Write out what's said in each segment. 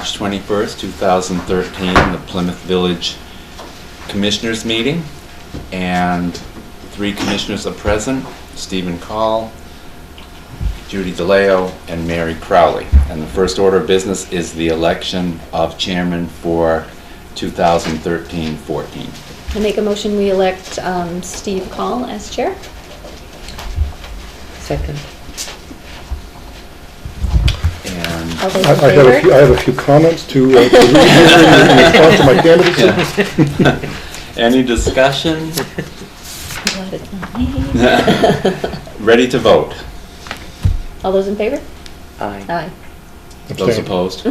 March 21st, 2013, the Plymouth Village Commissioners meeting, and 3 commissioners are present: Stephen Call, Judy DeLeo, and Mary Crowley. And the first order of business is the election of chairman for 2013-14. I make a motion we elect Steve Call as chair. Second. And All those in I favor? have a few comments to read here in response to my candidacy. any discussion? Glad it's not me. Ready to vote? All those in favor? Aye. Aye. Those Abstain. opposed?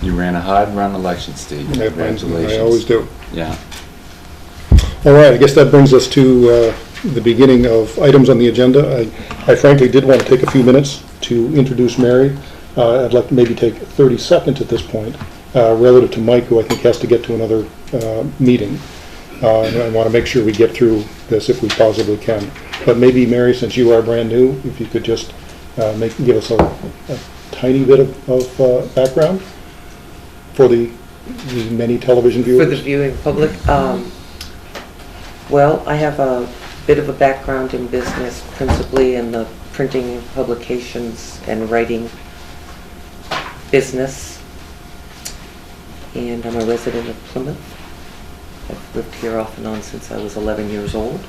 You ran a hard-run election, Steve. Congratulations. I always do. Yeah. All right, I guess that brings us to the beginning of items on the agenda. I frankly did want to take a few minutes to introduce Mary. I'd like to maybe take 30 seconds at this point, relative to Mike, who I think has to get to another meeting. And I want to make sure we get through this if we possibly can. But maybe, Mary, since you are brand new, if you could just give us a tiny bit of background for the many television viewers. For the viewing public, well, I have a bit of a background in business, principally in the printing, publications, and writing business. And I'm a resident of Plymouth. I've lived here off and on since I was 11 years old.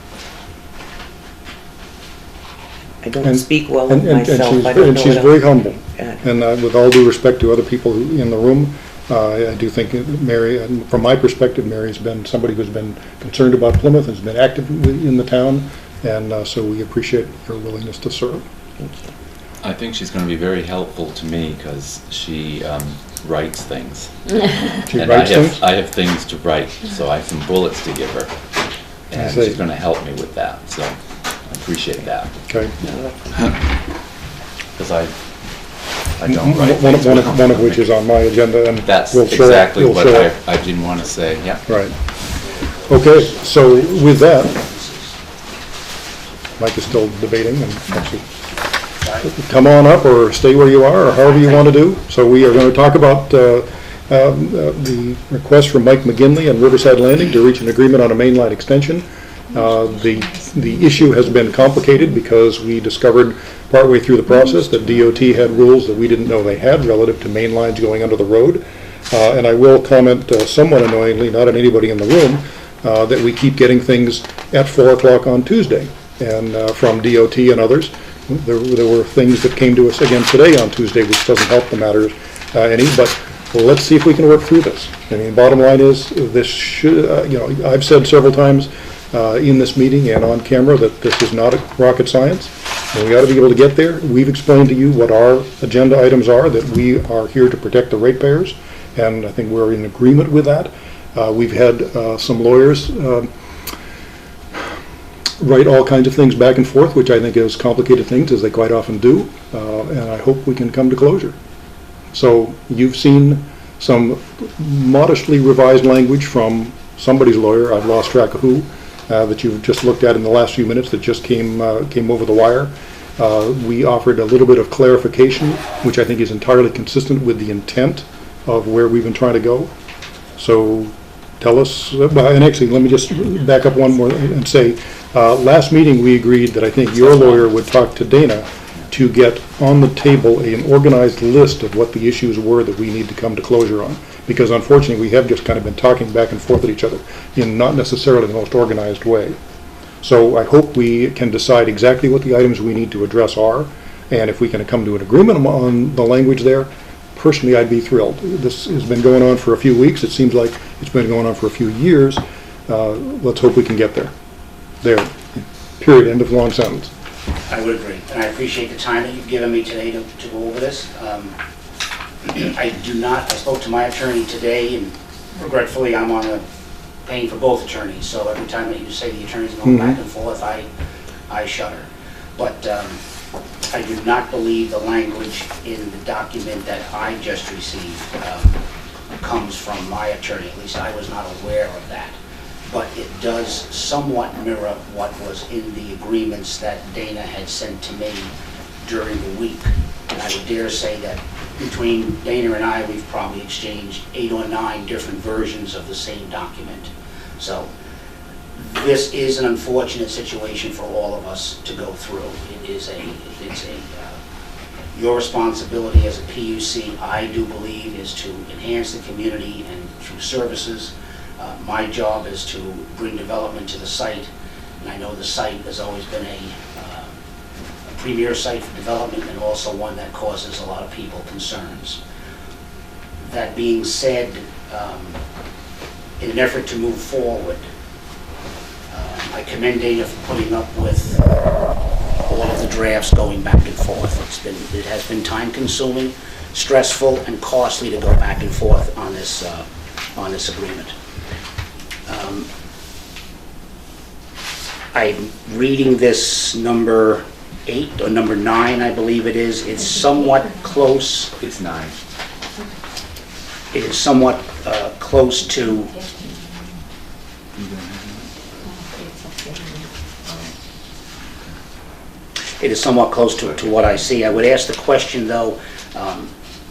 I don't speak well of myself. I don't And know she's what very else. humble. Yeah. And with all due respect to other people in the room, I do think that Mary, and from my perspective, Mary's been somebody who's been concerned about Plymouth, has been active in the town, and so we appreciate your willingness to serve. Thank you. I think she's going to be very helpful to me because she writes things. She And writes things? I have things to write, so I have some bullets to give her. And see. she's going to help me with that, so I appreciate that. Okay. Because I don't write One things. of which is on my agenda, and That's will show up. exactly Will what show up. I didn't want to say, yeah. Right. Okay, so with that, Mike is still debating, and actually, come on up or stay where you are, or however you want to do. So we are going to talk about the request from Mike McGinley and Riverside Landing to reach an agreement on a main line extension. The issue has been complicated because we discovered partway through the process that DOT had rules that we didn't know they had relative to main lines going under the road. And I will comment somewhat annoyingly, not on anybody in the room, that we keep getting things at 4 o'clock on Tuesday. And from DOT and others, there were things that came to us again today on Tuesday, which doesn't help the matter any, but let's see if we can work through this. I mean, bottom line is, this should, I've said several times in this meeting and on camera that this is not rocket science, and we ought to be able to get there. We've explained to you what our agenda items are, that we are here to protect the ratepayers, and I think we're in agreement with that. We've had some lawyers write all kinds of things back and forth, which I think is complicated things, as they quite often do, and I hope we can come to closure. So you've seen some modestly revised language from somebody's lawyer, I've lost track of who, that you've just looked at in the last few minutes that just came over the wire. We offered a little bit of clarification, which I think is entirely consistent with the intent of where we've been trying to go. So tell us, and actually let me just back up one more and say, last meeting we agreed that I think your lawyer would talk to Dana to get on the table an organized list of what the issues were that we need to come to closure on. Because unfortunately, we have just kind of been talking back and forth at each other in not necessarily the most organized way. So I hope we can decide exactly what the items we need to address are, and if we can come to an agreement on the language there, personally I'd be thrilled. This has been going on for a few weeks. It seems like it's been going on for a few years. Let's hope we can get there. There. Period. End of long sentence. I would agree, and I appreciate the time that you've given me today to go over this. I spoke to my attorney today, and regretfully I'm paying for both attorneys, so every time that you say the attorneys going back and forth, I shudder. But I do not believe the language in the document that I just received comes from my attorney. At least I was not aware of that. But it does somewhat mirror what was in the agreements that Dana had sent to me during the week. And I would dare say that between Dana and I, we've probably exchanged 8 or 9 different versions of the same document. So this is an unfortunate situation for all of us to go through. It's your responsibility as a PUC, I do believe, is to enhance the community and through services. My job is to bring development to the site, and I know the site has always been a premier site for development and also one that causes a lot of people concerns. That being said, in an effort to move forward, I commend Dana for putting up with all of the drafts going back and forth. It has been time-consuming, stressful, and costly to go back and forth on this agreement. I'm reading this number 8 or number 9, I believe it is. It's somewhat close. It's 9. It is somewhat close to. It is somewhat close to what I see. I would ask the question, though,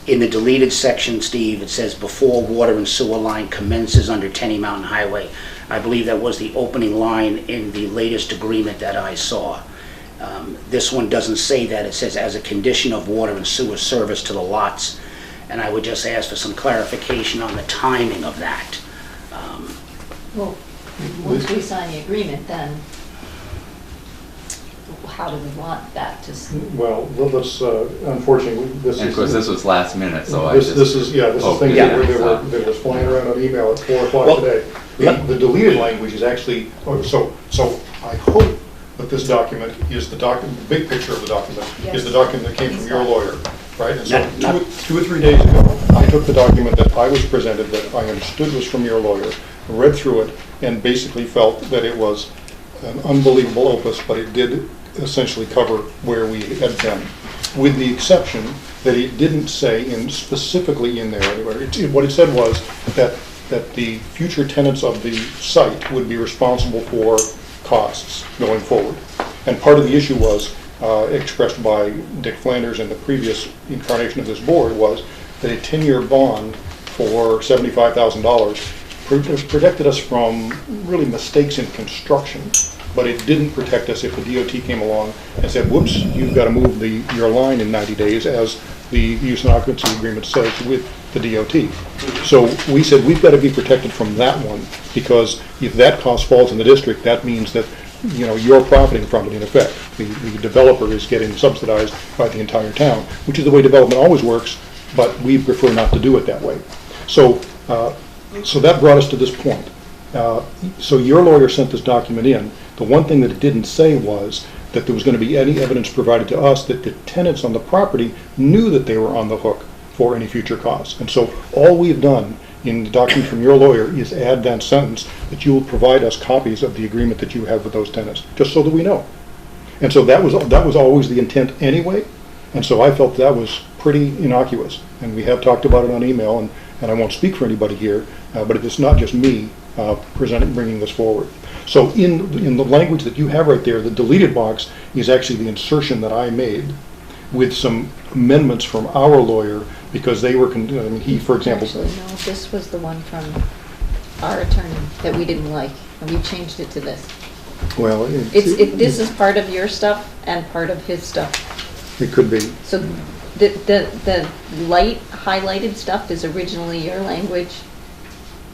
in the deleted section, Steve, it says before water and sewer line commences under Tenny Mountain Highway. I believe that was the opening line in the latest agreement that I saw. This one doesn't say that. It says as a condition of water and sewer service to the lots. And I would just ask for some clarification on the timing of that. Well, once we sign the agreement, then how do we want that to? Well, let's, unfortunately, this is... And of course, this was last minute, so This is things yeah, that were flying around on email at 4 o'clock Well, today. The deleted language is actually, so I hope that this document is the big picture of the document, is the document that came from your lawyer, right? And so 2 or 3 days ago, I took the document that I was presented, that I understood was from your lawyer, read through it, and basically felt that it was an unbelievable opus, but it did essentially cover where we had been, with the exception that it didn't say specifically in there anywhere. What it said was that the future tenants of the site would be responsible for costs going forward. And part of the issue was expressed by Dick Flanders in the previous incarnation of this board was that a 10-year bond for $75,000 protected us from really mistakes in construction, but it didn't protect us if the DOT came along and said, whoops, you've got to move your line in 90 days, as the use and occupancy agreement says with the DOT. So we said we've got to be protected from that one, because if that cost falls in the district, that means that you're profiting from it in effect. The developer is getting subsidized by the entire town, which is the way development always works, but we prefer not to do it that way. So that brought us to this point. So your lawyer sent this document in. The one thing that it didn't say was that there was going to be any evidence provided to us that the tenants on the property knew that they were on the hook for any future costs. And so all we've done in the document from your lawyer is add that sentence that you will provide us copies of the agreement that you have with those tenants, just so that we know. And so that was always the intent anyway. And so I felt that was pretty innocuous. And we have talked about it on email, and I won't speak for anybody here, but it's not just me bringing this forward. So in the language that you have right there, the deleted box is actually the insertion that I made with some amendments from our lawyer, because they were, he, for example... Actually, no, this was the one from our attorney that we didn't like, and we changed it to this. Well, This is part of your stuff and part of his stuff. It could be. So the light highlighted stuff is originally your language.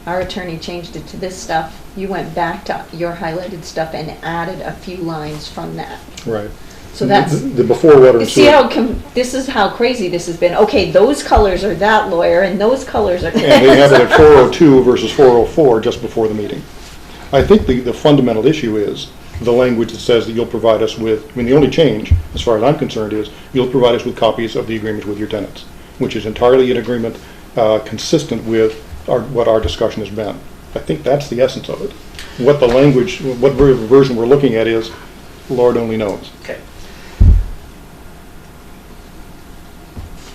Our attorney changed it to this stuff. You went back to your highlighted stuff and added a few lines from that. Right. So that's... The before water and See sewer. how this is how crazy this has been. Okay, those colors are that lawyer, and those colors are... And they have it at 402 versus 404 just before the meeting. I think the fundamental issue is the language that says that you'll provide us with, the only change, as far as I'm concerned, is you'll provide us with copies of the agreement with your tenants, which is entirely an agreement consistent with what our discussion has been. I think that's the essence of it. What the language, what version we're looking at is, Lord only knows. Okay.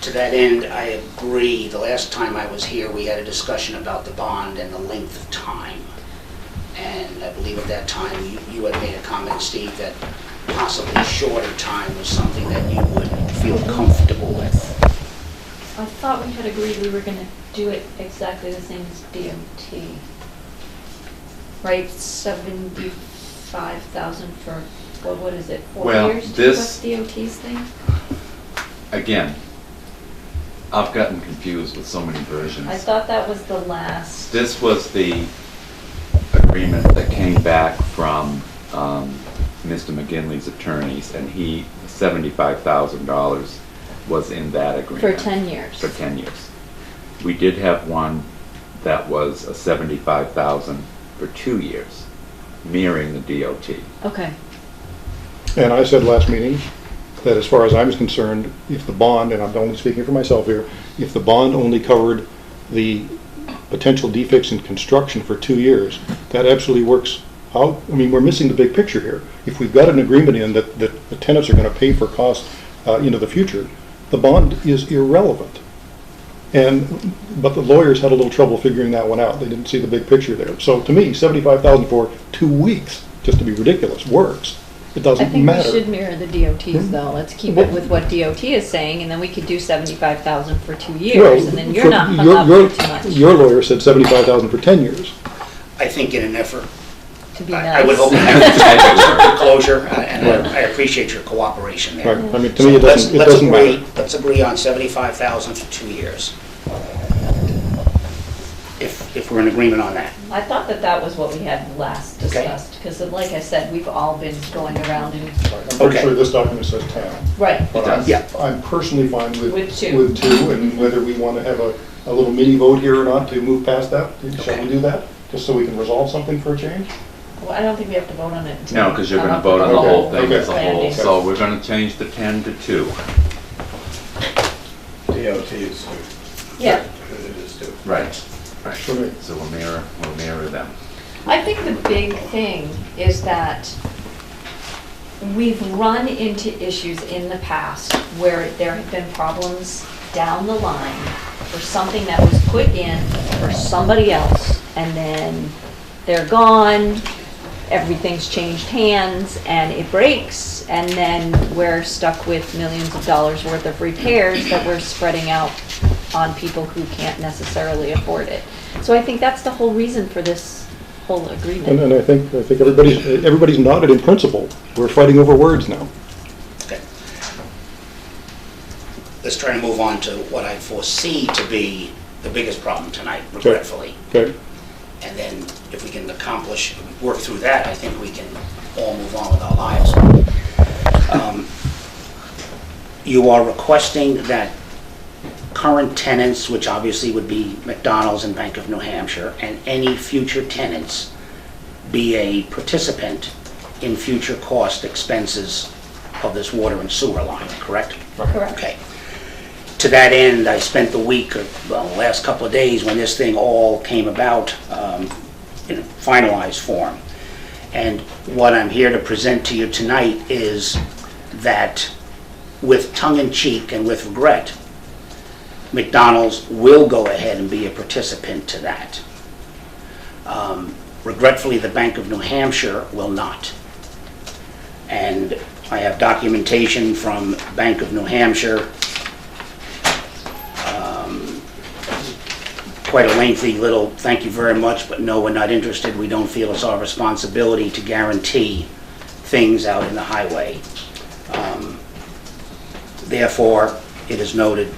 To that end, I agree. The last time I was here, we had a discussion about the bond and the length of time. And I believe at that time, you had made a comment, Steve, that possibly shorter time was something that you would feel comfortable with. I thought we had agreed we were gonna do it exactly the same as DOT. Right, 75,000 for, what is it, 4 Well, years? this- What's DOT's thing? Again, I've gotten confused with so many versions. I thought that was the last. This was the agreement that came back from Mr. McGinley's attorneys, and $75,000 was in that agreement. For 10 years. For 10 years. We did have one that was a $75,000 for 2 years, mirroring the DOT. Okay. And I said last meeting that as far as I was concerned, if the bond, and I'm only speaking for myself here, if the bond only covered the potential defects in construction for 2 years, that absolutely works out. I mean, we're missing the big picture here. If we've got an agreement in that the tenants are going to pay for costs into the future, the bond is irrelevant. But the lawyers had a little trouble figuring that one out. They didn't see the big picture there. So to me, 75,000 for 2 weeks, just to be ridiculous, works. It I doesn't think matter. we should mirror the DOT's though. Let's keep it with what DOT is saying, and then we could do 75,000 for 2 years, and then you're not hung up for too much. Your lawyer said 75,000 for 10 years. I think in an effort, To be I would hope nice. to have certain closure, and I appreciate your cooperation there. Right. I mean, to me, it So doesn't matter. Let's agree on 75,000 for 2 years. If we're in agreement on that. I thought that that was what we had last Okay. discussed, because like I said, we've all been going around and. I'm pretty Okay. sure this document says 10. Right. But Yeah. I'm personally fine with With two. with 2, and whether we want to have a little mini vote here or not to move past that. Shall Okay. we do that? Just so we can resolve something for a change? Well, I don't think we have to vote on it. until No, we because you're come gonna up with vote on the Okay, whole thing okay. as a whole, landing. so we're gonna change the 10 to 2. DOT is two. Yeah. Because it is two. Right. For me. So we'll mirror them. I think the big thing is that we've run into issues in the past where there have been problems down the line for something that was put in for somebody else, and then they're gone, everything's changed hands, and it breaks, and then we're stuck with millions of dollars worth of repairs that we're spreading out on people who can't necessarily afford it. So I think that's the whole reason for this whole agreement. And I think everybody's nodded in principle. We're fighting over words now. Okay. Let's try to move on to what I foresee to be the biggest problem tonight, regretfully. Okay? And then if we can work through that, I think we can all move on with our lives. You are requesting that current tenants, which obviously would be McDonald's and Bank of New Hampshire, and any future tenants be a participant in future cost expenses of this water and sewer line, correct? Correct. Okay. To that end, I spent the week, well, the last couple of days when this thing all came about in finalized form. And what I'm here to present to you tonight is that with tongue-in-cheek and with regret, McDonald's will go ahead and be a participant to that. Regretfully, the Bank of New Hampshire will not. And I have documentation from Bank of New Hampshire, quite a lengthy little thank you very much, but no, we're not interested. We don't feel it's our responsibility to guarantee things out in the highway. Therefore, it is noted,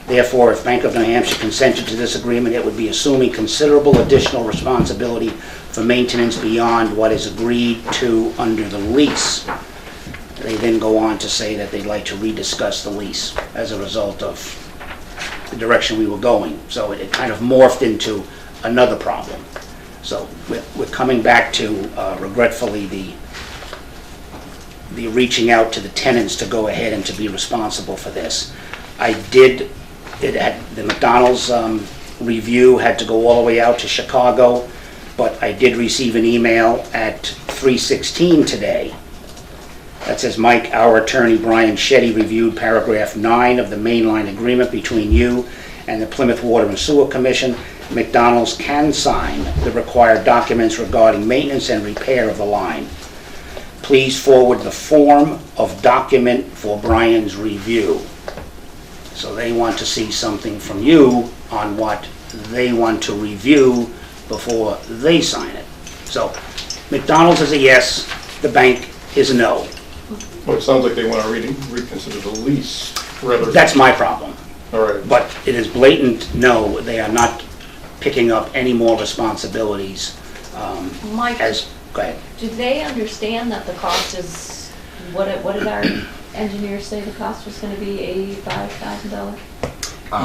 therefore, if Bank of New Hampshire consented to this agreement, it would be assuming considerable additional responsibility for maintenance beyond what is agreed to under the lease. They then go on to say that they'd like to rediscuss the lease as a result of the direction we were going. So it kind of morphed into another problem. So we're coming back to, regretfully, the reaching out to the tenants to go ahead and to be responsible for this. The McDonald's review had to go all the way out to Chicago, but I did receive an email at 3:16 today that says, Mike, our attorney Brian Shetty reviewed paragraph 9 of the mainline agreement between you and the Plymouth Water and Sewer Commission. McDonald's can sign the required documents regarding maintenance and repair of the line. please forward the form of document for Brian's review. So they want to see something from you on what they want to review before they sign it. So McDonald's is a yes, the bank is a no. Well, it sounds like they want to reconsider the lease rather than... That's my problem. All right. But it is blatant no, they are not picking up any more responsibilities Mike, go ahead. do they understand that the cost is, what did our engineers say the cost was gonna be, $85,000?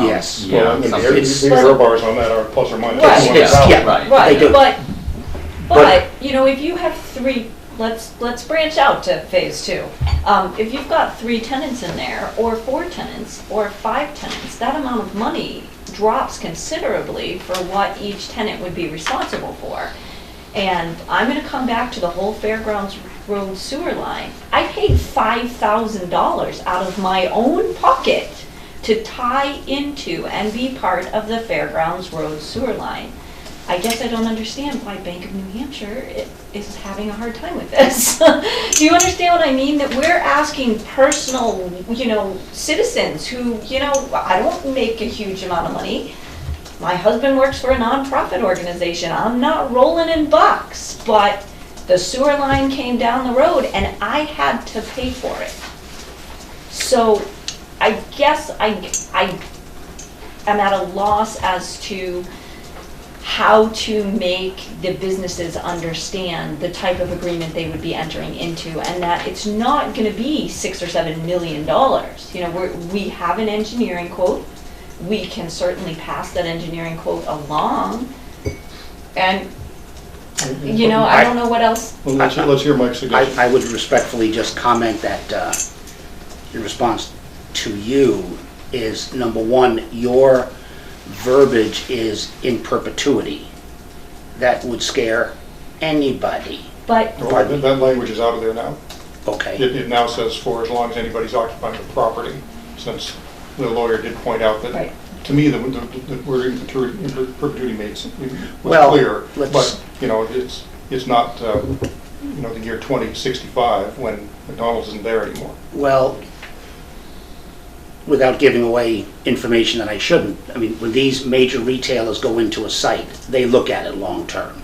Yes. Yeah, Well, something- the error bars on that are plus or minus. Right. $1,000. Yeah, Right. Right, They do. but, you know, if you have three, let's branch out to phase two. If you've got 3 tenants in there, or 4 tenants, or 5 tenants, that amount of money drops considerably for what each tenant would be responsible for. And I'm gonna come back to the whole Fairgrounds Road sewer line. I paid $5,000 out of my own pocket to tie into and be part of the Fairgrounds Road sewer line. I guess I don't understand why Bank of New Hampshire is having a hard time with this. Do you understand what I mean? That we're asking personal, you know, citizens who, you know, I don't make a huge amount of money. My husband works for a nonprofit organization. I'm not rolling in bucks, but the sewer line came down the road and I had to pay for it. So I guess I am at a loss as to how to make the businesses understand the type of agreement they would be entering into, and that it's not gonna be $6 or $7 million. You know, we have an engineering quote. We can certainly pass that engineering quote along. And, you know, I don't know what else. Well, let's hear Mike's suggestion. I would respectfully just comment that in response to you is, number one, your verbiage is in perpetuity. That would scare anybody. But, Well, that language is out of there now. Okay, It now says for as long as anybody's occupying the property, since the lawyer did point out that, right, to me, the word in perpetuity was Well, clear, let's- but, you know, it's not, you know, the year 2065 when McDonald's isn't there anymore. well, without giving away information that I shouldn't, I mean, when these major retailers go into a site, they look at it long-term.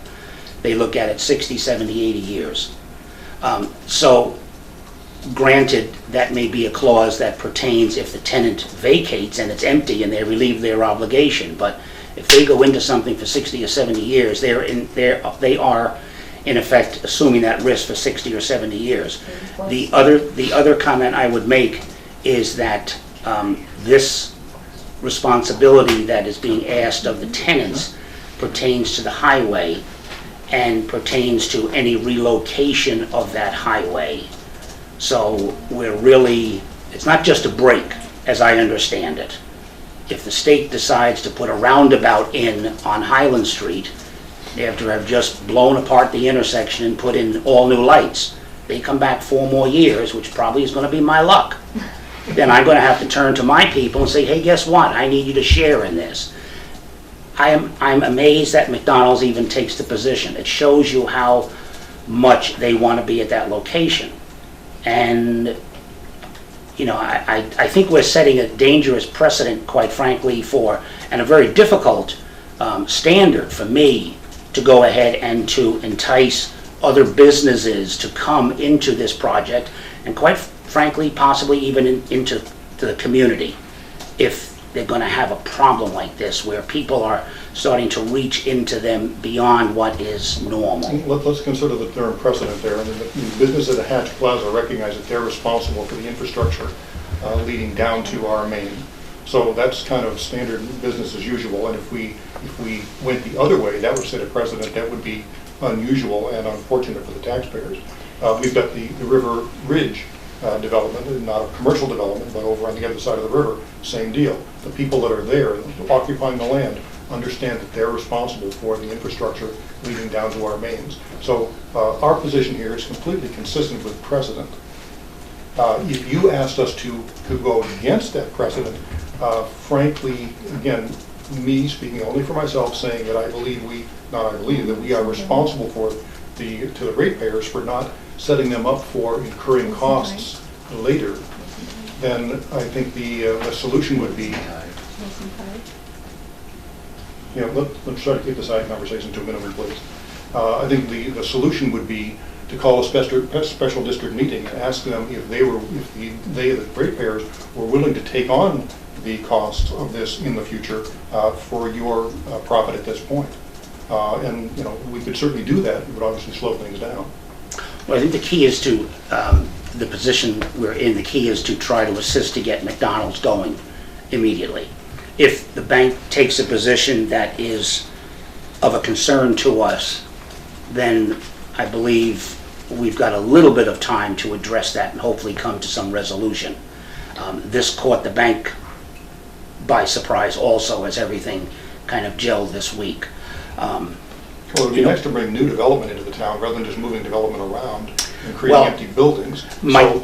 They look at it 60, 70, 80 years. So granted, that may be a clause that pertains if the tenant vacates and it's empty and they relieve their obligation, but if they go into something for 60 or 70 years, they are in effect assuming that risk for 60 or 70 years. The other comment I would make is that this responsibility that is being asked of the tenants pertains to the highway and pertains to any relocation of that highway. So we're really, it's not just a break, as I understand it. If the state decides to put a roundabout in on Highland Street, after have just blown apart the intersection and put in all new lights, they come back 4 more years, which probably is going to be my luck. Then I'm going to have to turn to my people and say, hey, guess what? I need you to share in this. I'm amazed that McDonald's even takes the position. It shows you how much they want to be at that location. And, you know, I think we're setting a dangerous precedent, quite frankly, and a very difficult standard for me to go ahead and to entice other businesses to come into this project, and quite frankly, possibly even into the community, if they're going to have a problem like this, where people are starting to reach into them beyond what is normal. Let's consider the term precedent there. And the business at Hatch Plaza recognize that they're responsible for the infrastructure leading down to our main. So that's kind of standard business as usual. And if we went the other way, that would set a precedent that would be unusual and unfortunate for the taxpayers. We've got the River Ridge development, not a commercial development, but over on the other side of the river, same deal. The people that are there occupying the land understand that they're responsible for the infrastructure leading down to our mains. So our position here is completely consistent with precedent. If you asked us to go against that precedent, frankly, again, me speaking only for myself, saying that I believe that we are responsible to the ratepayers for not setting them up for incurring costs later, then I think the solution would be, let's try to keep the side conversation to a minimum, please. I think the solution would be to call a special district meeting and ask them if the ratepayers were willing to take on the cost of this in the future for your profit at this point. And, we could certainly do that. It would obviously slow things down. Well, I think the key is to, the position we're in, the key is to try to assist to get McDonald's going immediately. If the bank takes a position that is of a concern to us, then I believe we've got a little bit of time to address that and hopefully come to some resolution. This caught the bank by surprise also, as everything kind of gelled this week. Well, it would be nice to bring new development into the town rather than just moving development around and creating empty buildings.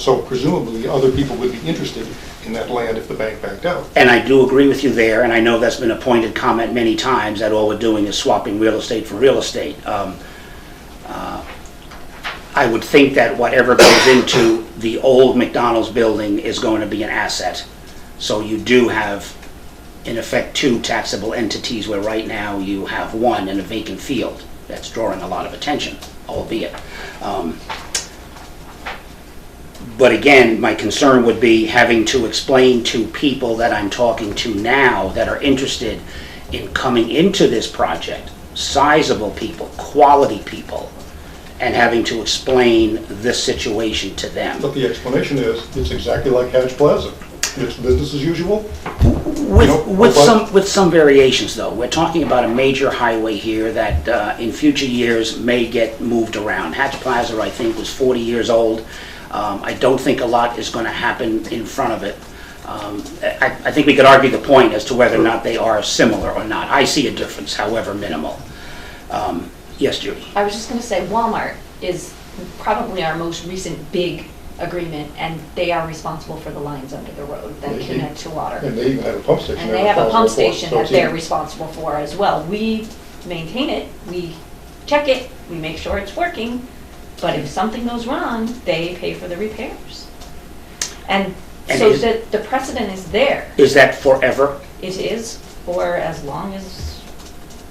So presumably other people would be interested in that land if the bank backed out. And I do agree with you there, and I know that's been a pointed comment many times, that all we're doing is swapping real estate for real estate. I would think that whatever goes into the old McDonald's building is going to be an asset. So you do have, in effect, two taxable entities, where right now you have one in a vacant field. That's drawing a lot of attention, albeit. But again, my concern would be having to explain to people that I'm talking to now that are interested in coming into this project, sizable people, quality people, and having to explain this situation to them. But the explanation is, it's exactly like Hatch Plaza. It's business as usual. With some variations, though. We're talking about a major highway here that in future years may get moved around. Hatch Plaza, I think, was 40 years old. I don't think a lot is going to happen in front of it. I think we could argue the point as to whether or not they are similar or not. I see a difference, however minimal. Yes, Judy? I was just going to say Walmart is probably our most recent big agreement, and they are responsible for the lines under the road that connect to water. And they even have a pump station. And they have a pump station that they're responsible for as well. We maintain it, we check it, we make sure it's working, but if something goes wrong, they pay for the repairs. And so that the precedent is there. Is that forever? It is for as long as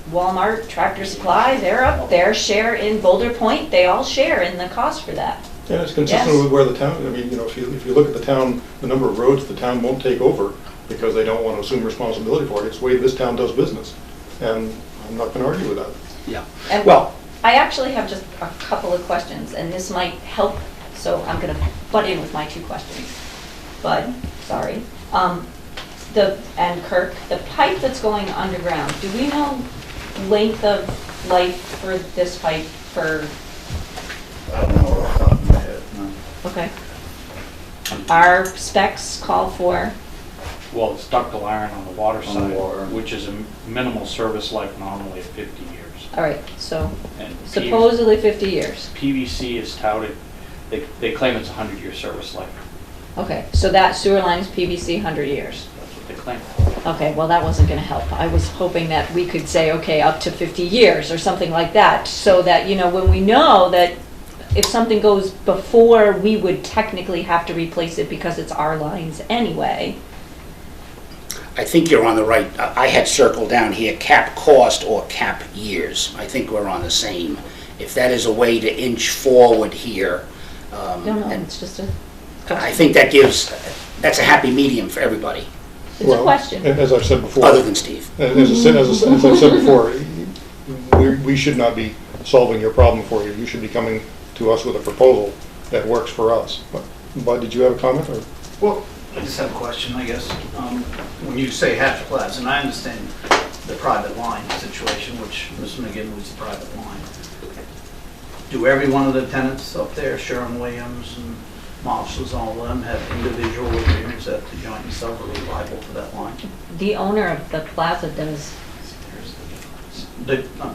Walmart, Tractor Supply, they're up, their share in Boulder Point, they all share in the cost for that. And it's consistent with where the town, if you look at the town, the number of roads the town won't take over because they don't want to assume responsibility for it. It's the way this town does business. And I'm not going to argue with that. Yeah. And well, I actually have just a couple of questions, and this might help, so I'm going to butt in with my two questions. Bud, sorry. And Kirk, the pipe that's going underground, do we know length of life for this pipe for? I don't know off the top of my head, no. Okay. Our specs call for? Well, it's ductile iron on the water On the side, water. which is a minimal service life normally of 50 years. All right, so And supposedly 50 years. PVC is touted, they claim it's a 100-year service life. Okay, so that sewer line is PVC 100 years. That's what they claim. Okay, well, that wasn't going to help. I was hoping that we could say, okay, up to 50 years or something like that, so that, when we know that if something goes before, we would technically have to replace it because it's our lines anyway. I think you're on the right. I had circled down here cap cost or cap years. I think we're on the same. If that is a way to inch forward here. No, it's just a question. I think that's a happy medium for everybody, It's a question. As I've said before. other than Steve. As I've said before, we should not be solving your problem for you. You should be coming to us with a proposal that works for us. But did you have a comment? Or? Well, I just have a question, I guess. When you say Hatch Plaza, and I understand the private line situation, which Mr. McGinn was the private line. Do every one of the tenants up there, Sherwin-Williams and Marshall's, all of them, have individual agreements that the joint and several are liable for that line? The owner of the plaza does.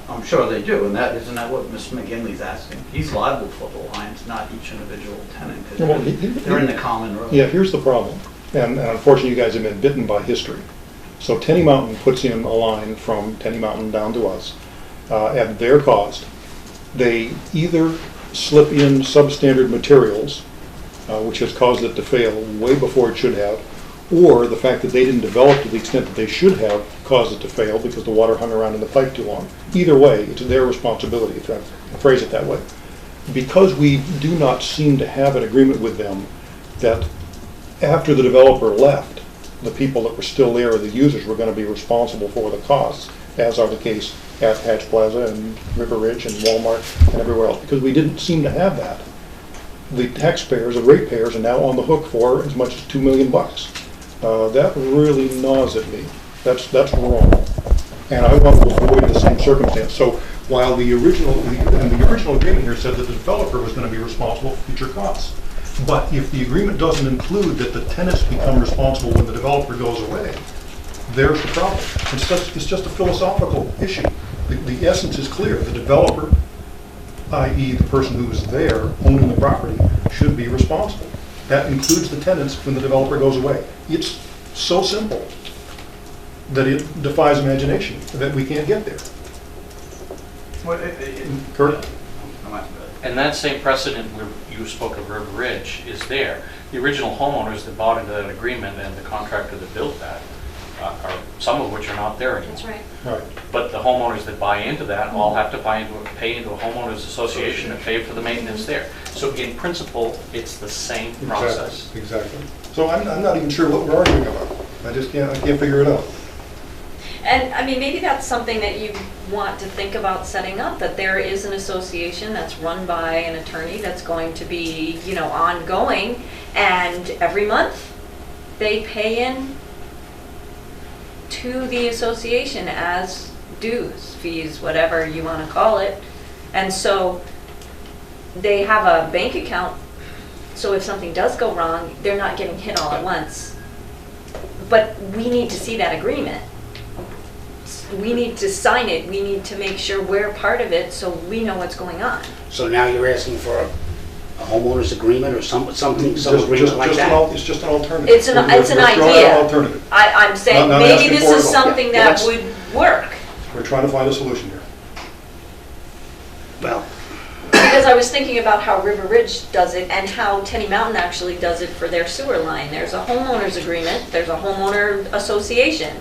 I'm sure they do, and isn't that what Mr. McGinley's asking? He's liable for the lines, not each individual tenant, because they're in the common road. Yeah, here's the problem. And unfortunately, you guys have been bitten by history. So Tenny Mountain puts in a line from Tenny Mountain down to us at their cost. They either slip in substandard materials, which has caused it to fail way before it should have, or the fact that they didn't develop to the extent that they should have caused it to fail because the water hung around in the pipe too long. Either way, it's their responsibility, if I phrase it that way. Because we do not seem to have an agreement with them that after the developer left, the people that were still there, the users, were going to be responsible for the costs, as are the case at Hatch Plaza and River Ridge and Walmart and everywhere else, because we didn't seem to have that. The taxpayers, the ratepayers, are now on the hook for as much as $2 million. That really gnaws at me. That's wrong. And I want to avoid the same circumstance. So while the original agreement here said that the developer was going to be responsible for future costs, but if the agreement doesn't include that the tenants become responsible when the developer goes away, there's the problem. It's just a philosophical issue. The essence is clear. The developer, i.e. the person who is there owning the property, should be responsible. That includes the tenants when the developer goes away. It's so simple that it defies imagination that we can't get there. Kurt? And that same precedent where you spoke of River Ridge is there. The original homeowners that bought into that agreement and the contractor that built that, are some of which are not there anymore. That's right. Right. But the homeowners that buy into that all have to pay into a homeowners association and pay for the maintenance there. So in principle, it's the same process. Exactly. So I'm not even sure what we're arguing about. I can't figure it out. And I mean, maybe that's something that you want to think about setting up, that there is an association that's run by an attorney that's going to be, ongoing, and every month they pay in to the association as dues, fees, whatever you want to call it. And so they have a bank account, so if something does go wrong, they're not getting hit all at once. But we need to see that agreement. We need to sign it. We need to make sure we're part of it so we know what's going on. So now you're asking for a homeowner's agreement or some agreement like that? It's just an alternative. It's an We're throwing out idea. an alternative. I'm saying Not maybe asking this for it is at all. something Yeah, that well, would work. We're trying to find a solution here. Well, Because I was thinking about how River Ridge does it and how Tenny Mountain actually does it for their sewer line. There's a homeowners agreement, there's a homeowner association,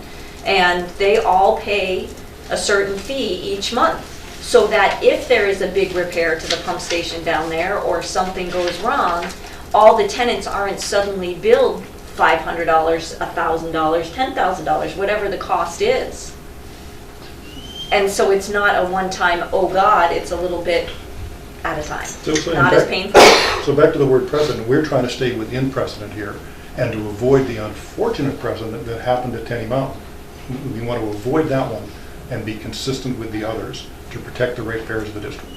and they all pay a certain fee each month. So that if there is a big repair to the pump station down there or something goes wrong, all the tenants aren't suddenly billed $500, $1,000, $10,000, whatever the cost is. And so it's not a one-time, oh God, it's a little bit at a time, not as painful. So back to the word precedent, we're trying to stay within precedent here and to avoid the unfortunate precedent that happened at Tenny Mountain. We want to avoid that one and be consistent with the others to protect the ratepayers of the district.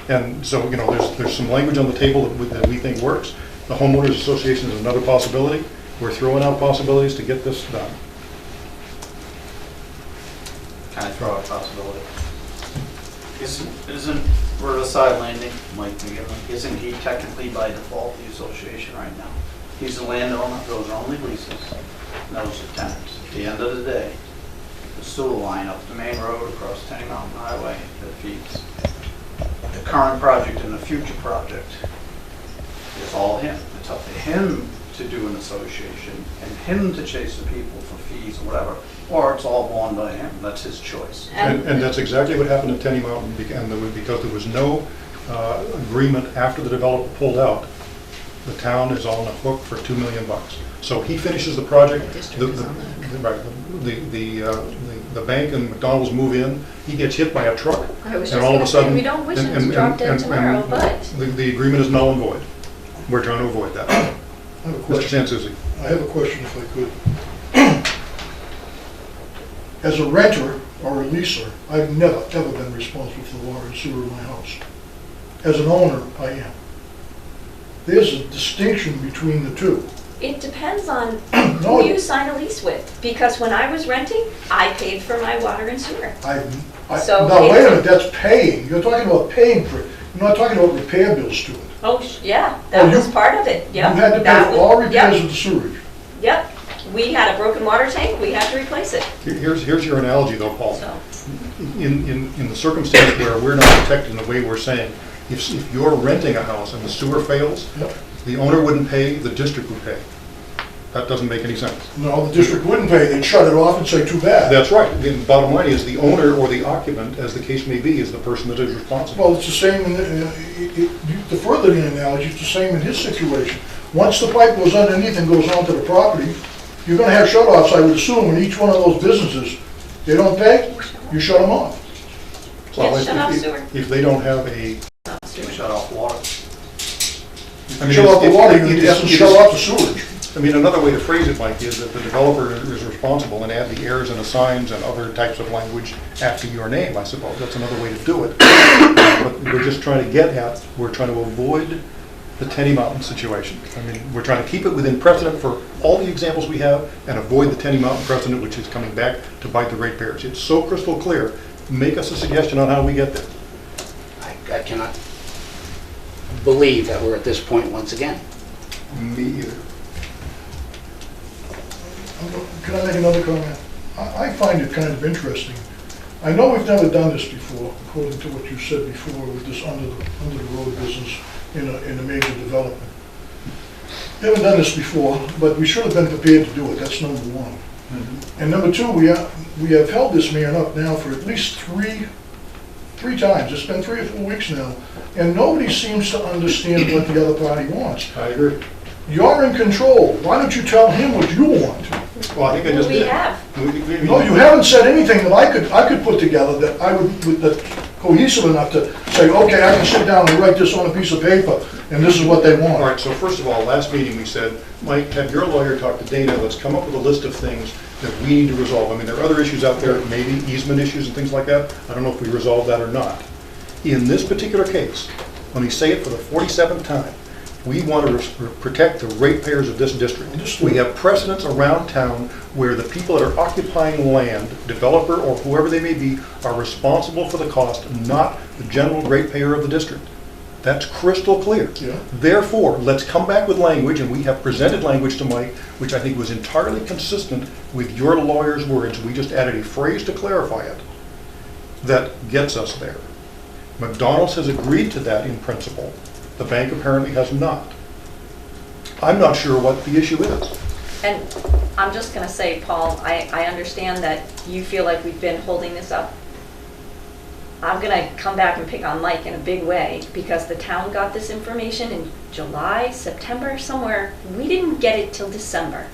And so, there's some language on the table that we think works. The homeowners association is another possibility. We're throwing out possibilities to get this done. Can I throw out a possibility? Isn't Riverside Landing, Mike McGinley, isn't he technically by default the association right now? He's the landowner, those are only leases, and those are tenants. At the end of the day, the sewer line up the main road across Tenny Mountain Highway that feeds the current project and the future project is all him. It's up to him to do an association and him to chase the people for fees or whatever, or it's all borne by him. That's his choice. And that's exactly what happened at Tenny Mountain, because there was no agreement after the developer pulled out. The town is on the hook for $2 million. So he finishes the project. The bank and McDonald's move in. He gets hit by a truck. I was and just all of going a to say, sudden, we don't wish him to drop dead tomorrow, but... The agreement is null and void. We're trying to avoid that. I have a Mr. question. Sansucci. I have a question if I could. As a renter or a leaser, I've never, ever been responsible for the water and sewer in my house. As an owner, I am. There's a distinction between the two. It depends on No. who you sign a lease with, because when I was renting, I paid for my water and sewer. So Now, wait a it's- minute, that's paying. You're talking about paying for it. You're not talking about repair bills to it. Oh, yeah, that you- was part of it, yep. You had to pay that for was- all repairs yep, of the sewage. Yep, we had a broken water tank, we had to replace it, Here's your analogy though, Paul. so. In the circumstance where we're not protected in the way we're saying, If you're renting a house and the sewer fails, Yep. the owner wouldn't pay, the district would pay. That doesn't make any sense. No, the district wouldn't pay, they'd shut it off and say, too bad. That's right. The bottom line is the owner or the occupant, as the case may be, is the person that is responsible. Well, it's the same, to further the analogy, it's the same in his situation. Once the pipe goes underneath and goes onto the property, you're gonna have shut-offs, I would assume, in each one of those businesses. They don't pay, you shut them off. Well, Shut off sewer. if they don't have a, Shut off water. I mean, Shut off the it's- water, it you is- have to it shut is- off the sewage. I mean, another way to phrase it, Mike, is that the developer is responsible and add the heirs and assigns and other types of language after your name, I suppose. That's another way to do it. But we're just trying to get at, we're trying to avoid the Tenny Mountain situation. I mean, we're trying to keep it within precedent for all the examples we have and avoid the Tenny Mountain precedent, which is coming back to bite the ratepayers. It's so crystal clear. Make us a suggestion on how we get there. I cannot believe that we're at this point once again. Me either. Can I make another comment? I find it kind of interesting. I know we've never done this before, according to what you said before, with this under the road business in a major development. We haven't done this before, but we should have been prepared to do it, that's number one. And number two, we have held this man up now for at least three times. It's been 3 or 4 weeks now, and nobody seems to understand what the other party wants. I agree. You're in control. Why don't you tell him what you want? Well, I think I just We did. have. No, you haven't said anything that I could put together that I would, that's cohesive enough to say, okay, I can sit down and write this on a piece of paper, and this is what they All want. right, so first of all, last meeting we said, Mike, have your lawyer talk to Dana, let's come up with a list of things that we need to resolve. I mean, there are other issues out there, maybe easement issues and things like that. I don't know if we resolved that or not. In this particular case, let me say it for the 47th time, we want to protect the ratepayers of this district. We have precedents around town where the people that are occupying land, developer or whoever they may be, are responsible for the cost, not the general ratepayer of the district. That's crystal clear. Yeah. Therefore, let's come back with language, and we have presented language to Mike, which I think was entirely consistent with your lawyer's words. We just added a phrase to clarify it that gets us there. McDonald's has agreed to that in principle. The bank apparently has not. I'm not sure what the issue is. And I'm just gonna say, Paul, I understand that you feel like we've been holding this up. I'm gonna come back and pick on Mike in a big way, because the town got this information in July, September, somewhere. We didn't get it till December.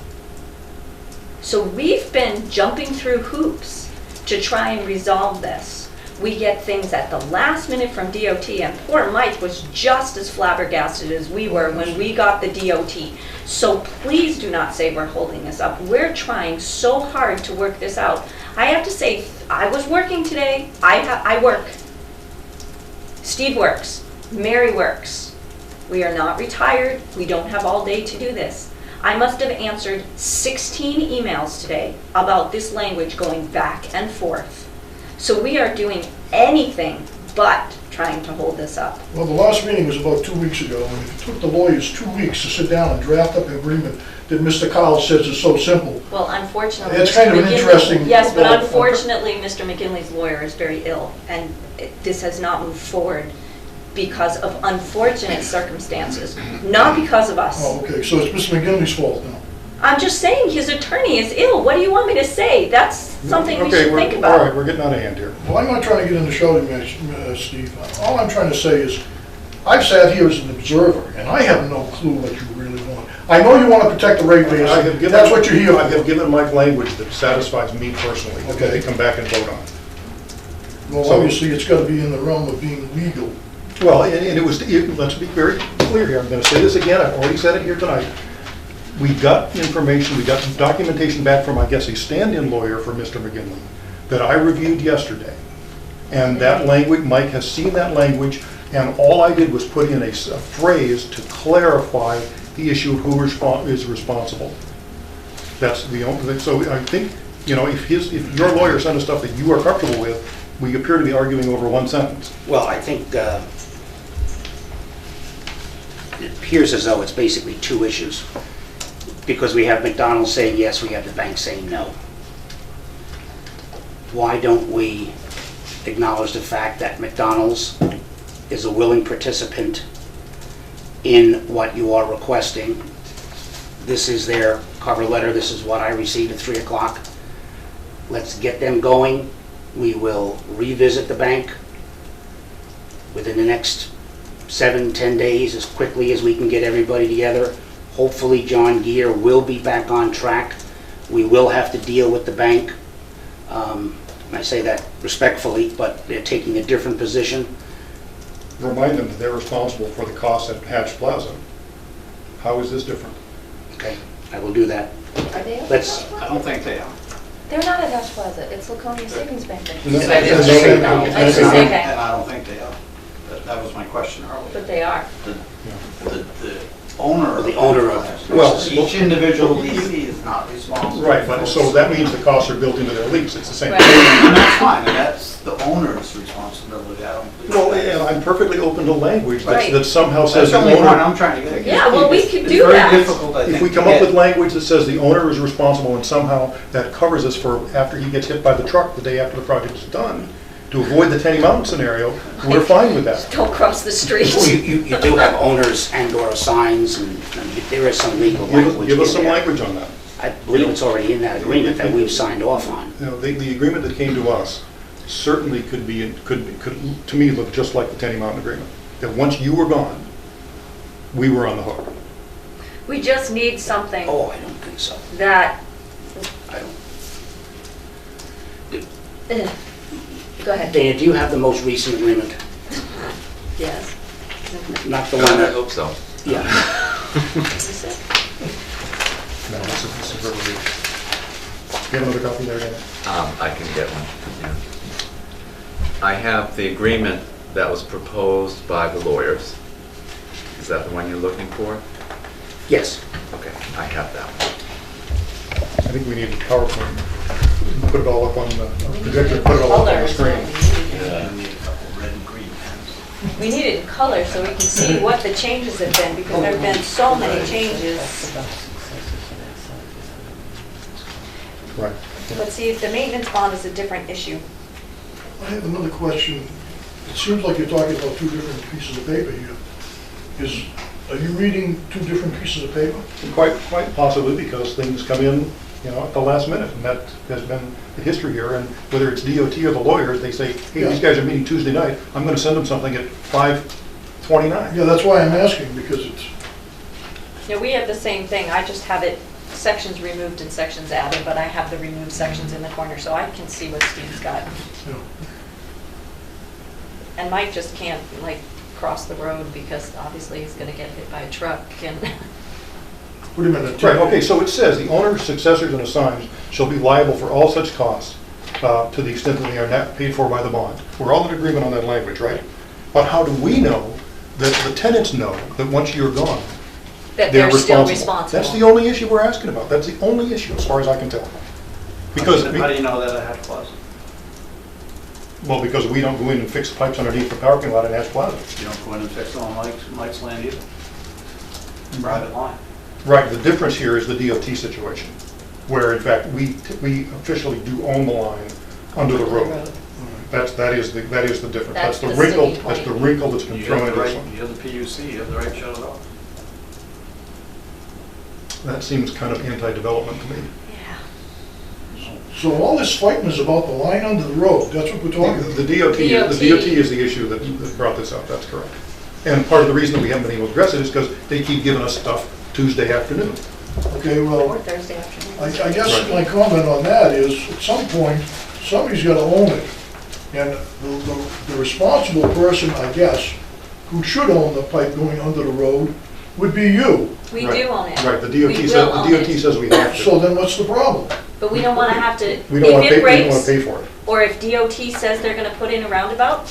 So we've been jumping through hoops to try and resolve this. We get things at the last minute from DOT, and poor Mike was just as flabbergasted as we were when we got the DOT. So please do not say we're holding this up. We're trying so hard to work this out. I have to say, I was working today. I work. Steve works. Mary works. We are not retired. We don't have all day to do this. I must have answered 16 emails today about this language going back and forth. So we are doing anything but trying to hold this up. Well, the last meeting was about 2 weeks ago, and it took the lawyers 2 weeks to sit down and draft up an agreement that Mr. Cowles says is so simple. Well, unfortunately, It's kind of an interesting- Yes, but well, unfortunately, Mr. McGinley's lawyer is very ill, and this has not moved forward because of unfortunate circumstances, not because of us. Oh, okay, so it's Mr. McGinley's fault now. I'm just saying his attorney is ill. What do you want me to say? That's something we should think All right, about. we're getting out of hand here. Well, I'm not trying to get into shouting match, Steve. All I'm trying to say is, I've sat here as an observer, and I have no clue what you really want. I know you want to protect the ratepayers. I have given- That's what you're here I have for. given Mike language that satisfies me personally, that Okay. they come back and vote on. Well, So- obviously, it's got to be in the realm of being legal. Well, and it was, let's be very clear here, I'm gonna say this again, I've already said it here tonight. We got information, we got some documentation back from, I guess, a stand-in lawyer for Mr. McGinley that I reviewed yesterday. And that language, Mike has seen that language, and all I did was put in a phrase to clarify the issue of who is responsible. That's the only, so I think, if your lawyer sent us stuff that you are comfortable with, we appear to be arguing over one sentence. Well, I think it appears as though it's basically two issues. Because we have McDonald's saying yes, we have the bank saying no. Why don't we acknowledge the fact that McDonald's is a willing participant in what you are requesting. This is their cover letter. This is what I received at 3 o'clock. Let's get them going. We will revisit the bank within the next 7-10 days, as quickly as we can get everybody together. Hopefully John Gear will be back on track. We will have to deal with the bank. I say that respectfully, but they're taking a different position. Remind them that they're responsible for the costs at Hatch Plaza. How is this different? Okay, I will do that. Are they? Let's, I don't think they are. They're not at Hatch Plaza, it's Laconia Savings Bank. No, That is that's the same the bank. That's the same bank. And I don't think they are. That was my question earlier. But they are. The owner. The owner of- Well, Each individual leasee is not responsible. Right, but so that means the costs are built into their lease, it's the same. Right. And that's fine, and that's the owner's responsibility, I don't believe. Well, and I'm perfectly open to language Right. that somehow That's says the the only point owner, I'm trying to get. Yeah, well, we could do It's that. very difficult, I think. if we to come up get. with language that says the owner is responsible and somehow that covers us for after he gets hit by the truck the day after the project is done, to avoid the Tenny Mountain scenario, we're fine with that. Don't cross the street. Well, you do have owners and/or signs, and there is some legal language Give us in some there. language on that. I believe it's already in that agreement that we've signed off on. You know, the agreement that came to us certainly could, to me, look just like the Tenny Mountain agreement. That once you were gone, we were on the hook. We just need something Oh, I don't think so. that, I don't. go ahead. Dana, do you have the most recent agreement? Yes. Not the one that, hope so. yeah. Is it? No, this is really, do you have another copy there, Dan? I can get one, yeah. I have the agreement that was proposed by the lawyers. Is that the one you're looking for? Yes. Okay, I have that one. I think we need a PowerPoint. Put it all up on the projector, put it all up on the screen. I need a couple red and green pens. We need it in color so we can see what the changes have been, because there have been so many changes. Right. But see, the maintenance bond is a different issue. I have another question. It seems like you're talking about two different pieces of paper here. Are you reading two different pieces of paper? Quite possibly, because things come in, you know, at the last minute, and that has been the history here. And whether it's DOT or the lawyers, they say, hey, these guys are meeting Tuesday night, I'm gonna send them something at 5:29. Yeah, that's why I'm asking, because it's, Yeah, we have the same thing, I just have it, sections removed and sections added, but I have the removed sections in the corner, so I can see what Steve's got. you know, And Mike just can't, like, cross the road because obviously he's gonna get hit by a truck and, wait a minute. Right, okay, so it says, the owners, successors, and assigns shall be liable for all such costs to the extent that they are not paid for by the bond. We're all in agreement on that language, right? But how do we know that the tenants know that once you're gone, that they're they're still responsible? responsible. That's the only issue we're asking about. That's the only issue, as far as I can tell. Because, How do you know that at Hatch Plaza? well, because we don't go in and fix the pipes underneath the parking lot at Ash Plaza. You don't go in and fix it on Mike's land either. Private line. Right, the difference here is the DOT situation, where in fact, we officially do own the line under the road. That is the difference. That's the the wrinkle. sticking That's the point. wrinkle that's been You thrown have into the this right, one. you have the PUC, you have the right to shut it off. That seems kind of anti-development to me. Yeah. So all this fighting is about the line under the road, that's what we're talking about? The DOT is the issue that brought this up, that's correct. And part of the reason that we haven't been able to address it is because they keep giving us stuff Tuesday afternoon. Okay, Or well, Thursday afternoon. I guess my comment on that is, at some point, somebody's gotta own it. And the responsible person, I guess, who should own the pipe going under the road would be you. We Right. do own it. Right, the We DOT will own it. says we have So to. then what's the problem? But we don't wanna have to, We don't want if to it pay, we don't want breaks, to pay for it. or if DOT says they're gonna put in a roundabout,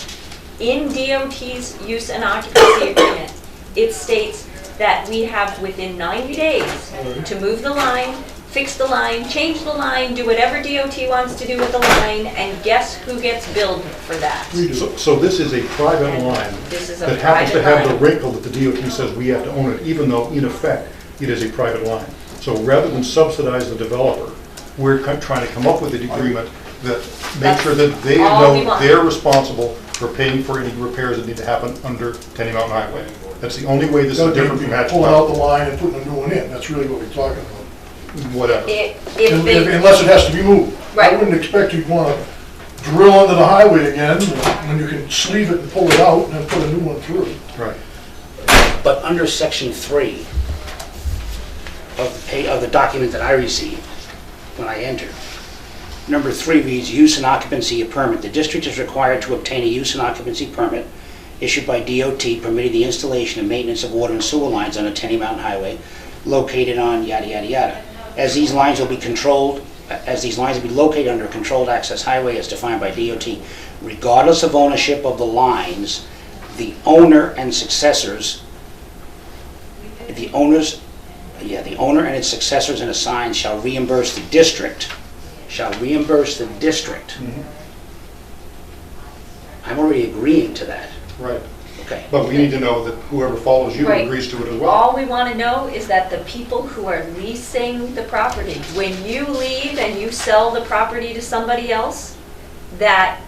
in DOT's use and occupancy agreement, it states that we have within 90 days to move the line, fix the line, change the line, do whatever DOT wants to do with the line, and guess who gets billed for that? We do. So this is a private line This is a that happens to private have the line. wrinkle that the DOT says we have to own it, even though in effect, it is a private line. So rather than subsidize the developer, we're trying to come up with an agreement that makes sure that they all we know want. they're responsible for paying for any repairs that need to happen under Tenny Mountain Highway. That's the only way this is That'd be different from hatch pulling out the plaza. line and putting a new one in, that's really what we're talking about. Whatever. If they, Unless it has to be moved. I Right. wouldn't expect you'd wanna drill under the highway again, when you can sleeve it and pull it out and then put a new one through. Right. But under section 3 of the document that I received when I entered, number 3 reads, use and occupancy of permit. The district is required to obtain a use and occupancy permit issued by DOT permitting the installation and maintenance of water and sewer lines on a Tenny Mountain Highway located on yada, yada, yada. As these lines will be located under a controlled access highway as defined by DOT, regardless of ownership of the lines, the owner and successors, the owner and its successors and assigns shall reimburse the district. I'm already agreeing to that. Right. Okay. But we need to know that whoever follows you Right. agrees to it as well. all we want to know is that the people who are leasing the property, when you leave and you sell the property to somebody else, that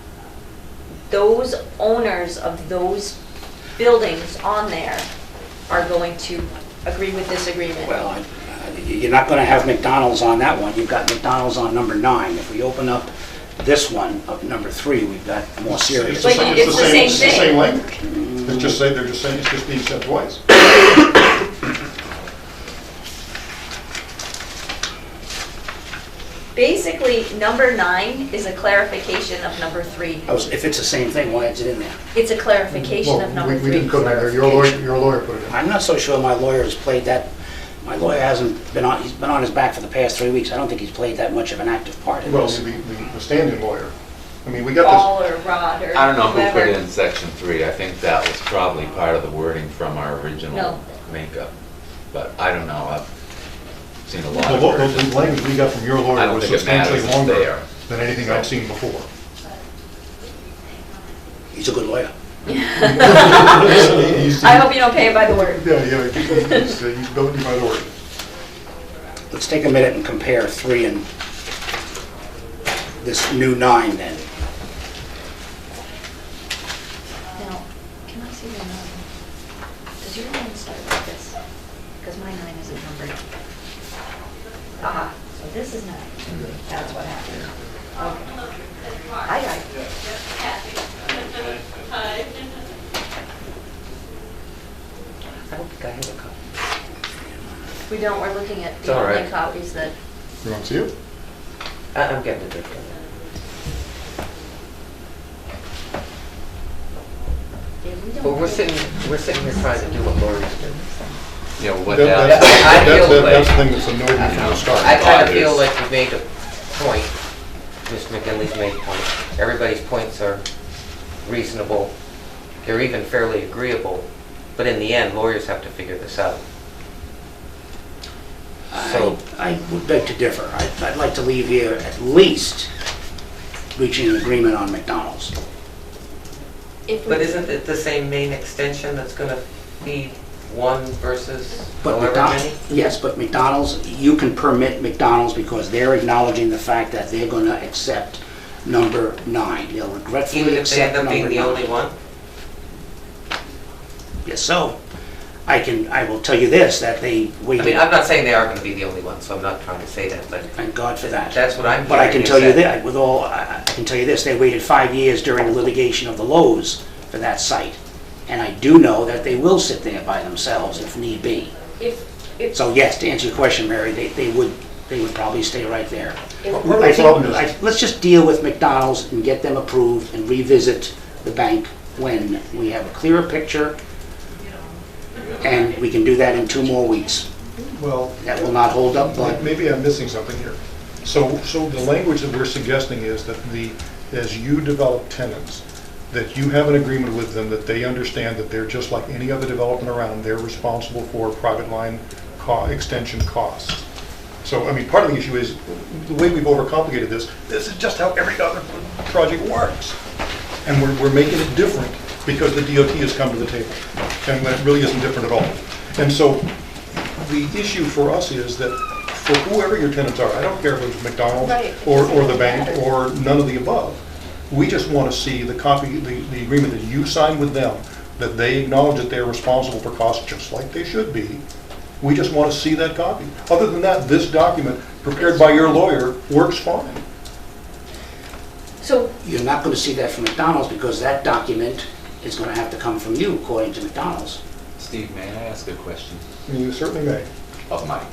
those owners of those buildings on there are going to agree with this agreement. Well, you're not going to have McDonald's on that one. You've got McDonald's on number 9. If we open up this one of number 3, we've got more serious. But it's the same It's the thing. same language. They're just saying it's just being said twice. Basically, number 9 is a clarification of number 3. If it's the same thing, why is it in there? It's a clarification of number Well, 3. we didn't put it in there. Your lawyer put it in. I'm not so sure my lawyer has played that. My lawyer hasn't been on, he's been on his back for the past 3 weeks. I don't think he's played that much of an active part in Well, this. the standing lawyer. I mean, we got Paul or Rod or I don't know who whoever. put it in section 3. I think that was probably part of the wording from our No. original makeup. But I don't know, I've seen a lot this. of The versions. language we got from your I lawyer don't was think it matters substantially if longer they are. than anything I'd seen before. He's a good lawyer. He's- I hope you don't pay him by the word. Yeah, he's building you by the word. Let's take a minute and compare 3 and this new 9 then. Now, can I see your 9? Does your 9 start like this? Because my 9 isn't numbered. Aha, so this is 9. That's what happened. Okay. I got it. I don't think I have a copy. We don't, we're looking at It's the all only right. copies that, You want to see it? I'm getting it. yeah, we don't. But we're sitting here trying to do what Lori's doing. You know, what That's else? I feel the like- thing that's annoyed me from the start. I kind of Bothers. feel like we made a point, Mr. McGinley's made a point. Everybody's points are reasonable. They're even fairly agreeable. But in the end, lawyers have to figure this out. So- I would beg to differ. I'd like to leave here at least reaching an agreement on McDonald's. If we- But isn't it the same main extension that's going to feed one versus But however McDonald's, many? yes, but McDonald's, you can permit McDonald's because they're acknowledging the fact that they're going to accept number 9. They'll regretfully Even if they accept end up being number the 9. only one? Yes, so I will tell you this, that they I waited, mean, I'm not saying they are going to be the only one, so I'm not trying to say that, but thank God for that. that's what I'm hearing. But I can you tell you say. that, I can tell you this, they waited 5 years during the litigation of the Lowe's for that site. And I do know that they will sit there by themselves if need be. If, So yes, to answer your question, Mary, they would probably stay right there. if, What I the problem think, is, let's just deal with McDonald's and get them approved and revisit the bank when we have a clearer picture. And we can do that in 2 more weeks. well, That will not hold up, but maybe I'm missing something here. So the language that we're suggesting is that as you develop tenants, that you have an agreement with them that they understand that they're just like any other development around, they're responsible for private line extension costs. So, I mean, part of the issue is, the way we've overcomplicated this is just how every other project works. And we're making it different because the DOT has come to the table. And when it really isn't different at all. And so, the issue for us is that for whoever your tenants are, I don't care if it's McDonald's Right. or the bank or none of the above, We just want to see the copy, the agreement that you signed with them, that they acknowledge that they're responsible for costs just like they should be. We just want to see that copy. Other than that, this document prepared by your lawyer works fine. So, You're not going to see that from McDonald's because that document is going to have to come from you according to McDonald's. Steve, may I ask a question You certainly may. of Mike?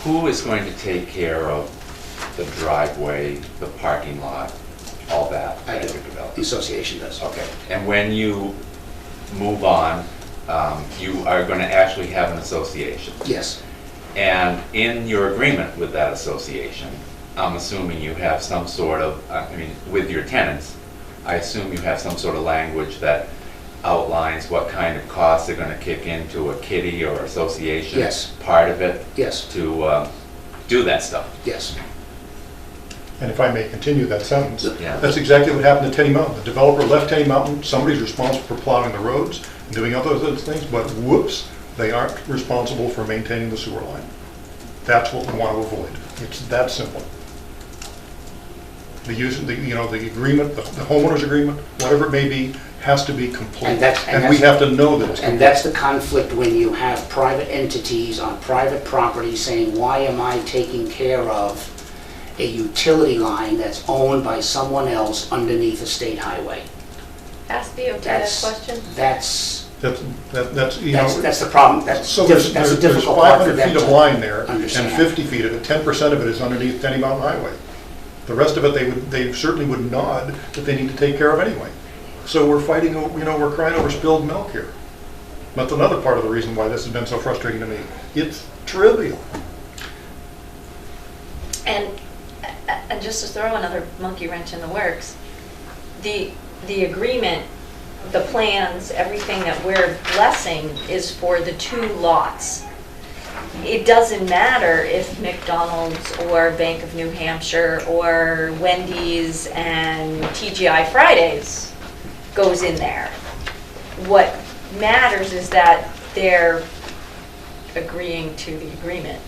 Who is going to take care of the driveway, the parking lot, all that I that do. you're The developing? association does. Okay, and when you move on, you are going to actually have an association. Yes, And in your agreement with that association, I'm assuming you have some sort of, I mean, with your tenants, I assume you have some sort of language that outlines what kind of costs are going to kick into a kitty or association. Yes. Part of it yes, to do that stuff. yes. And if I may continue that sentence, Yeah. that's exactly what happened at Tenny Mountain. The developer left Tenny Mountain, somebody's responsible for plowing the roads and doing other things, but whoops, they aren't responsible for maintaining the sewer line. That's what we want to avoid. It's that simple. The use, the agreement, the homeowner's agreement, whatever it may be, has to be complete. And we that's- have to know that it's And complete. that's the conflict when you have private entities on private property saying, why am I taking care of a utility line that's owned by someone else underneath a state highway? ask DOT that That's, question. that's, That's, that's the problem. That's So that's a difficult part for 500 them feet of to line there, and understand. 50 feet of it, 10% of it is underneath Tenny Mountain Highway. The rest of it, they certainly would nod that they need to take care of anyway. So we're fighting, we're crying over spilled milk here. That's another part of the reason why this has been so frustrating to me. It's trivial. And just to throw another monkey wrench in the works, the agreement, the plans, everything that we're blessing is for the 2 lots. It doesn't matter if McDonald's or Bank of New Hampshire or Wendy's and TGI Fridays goes in there. What matters is that they're agreeing to the agreement.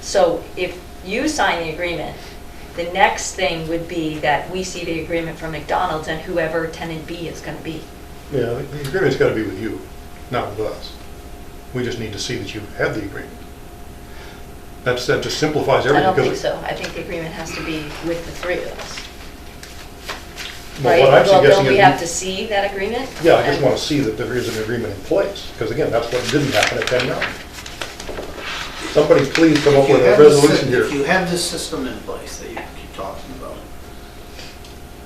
So if you sign the agreement, the next thing would be that we see the agreement from McDonald's and whoever tenant B is going to be. Yeah, the agreement's got to be with you, not with us. We just need to see that you have the agreement. That just simplifies I everything. don't think because- so. I think the agreement has to be with the 3 of us. Well, Right? what I'm Well, suggesting don't we is- have to see that agreement? Yeah, I just want to see that there is an agreement in place, because again, that's what didn't happen at Tenny Mountain. Somebody please come up with a resolution here. If you have this system in place that you keep talking about,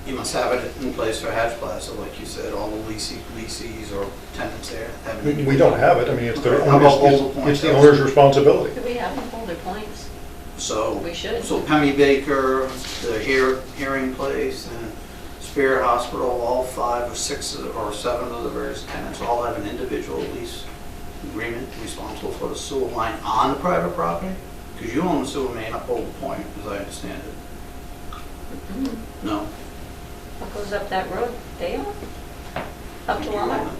you must have it in place for Hatch Plaza, like you said, all the leasees or tenants there. We don't have it, I mean, it's the How about Boulder owner's, Point? it's the owner's responsibility. Do we have them hold their points? So, We should. so Pemmy Baker, the hearing place, and Spirit Hospital, all 5 or 6 or 7 of the various tenants all have an individual lease agreement responsible for the sewer line on the private property? Because you own the sewer main up Boulder Point, as I understand it. No? What goes up that road? They own? Up to You own Walmart? it.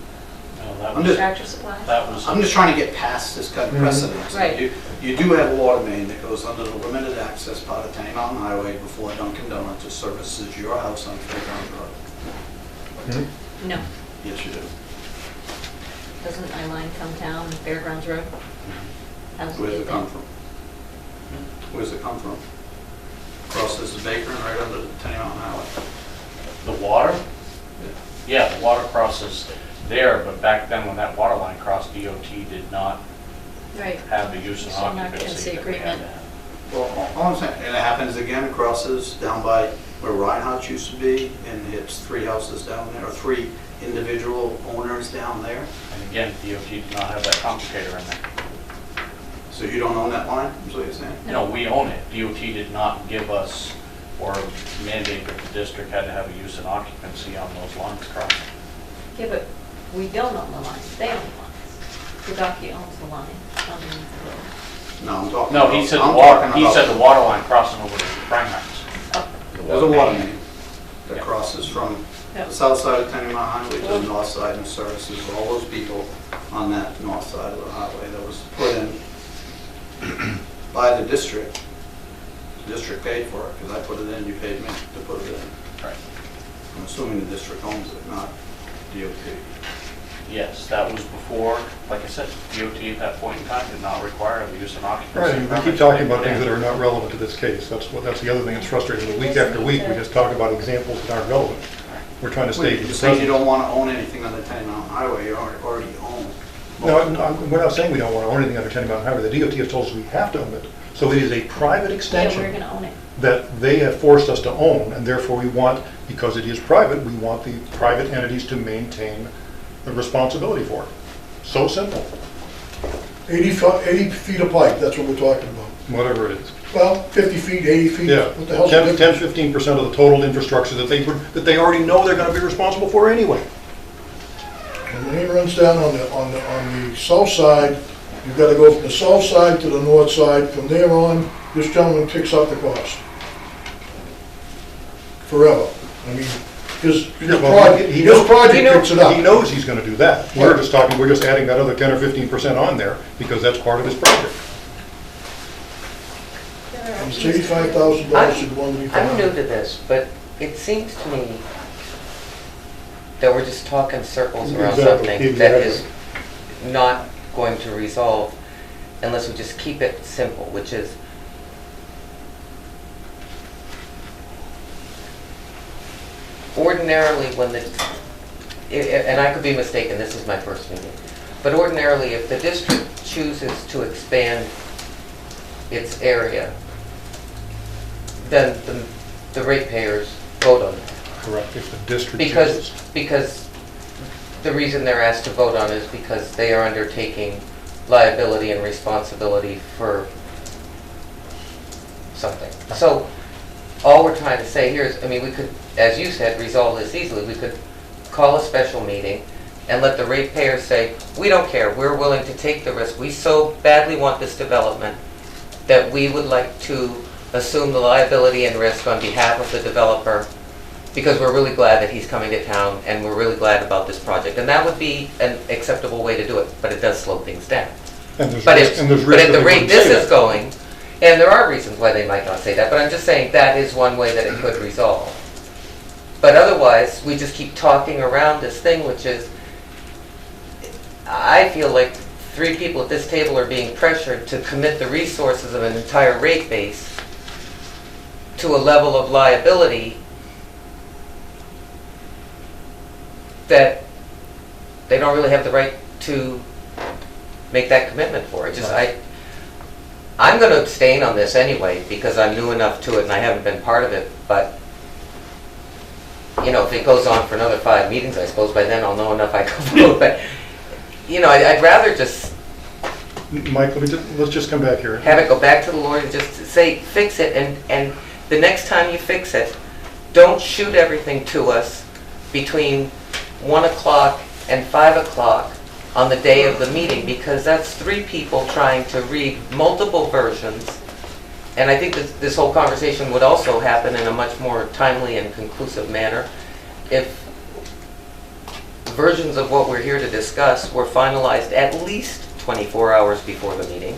No, that I'm was, just- Tractor Supply? that was, I'm just trying to get past this kind of precedent. Right. You do have a water main that goes under the limited access part of Tenny Mountain Highway before Dunkin' Donuts, which services your house on Fairgrounds Road. No. Yes, you do. Doesn't my line come down Fairgrounds Road? How does Where's get it come there? from? Where's it come from? Crosses the Baker and right under the Tenny Mountain Highway. the water? Yeah, the water crosses there, but back then when that water line crossed, DOT did not Right. have the use and Use and occupancy occupancy that we had to agreement. have. Well, all I'm saying, and it happens again, it crosses down by where Reinhardt used to be, and hits 3 houses down there, or 3 individual owners down there. And again, DOT did not have that complicator in there. So you don't own that line, is what you're saying? No, we own it. DOT did not give us or mandate that the district had to have a use and occupancy on those lines crossing. Yeah, but we don't own the line. They own the lines. Budaki owns the line underneath the road. No, I'm talking No, about. he said I'm the water, talking he about- said the water line crossing over to Franklin's. There's a water main that Yeah. crosses from Yeah. the south side of Tenny Mountain Highway to the north side and services all those people on that north side of the highway that was put in by the district. The district paid for it, because I put it in, you paid me to put it in. Right. I'm assuming the district owns it, not DOT. Yes, that was before, like I said, DOT at that point in time did not require the use of occupancy. Right, we permits. keep talking about things that are not relevant to this case. That's the other thing that's frustrating. Week after week, we just talk about examples that aren't relevant. We're trying to stay Wait, with you're the saying you present. don't want to own anything on the Tenny Mountain Highway, you already own. No, we're not saying we don't want to own anything under Tenny Mountain Highway. The DOT has told us we have to own it. So it is a private Yeah, extension we're gonna own it. that they have forced us to own, and therefore we want, because it is private, we want the private entities to maintain the responsibility for it. So simple, 80 feet of pipe, that's what we're talking about. whatever it is. Well, 50 feet, 80 feet, Yeah, what the hell's the 10, difference? 15% of the total infrastructure that they already know they're gonna be responsible for anyway. When the main runs down on the south side, you've got to go from the south side to the north side. From there on, this gentleman picks up the cost. Forever. I mean, his Well, project he knows- picks it up. He knows he's gonna do that. We're just adding that other 10 or 15% on there because that's part of his project. And it's $85,000 should go underneath the I'm new line. to this, but it seems to me that we're just talking circles around Exactly, something that exactly. is not going to resolve unless we just keep it simple, which is ordinarily when and I could be mistaken, this is my first meeting, but ordinarily if the district chooses to expand its area, then the ratepayers vote on that. Correct, if the district chooses. Because the reason they're asked to vote on is because they are undertaking liability and responsibility for something. So all we're trying to say here is, I mean, we could, as you said, resolve this easily. We could call a special meeting and let the ratepayers say, we don't care, we're willing to take the risk. We so badly want this development that we would like to assume the liability and risk on behalf of the developer because we're really glad that he's coming to town and we're really glad about this project. And that would be an acceptable way to do it, but it does slow things down. And there's But risk- and there's but risk at that the they rate wouldn't this say is that. going, and there are reasons why they might not say that, but I'm just saying that is one way that it could resolve. But otherwise, we just keep talking around this thing, which is, I feel like 3 people at this table are being pressured to commit the resources of an entire rate base to a level of liability that they don't really have the right to make that commitment for. I'm going to abstain on this anyway because I'm new enough to it and I haven't been part of it, but you know, if it goes on for another 5 meetings, I suppose by then I'll know enough I can vote, but you know, I'd rather just Mike, let's just come back here. have it go back to the Lord and just say, fix it, and the next time you fix it, don't shoot everything to us between 1 o'clock and 5 o'clock on the day of the meeting, because that's 3 people trying to read multiple versions. And I think this whole conversation would also happen in a much more timely and conclusive manner if versions of what we're here to discuss were finalized at least 24 hours before the meeting.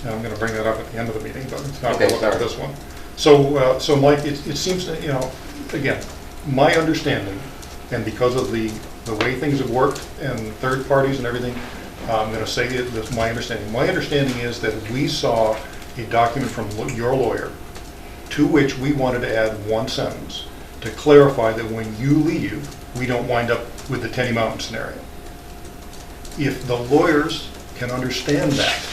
I'm going to bring that up at the end of the meeting, but it's not Okay, relevant to sorry. this one. So Mike, it seems, that, you know, again, my understanding, and because of the way things have worked and third parties and everything, I'm going to say that's my understanding. My understanding is that we saw a document from your lawyer to which we wanted to add 1 sentence to clarify that when you leave, we don't wind up with the Tenny Mountain scenario. If the lawyers can understand that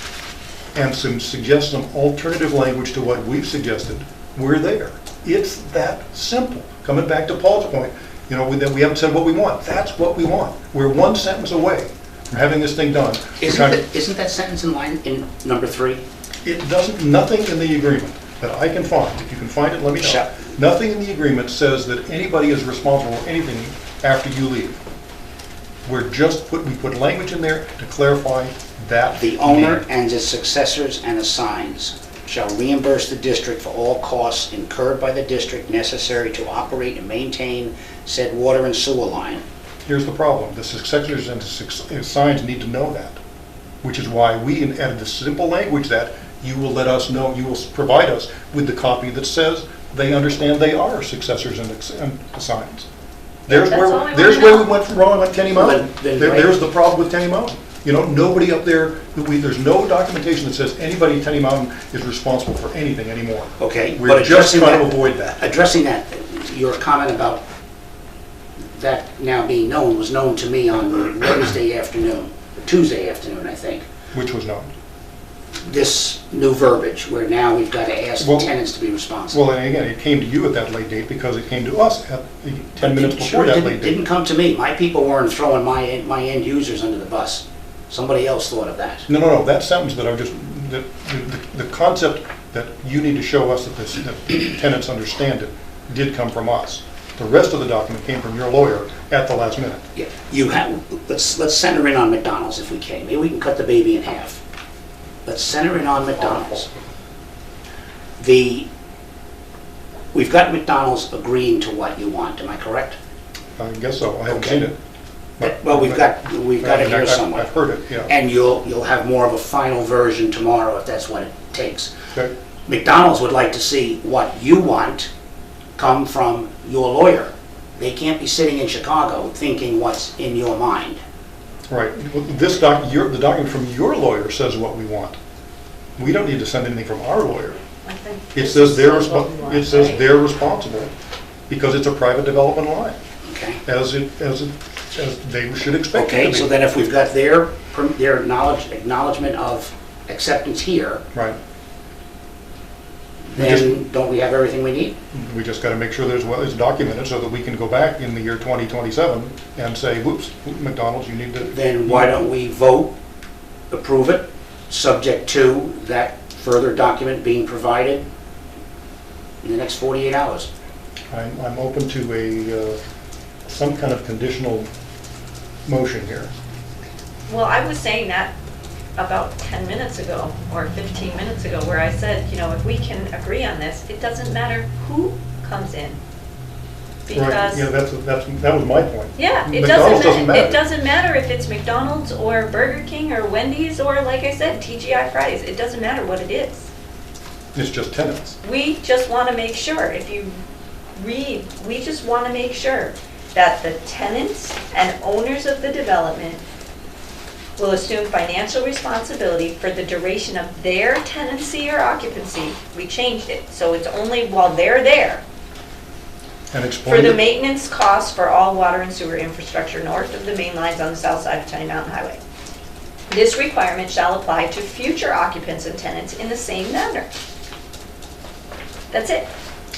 and suggest some alternative language to what we've suggested, we're there. It's that simple. Coming back to Paul's point, you know, that we haven't said what we want. That's what we want. We're 1 sentence away from having this thing done. Isn't that sentence in line in number 3? It doesn't, nothing in the agreement that I can find, if you can find it, let me know. Sure. Nothing in the agreement says that anybody is responsible for anything after you leave. We put language in there to clarify that. The owner need. and his successors and assigns shall reimburse the district for all costs incurred by the district necessary to operate and maintain said water and sewer line. Here's the problem, the successors and assigns need to know that, which is why we added the simple language that you will let us know, you will provide us with the copy that says they understand they are successors and assigns. There's That's all we where wanna we know. went wrong on Tenny Mountain. Then There's the problem with Tenny Mountain. You know, nobody up there, there's no documentation that says anybody at Tenny Mountain is responsible for anything anymore. Okay, We're but just addressing trying to that, avoid that. addressing that, your comment about that now being known was known to me on Wednesday afternoon, Tuesday afternoon, I think. Which was known. This new verbiage, where now we've got to ask the Well- tenants to be responsible. Well, and again, it came to you at that late date because it came to us at 10 minutes Sure, before that it late didn't date. come to me. My people weren't throwing my end users under the bus. Somebody else thought of that. No, that sentence that I just, the concept that you need to show us that the tenants understand it did come from us. The rest of the document came from your lawyer at the last minute. Yeah, you have, let's center in on McDonald's if we can. Maybe we can cut the baby in half. Let's center in on McDonald's. We've got McDonald's agreeing to what you want, am I correct? I guess so, I haven't Okay. seen it. Well, we've got it here somewhere. I've heard it, yeah. And you'll have more of a final version tomorrow if that's what it takes. Okay. McDonald's would like to see what you want come from your lawyer. They can't be sitting in Chicago thinking what's in your mind. Right. Well, the document from your lawyer says what we want. We don't need to send anything from our lawyer. I think It this says what we want, it says right? they're responsible because it's a private development line, Okay? as they should expect it to Okay, be. so then if we've got their acknowledgement of acceptance here, Right. then don't we have everything we need? We just got to make sure it's documented so that we can go back in the year 2027 and say, whoops, McDonald's, you need to. Then why don't we vote, approve it, subject to that further document being provided in the next 48 hours? I'm open to some kind of conditional motion here. Well, I was saying that about 10 minutes ago, or 15 minutes ago, where I said, you know, if we can agree on this, it doesn't matter who comes in. Right, Because, yeah, that was my point. yeah, it McDonald's doesn't matter. It doesn't matter if it's McDonald's or Burger King or Wendy's or, like I said, TGI Fridays. It doesn't matter what it is. It's just tenants. We just want to make sure, if you read, we just want to make sure that the tenants and owners of the development will assume financial responsibility for the duration of their tenancy or occupancy. We changed it, so it's only while they're there. And For explain the it. maintenance costs for all water and sewer infrastructure north of the main lines on the south side of Tenny Mountain Highway. This requirement shall apply to future occupants and tenants in the same manner. That's it.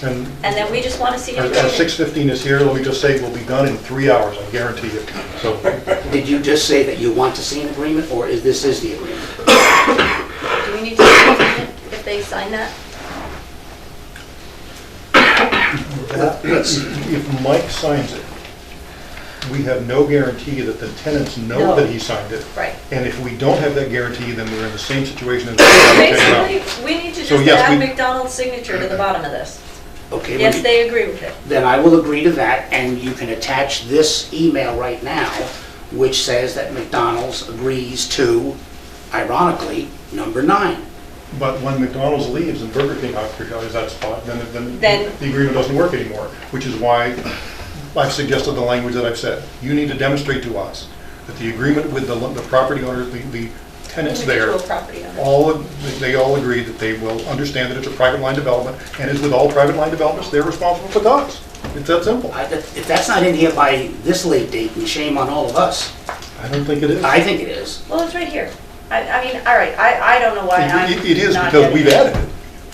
And And then we just want to see. our 6:15 is here, let me just say, we'll be done in 3 hours, I guarantee you. So, Did you just say that you want to see an agreement, or this is the agreement? Do we need to see an agreement if they sign that? if Mike signs it, we have no guarantee that the tenants know No. that he signed it. Right. And if we don't have that guarantee, then we're in the same situation as we are right now. Basically, we need to So just yes, add we- McDonald's signature to the bottom of this. Okay, Yes, they agree with it. then I will agree to that, and you can attach this email right now, which says that McDonald's agrees to, ironically, number 9. But when McDonald's leaves and Burger King occupies that spot, then Then- the agreement doesn't work anymore, which is why I've suggested the language that I've said. You need to demonstrate to us that the agreement with the property owners, the tenants there, Individual property owners. they all agree that they will understand that it's a private line development, and as with all private line developments, they're responsible for costs. It's that simple. If that's not in here by this late date, then shame on all of us. I don't think it is. I think it is. Well, it's right here. I mean, all right, I don't know why I'm It is not because getting we've it. added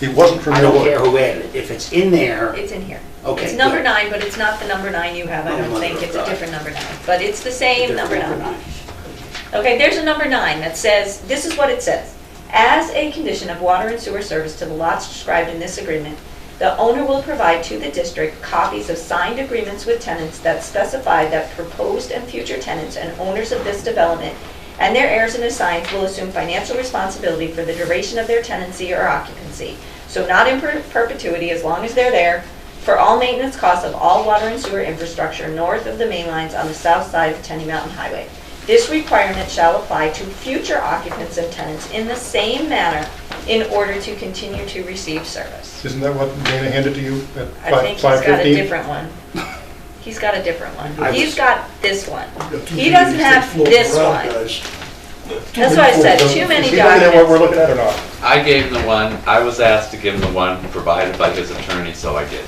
it. It wasn't from I your don't care lawyer. who added it. If it's in there, It's in here. Okay, It's number good. 9, but it's not the number 9 you have, I Oh, don't think. mother It's of a God. different number 9. But it's the same number 9. number 9. Okay, there's a number 9 that says, this is what it says. As a condition of water and sewer service to the lots described in this agreement, the owner will provide to the district copies of signed agreements with tenants that specify that proposed and future tenants and owners of this development and their heirs and assigns will assume financial responsibility for the duration of their tenancy or occupancy. So not in perpetuity, as long as they're there, for all maintenance costs of all water and sewer infrastructure north of the main lines on the south side of Tenny Mountain Highway. This requirement shall apply to future occupants and tenants in the same manner in order to continue to receive service. Isn't that what Dana handed to you at I think he's got a 5:15? different one. He's got a different one. I He's was- got this one. Got too He many doesn't things have floating this around, one. guys. That's what I said, too many Is he looking at what we're documents. looking at or not? I gave him the one, I was asked to give him the one provided by his attorney, so I did.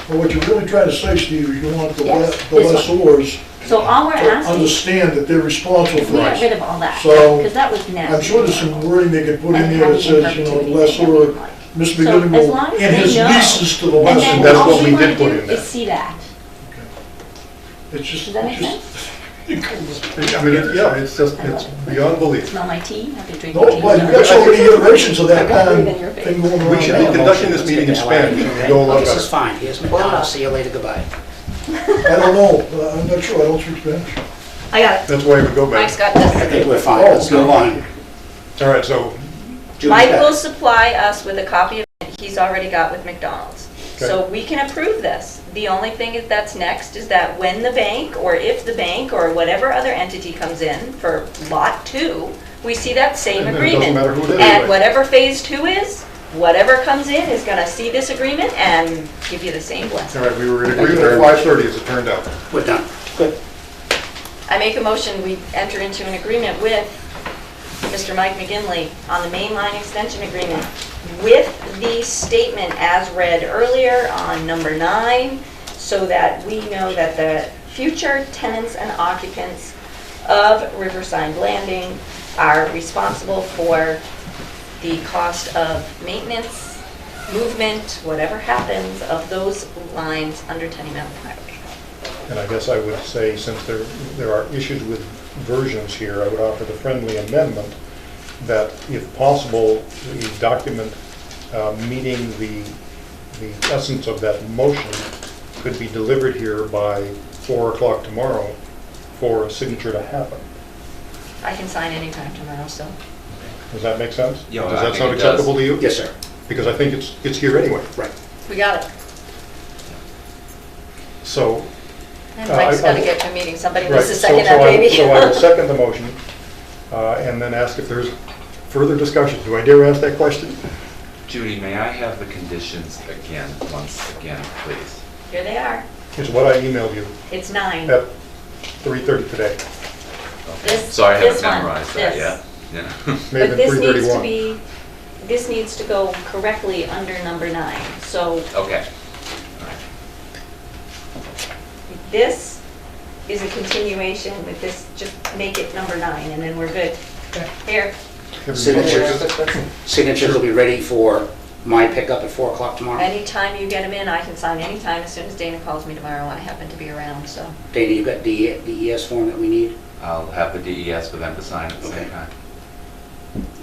Well, what you're really trying to say, Steve, is you want the Yes, the this one. lessors So all we're to asking, understand that they're responsible we for got rid it. of all that, So, because that was nasty. I'm sure there's some wording they could put in And there that having says, you know, perpetuity the they lessor, don't like. Mr. So, McGinley as will, long as in they his know. leases to the And That's then lessor. what all we we did want put to in do there. is see that. It's just, Does that make it's sense? just- I mean, yeah, it's just, it's beyond belief. Smell my tea? I've been drinking No, tea. but you've got so many iterations of that I got kind it of in your face. thing going We around should now. be conducting this meeting in Spanish. It would go a lot This is better. fine. Here's McDonald's. See you later. Goodbye. I don't know, I'm not sure, I don't speak Spanish. I got it. That's why it would go Mike's better. got I this. think we're fine. Let's move on. All right, so, Julie's Mike back. will supply us with a copy of it he's already got with McDonald's. So we can approve this. The only thing that's next is that when the bank, or if the bank, or whatever other entity comes in for Lot 2, we see that same And then it doesn't agreement. matter who it is And anyway. whatever Phase 2 is, whatever comes in is gonna see this agreement and give you the same blessing. all right, we were in agreement at 5:30 as it turned out. We're done. Good. I make a motion, we enter into an agreement with Mr. Mike McGinley on the main line extension agreement with the statement as read earlier on number 9, so that we know that the future tenants and occupants of Riverside Landing are responsible for the cost of maintenance, movement, whatever happens of those lines under Tenny Mountain Highway. And I guess I would say, since there are issues with versions here, I would offer the friendly amendment that if possible, the document meeting the essence of that motion could be delivered here by 4 o'clock tomorrow for a signature to happen. I can sign anytime tomorrow, so. Does that make sense? Yeah, Does I that think sound it does. acceptable to you? Yes, sir. Because I think it's here anyway. Right. We got it. So, And Mike's I- gotta get to a meeting. Somebody right, needs to so second that baby. So I will second the motion and then ask if there's further discussion. Do I dare ask that question? Judy, may I have the conditions again, once again, please? Here they are. Is what I emailed you It's 9. at 3:30 today. This- Sorry, I this haven't one, memorized that this. yet. Yeah. May have But been this needs to 3:31. be, this needs to go correctly under number 9. So Okay. this is a continuation with this, just make it number 9 and then we're good. Here, Signatures will be ready for my pickup at 4 o'clock tomorrow. anytime you get them in, I can sign anytime as soon as Dana calls me tomorrow. I happen to be around, so. Dana, you got the DES form that we need? I'll have the DES for them to sign at the same Okay. time.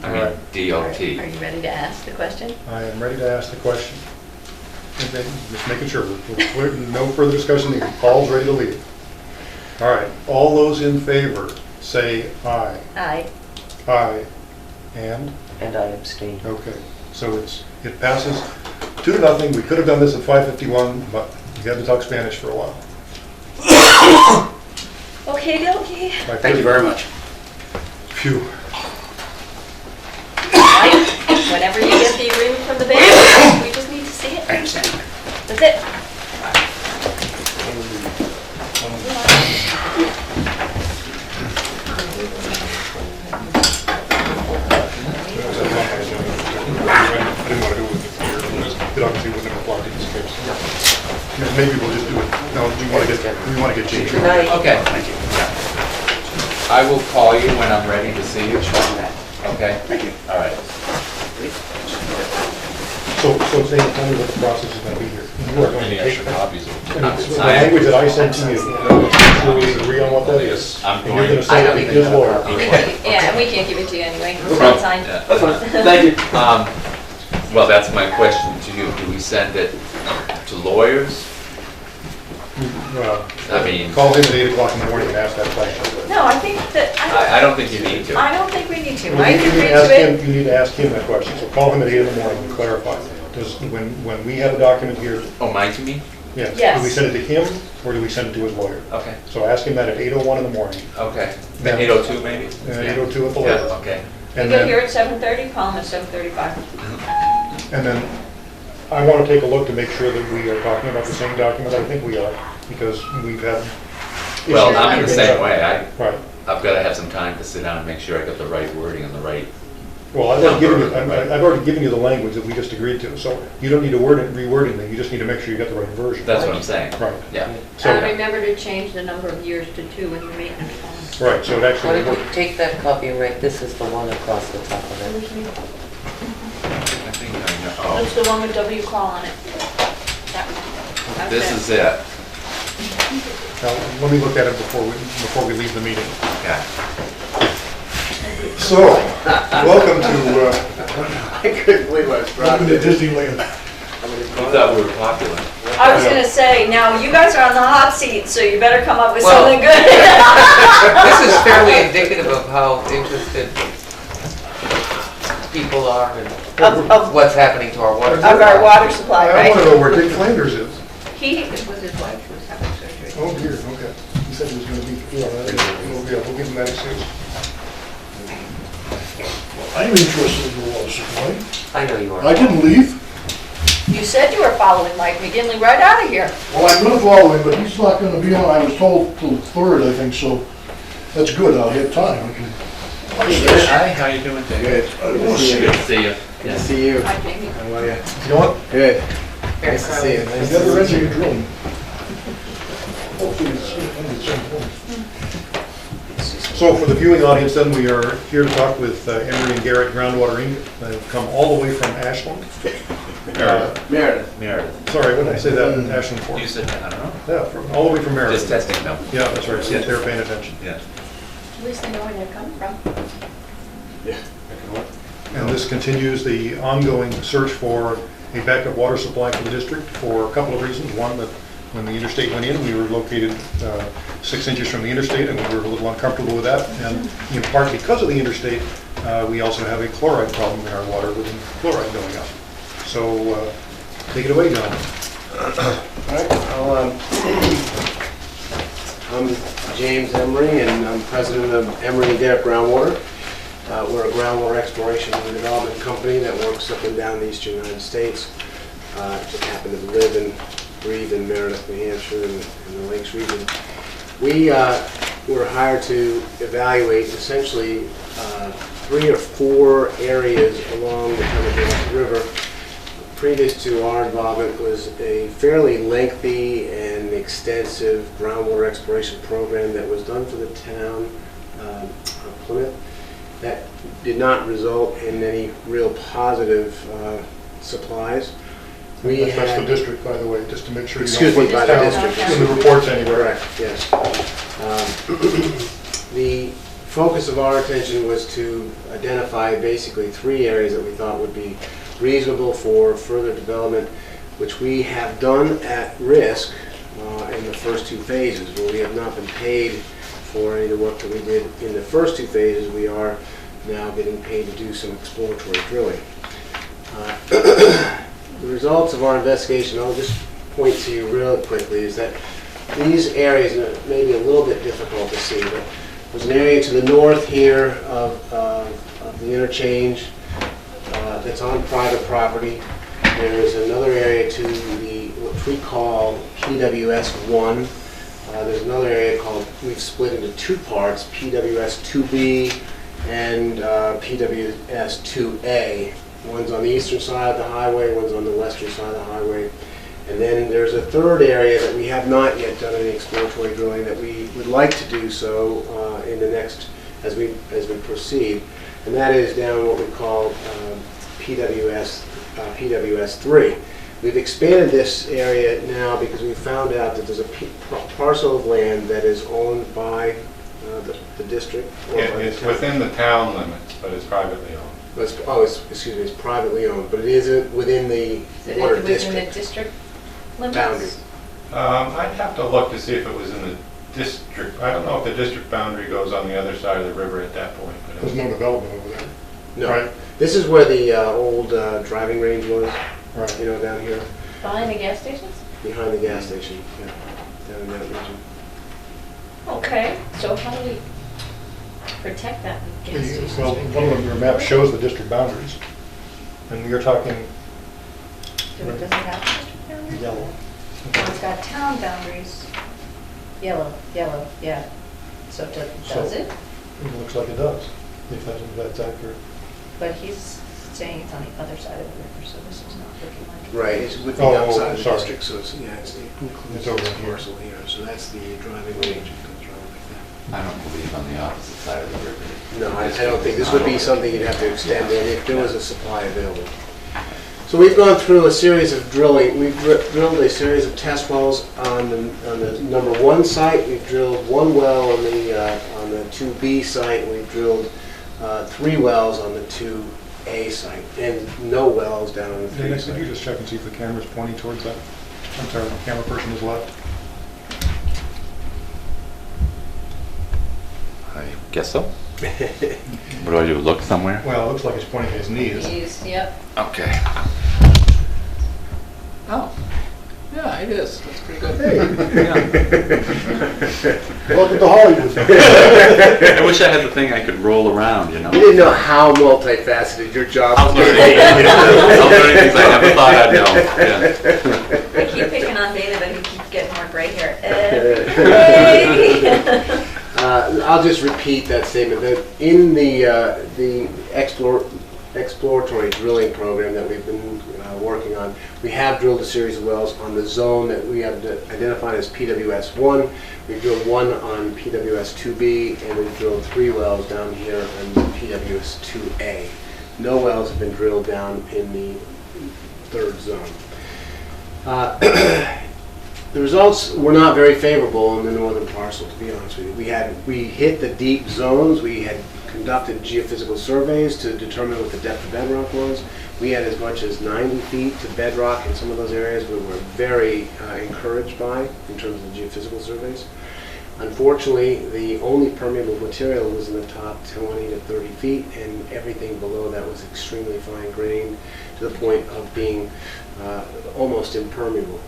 All I mean, right. Are DOT. you ready to ask the question? I am ready to ask the question. And then just making sure, no further discussion needed. Paul's ready to leave. All right, all those in favor, say aye. Aye. Aye. And? And I abstain. Okay, so it passes 2-0. We could have done this at 5:51, but we had to talk Spanish for a while. Okay, okay. Thank you very much. Phew. Mike, whenever you get the agreement from the bank, we just need to see it. I understand. That's it. I didn't want to do it with it here, because it obviously wouldn't have applied in this case. Maybe we'll just do it, no, we want to get Jake. Okay. Thank you. I will call you when I'm ready to see you. Okay? Thank you. All right. So Dana, tell me what the process is going to be here. You are going to take copies of the language that I sent to you, do we agree on what that is? I'm And you're going to going, say it to his lawyer. Yeah, and we can't give it to you anyway. It's not signed. that's fine. Thank you. Well, that's my question to you. Do we send it to lawyers? Well, I mean, call him at 8 o'clock in the morning and ask that question. No, I think that, I don't think you need to. I don't think we need to. You Mike need to agreed ask to him, it. you need to ask him that question, so call him at 8 in the morning and clarify. Does, when we have a document here, Oh, Mike, you mean? yes, Yes. do we send it to him or do we send it to his lawyer? Okay, So ask him that at 8:01 in the morning, okay. Then- 8:02 maybe? 8:02 at the Yeah, latest. okay. You And get here then, at 7:30, call them at 7:35. and then I want to take a look to make sure that we are talking about the same document. I think we are, because we've had. Well, issues I'm in the with same that. way. Right. I've got to have some time to sit down and make sure I got the right wording and the right, Well, I've already given you the language that we just agreed to, so you don't need to reword anything, you just need to make sure you got the right version. that's what I'm saying. Right. Yeah. So, And remember to change the number of years to 2 in your maintenance plan. right, so it What actually, if you take that copy and write, this is the one across the top of it? I think I know. That's the one with W call on it. That one. Oh, That's this it. is it. now, let me look at it before we leave the meeting. Okay. So, welcome to, I couldn't believe I was brought Welcome to this. Disneyland. You thought we were popular. I was gonna say, now you guys are on the hot seat, so you better come up with Well- something good. This is fairly indicative of how interested people are in Of what's happening to our water. our water supply, I want to right? know where Dick Flanders is. It was his wife who was having surgery. Oh dear, okay. He said he was going to be, we'll give him that excuse. I'm interested in the water supply. I know you are. I didn't leave. You said you were following Mike McGinley right out of here. Well, I'm gonna follow him, but he's not gonna be on, I was told till third, I think, so that's good, I'll have time. I can watch this. Hi, how you doing, Dave? Good. I don't wanna see Good it. to see you. Good to see you. Hi, Jamie. How are you? You know what? Good. Nice to see you. I Nice never to read see your you. drilling. Hopefully it's at some point. So for the viewing audience, then, we are here to talk with Emery and Garrett Groundwater Inc. They've come all the way from Ashland. Meredith. Meredith. Sorry, what did I say that in Ashland for? You said, I don't know. Yeah, all the way from Maryland. Just testing them. Yeah, that's right, see if they're paying attention. Yeah. At least they know where they're coming from. Yeah. I can work. And this continues the ongoing search for a backup water supply for the district for a couple of reasons. One, that when the interstate went in, we were located 6 inches from the interstate, and we were a little uncomfortable with that. And in part because of the interstate, we also have a chloride problem in our water with chloride going up. So take it away, John. All right. I'm James Emery, and I'm president of Emery and Garrett Groundwater. We're a groundwater exploration and development company that works up and down the eastern United States. Just happen to live and breathe in Meredith, New Hampshire, and the Lakes region. We were hired to evaluate essentially 3 or 4 areas along the Pembroke River. Previous to our involvement was a fairly lengthy and extensive groundwater exploration program that was done for the town of Plymouth. That did not result in any real positive supplies. That's the district, by the way, just to make sure. Excuse me, by the district. In the reports anywhere. Correct, yes. The focus of our attention was to identify basically 3 areas that we thought would be reasonable for further development, which we have done at risk in the first 2 phases. Where we have not been paid for any of the work that we did in the first 2 phases, we are now getting paid to do some exploratory drilling. The results of our investigation, I'll just point to you real quickly, is that these areas, and it may be a little bit difficult to see, but there's an area to the north here of the interchange that's on private property. There's another area to the, what we call PWS 1. There's another area called, we've split into 2 parts, PWS 2B and PWS 2A. One's on the eastern side of the highway, one's on the western side of the highway. And then there's a 3rd area that we have not yet done any exploratory drilling that we would like to do so in the next, as we proceed. And that is down what we call PWS 3. We've expanded this area now because we found out that there's a parcel of land that is owned by the district. Or by the It's town. within the town limits, but it's privately owned. Excuse me, it's privately owned, but it isn't within the Is it water within the district district limits? boundary. I'd have to look to see if it was in the district. I don't know if the district boundary goes on the other side of the river at that point. But There's no development over there. No, Right. this is where the old driving range was, Right. you know, down here, Behind the gas stations? behind the gas station, yeah, down in that region. Okay, so how do we, protect that gas station. Well, one of your maps shows the district boundaries, and you're talking Does it have district boundaries? yellow. Well, it's got town boundaries. Yellow, yeah. So does it? It looks like it does, if that's accurate. But he's saying it's on the other side of the river, so this is not looking like it. Right, it's with the Oh, outside of the sorry. district, so it's, yeah, it's It's over this here. parcel here, so that's the driving range. It comes around like I don't believe on the opposite side of the river. that. No, I don't think, this would be something you'd have to extend in if there was a supply available. So we've gone through a series of drilling. We've drilled a series of test wells on the number 1 site. We've drilled 1 well on the 2B site, and we've drilled 3 wells on the 2A site, and no wells down on the 3 Dana, site. could you just check and see if the camera's pointing towards that? I'm sorry, the camera person is left. I guess so. What do I do, look somewhere? Well, it looks like it's pointing at his knees. Yep. Okay. Oh, yeah, it is. That's pretty good. Welcome to Hollywood. I wish I had the thing I could roll around, you know? You didn't know how multifaceted your job I was was. learning things I never thought I'd know. Yeah. I keep picking on Dana, but he keeps getting more gray hair every day. I'll just repeat that statement, that in the exploratory drilling program that we've been working on, we have drilled a series of wells on the zone that we have identified as PWS 1. We've drilled 1 on PWS 2B, and we've drilled 3 wells down here on PWS 2A. No wells have been drilled down in the 3rd zone. The results were not very favorable in the northern parcel, to be honest with you. We hit the deep zones. We had conducted geophysical surveys to determine what the depth of bedrock was. We had as much as 90 feet to bedrock in some of those areas we were very encouraged by in terms of the geophysical surveys. Unfortunately, the only permeable material was in the top 20 to 30 feet, and everything below that was extremely fine-grained to the point of being almost impermeable.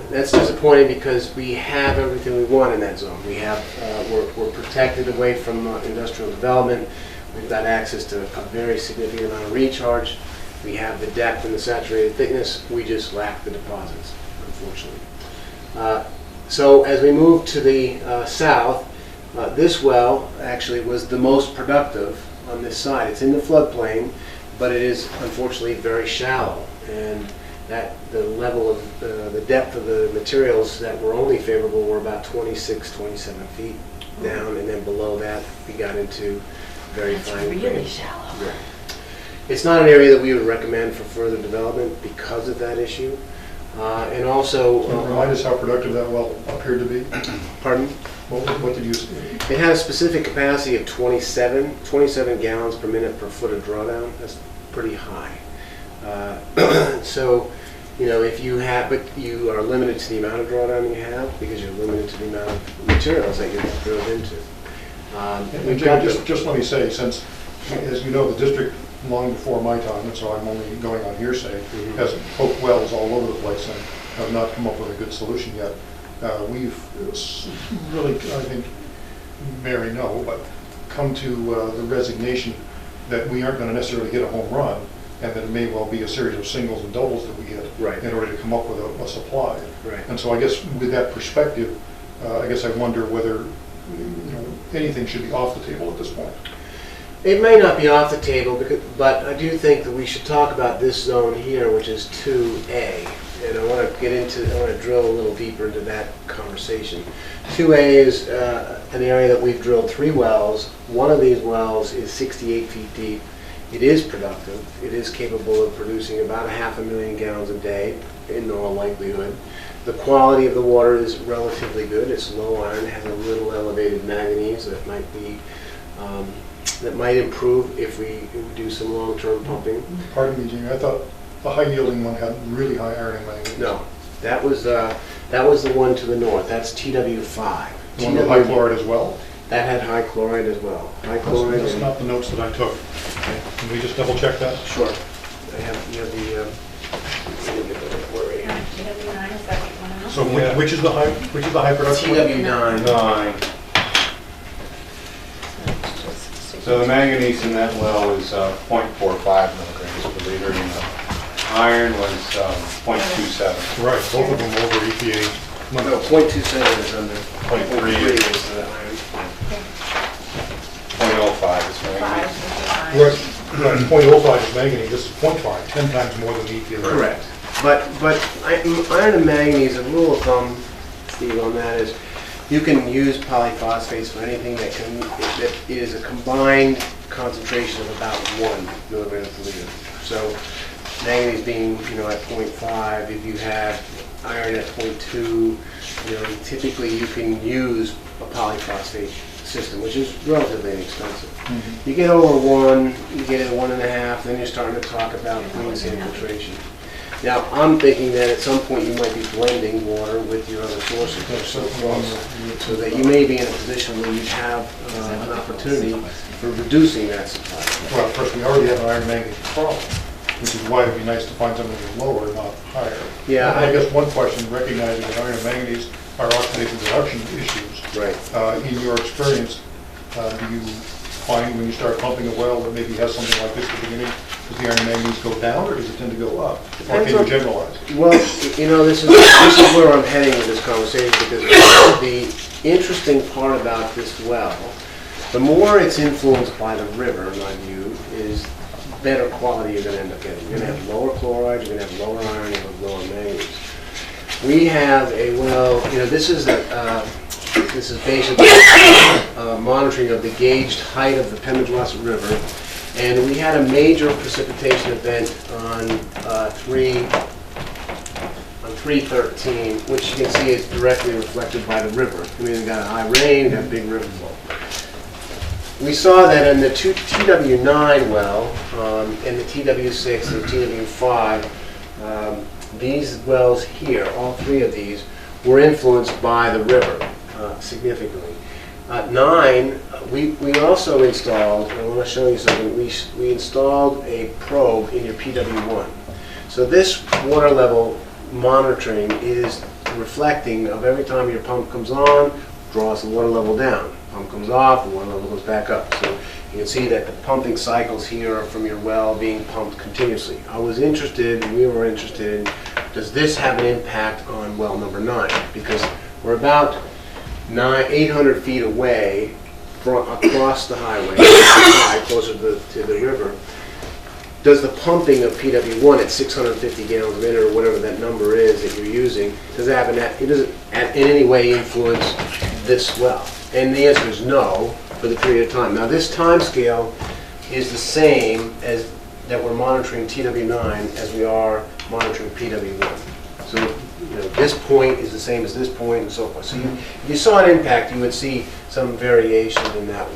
That's disappointing because we have everything we want in that zone. We're protected away from industrial development. We've got access to a very significant amount of recharge. We have the depth and the saturated thickness. We just lack the deposits, unfortunately. So as we move to the south, this well actually was the most productive on this side. It's in the floodplain, but it is unfortunately very shallow. And that the level of the depth of the materials that were only favorable were about 26, 27 feet down, and then below that we got into very fine It's really grain. shallow. Right. It's not an area that we would recommend for further development because of that issue, and also. Can you remind us how productive that well appeared to be? Pardon? What did you say? It had a specific capacity of 27 gallons per minute per foot of drawdown. That's pretty high. So, you know, if you have, but you are limited to the amount of drawdown you have because you're limited to the amount of materials that you're drilled into. And Jim, just let me say, since, as you know, the district, long before my time, and so I'm only going on hearsay, has poked wells all over the place and have not come up with a good solution yet. We've really, I think, Mary know, but come to the resignation that we aren't going to necessarily get a home run, and that it may well be a series of singles and doubles that we get in order to come up with a supply. Right. And so I guess with that perspective, I guess I wonder whether anything should be off the table at this point. It may not be off the table, but I do think that we should talk about this zone here, which is 2A. And I want to drill a little deeper into that conversation. 2A is an area that we've drilled 3 wells. One of these wells is 68 feet deep. It is productive. It is capable of producing about 500,000 gallons a day in all likelihood. The quality of the water is relatively good. It's low iron, has a little elevated manganese that might improve if we do some long-term pumping. Pardon me, Jimmy, I thought the high-yielding one had really high iron and manganese. No, that was the one to the north. That's TW5. The one with high chloride as well? That had high chloride as well. High chloride. That's not the notes that I took. Can we just double check that? Sure. You have the. Where are you? TW9, is that what you want to know? So which is the high production? one? TW9. So the manganese in that well is 0.45 milligrams per liter, and the iron was 0.27. Right, both of them over EPA No, limits. 0.27 is under, 0.3 0.3 is is the iron. 0.05 is manganese. Right, right, 0.05 is manganese, this is 0.5, 10 times more than the EPA limit. Correct. But iron and manganese, a rule of thumb, Steve, on that is you can use polyphosphates for anything that is a combined concentration of about 1 milligram per liter. So manganese being, at 0.5, if you have iron at 0.2, typically you can use a polyphosphate system, which is relatively inexpensive. You get over 1, you get at 1.5, then you're starting to talk about clean sand filtration. Now, I'm thinking that at some point you might be blending water with your other sources that are so close, so that you may be in a position where you have an opportunity for reducing that supply. Well, first, we already have an iron manganese problem, which is why it'd be nice to find something that's lower, not higher. Yeah, And I guess one question, recognizing that iron and manganese are oxidation reduction issues. Right. In your experience, do you find when you start pumping a well that maybe has something like this at the beginning, does the iron and manganese go down, or does it tend to go up? Or can you generalize? Well, this is where I'm heading with this conversation, because the interesting part about this well, the more it's influenced by the river, in my view, is better quality you're going to end up getting. You're going to have lower chloride, you're going to have lower iron, you're going to have lower manganese. We have a well, this is basically monitoring of the gauged height of the Pemigewasset River, and we had a major precipitation event on 3/13, which you can see is directly reflected by the river. I mean, we got high rain, we got big river flow. We saw that in the TW9 well, and the TW6 and the TW5, these wells here, all three of these, were influenced by the river significantly. 9, we also installed, I want to show you something, we installed a probe in your PW1. So this water level monitoring is reflecting of every time your pump comes on, draws the water level down. Pump comes off, the water level goes back up. So you can see that the pumping cycles here are from your well being pumped continuously. I was interested, and we were interested in, does this have an impact on well number 9? Because we're about 800 feet away from across the highway, closer to the river. Does the pumping of PW1 at 650 gallons a minute, or whatever that number is that you're using, does it does it in any way influence this well? And the answer is no, for the period of time. Now, this time scale is the same as that we're monitoring TW9 as we are monitoring PW1. So, this point is the same as this point, and so forth. So, if you saw an impact, you would see some variation in that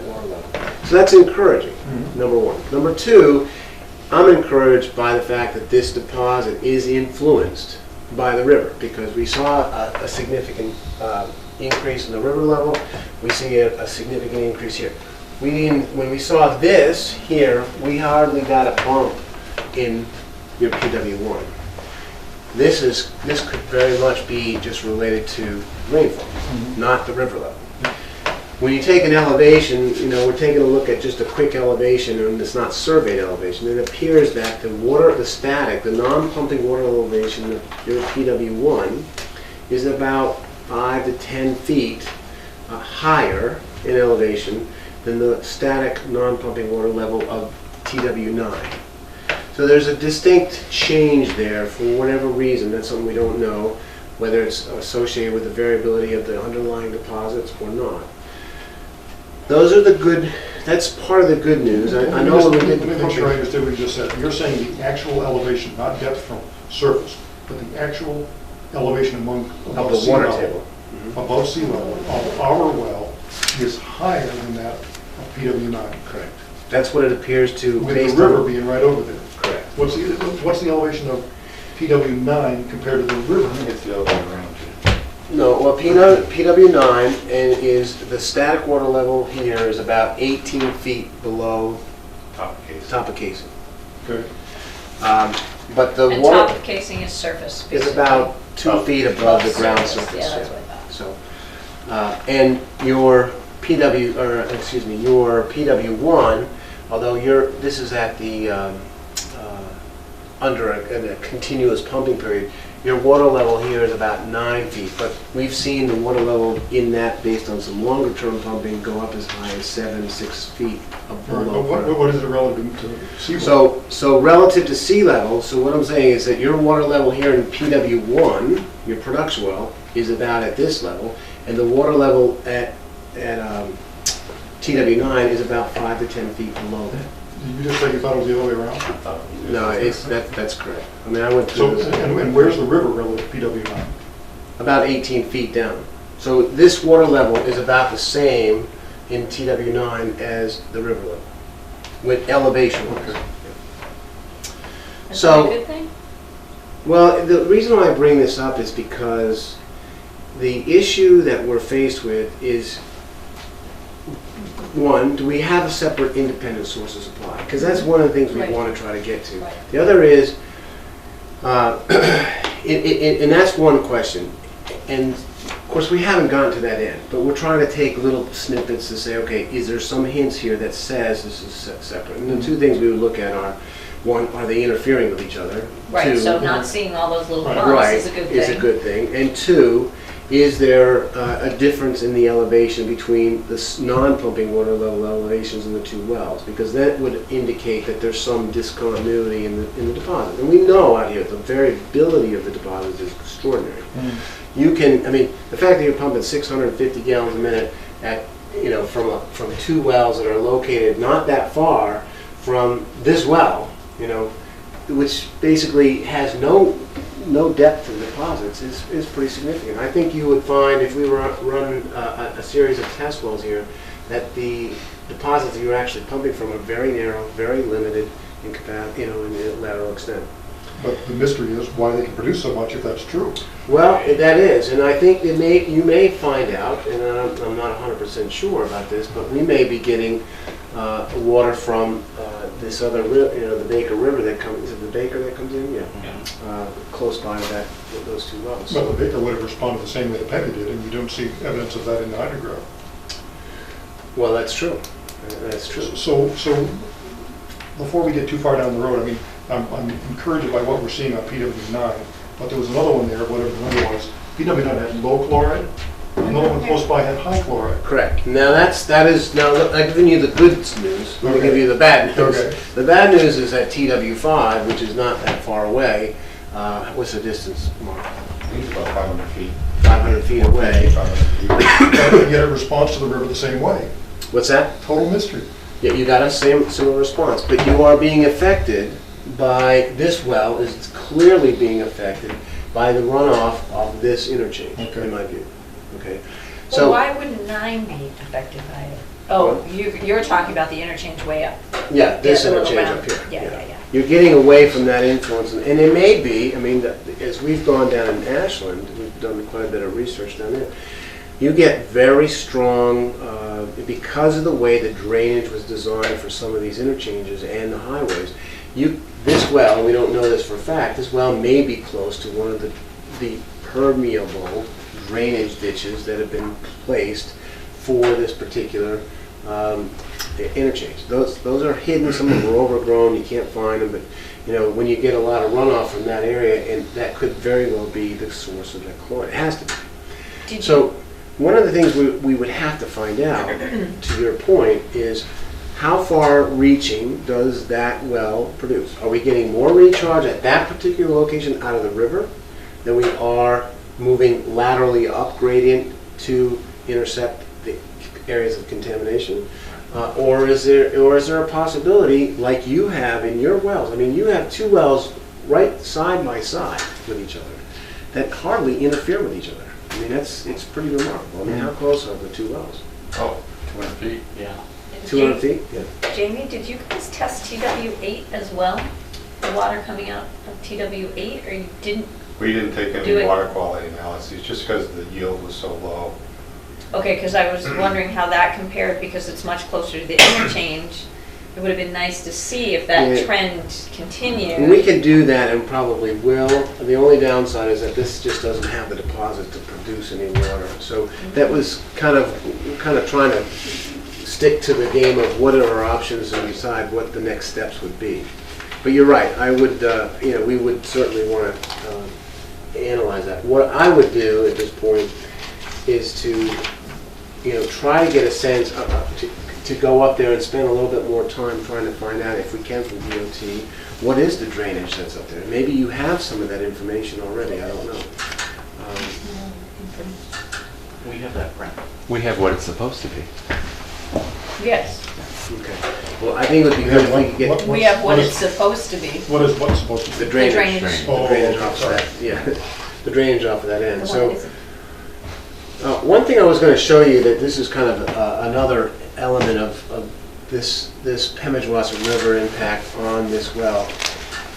water level. So that's encouraging. Number 1. Number 2, I'm encouraged by the fact that this deposit is influenced by the river, because we saw a significant increase in the river level. We see a significant increase here. When we saw this here, we hardly got a bump in your PW1. This could very much be just related to rainfall, not the river level. When you take an elevation, we're taking a look at just a quick elevation, and it's not surveyed elevation. It appears that the non-pumping water elevation of your PW1 is about 5 to 10 feet higher in elevation than the static non-pumping water level of TW9. So there's a distinct change there for whatever reason. That's something we don't know, whether it's associated with the variability of the underlying deposits or not. That's part of the good news. I know when we did Let me make sure I understood what you just said. You're saying the actual elevation, not depth from surface, but the actual elevation above the sea water level, table. above sea level of our well is higher than that of PW9. Correct. That's what it appears to, With based the river on. being right over there. Correct. What's the elevation of PW9 compared to the river? It's the other way around. No, well, PW9 is the static water level here is about 18 feet below top of casing. Okay. But the And water top of casing is surface. is basically. about 2 feet above the ground surface. Yeah, that's what I thought. So, and your your PW1, although this is at the, under a continuous pumping period, your water level here is about 9 feet, but we've seen the water level in that, based on some longer term pumping, go up as high as 6 feet below. What is it relative to sea level? So relative to sea level, so what I'm saying is that your water level here in PW1, your production well, is about at this level, and the water level at TW9 is about 5 to 10 feet below that. Did you just say you thought it was the other way around? No, that's correct. I mean, I went So, through this. and where's the river relative to PW9? About 18 feet down. So this water level is about the same in TW9 as the river level, with elevation. Is So- that a good thing? Well, the reason why I bring this up is because the issue that we're faced with is, one, do we have a separate independent source of supply? Because that's one of the things we Right. want to try to get to. Right. The other is, and that's one question. And of course, we haven't gotten to that end, but we're trying to take little snippets to say, okay, is there some hints here that says this is separate? And the two things we would look at are, one, are they interfering with each other? Right, Two, so not seeing all those little bumps right, is a good thing. is a good thing. And two, is there a difference in the elevation between the non-pumping water level elevations in the two wells? Because that would indicate that there's some discontinuity in the deposit. And we know out here the variability of the deposit is extraordinary. You can, I mean, the fact that you're pumping 650 gallons a minute at, from two wells that are located not that far from this well, which basically has no depth to the deposits, is pretty significant. I think you would find, if we were running a series of test wells here, that the deposits that you're actually pumping from are very narrow, very limited in capacity, in the lateral extent. But the mystery is why they can produce so much if that's true. Well, that is, and I think you may find out, and I'm not 100% sure about this, but we may be getting water from this other river, the Baker River that comes. Is it the Baker that comes in? Yeah. Close by those two wells. But the Baker would have responded the same way the Penny did, and you don't see evidence of that in the hydrograph. Well, that's true. That's true. So before we get too far down the road, I mean, I'm encouraged by what we're seeing on PW9, but there was another one there, whatever the number was. PW9 had low chloride, another one close by had high chloride. Correct. Now now I've given you the good news. Let me give you the bad news. Okay. The bad news is at TW5, which is not that far away. What's the distance, Mark? I think it's about 500 feet. 500 feet away. 500 feet. And yet it responds to the river the same way. What's that? Total mystery. Yeah, you got a similar response, but you are being affected by this well is clearly being affected by the runoff of this interchange, in my view. Okay. Well, why wouldn't 9 be affected by it? Oh, you're talking about the interchange way up. Yeah, this Yeah, the little interchange round- up here. yeah. You're getting away from that influence, and it may be, I mean, as we've gone down in Ashland, we've done quite a bit of research down there, you get very strong, because of the way the drainage was designed for some of these interchanges and the highways, this well, we don't know this for a fact, this well may be close to one of the permeable drainage ditches that have been placed for this particular interchange. Those are hidden, some of them are overgrown, you can't find them, but when you get a lot of runoff from that area, and that could very well be the source of that chloride. It has to be. So one of the things we would have to find out, to your point, is how far reaching does that well produce? Are we getting more recharge at that particular location out of the river than we are moving laterally up gradient to intercept the areas of contamination? Or is there a possibility, like you have in your wells? I mean, you have two wells right side by side with each other that hardly interfere with each other. I mean, it's pretty remarkable. I mean, how close are the two wells? Oh, 200 feet. Yeah. 200 feet? Yeah. Jamie, did you guys test TW8 as well? The water coming out of TW8, or you didn't? We didn't take Do any it. water quality analyses just because the yield was so low. Okay, because I was wondering how that compared, because it's much closer to the interchange, It would have been nice to see if that Yeah. trend continued. And we can do that and probably will. The only downside is that this just doesn't have the deposit to produce any water. So that was kind of trying to stick to the game of what are our options and decide what the next steps would be. But you're right, I would, we would certainly want to analyze that. What I would do at this point is to, try to get a sense to go up there and spend a little bit more time trying to find out, if we can from DOT, what is the drainage that's up there. Maybe you have some of that information already, I don't know. We have that, Brent. We have what it's supposed to be. Yes, Okay. Well, I think it would be good if we could get we have what it's supposed to be. What is what's supposed to be? the drainage. drainage. The drainage off of that, yeah, the drainage off of that end. The So, one that isn't. one thing I was going to show you, that this is kind of another element of this Pemigewasset River impact on this well.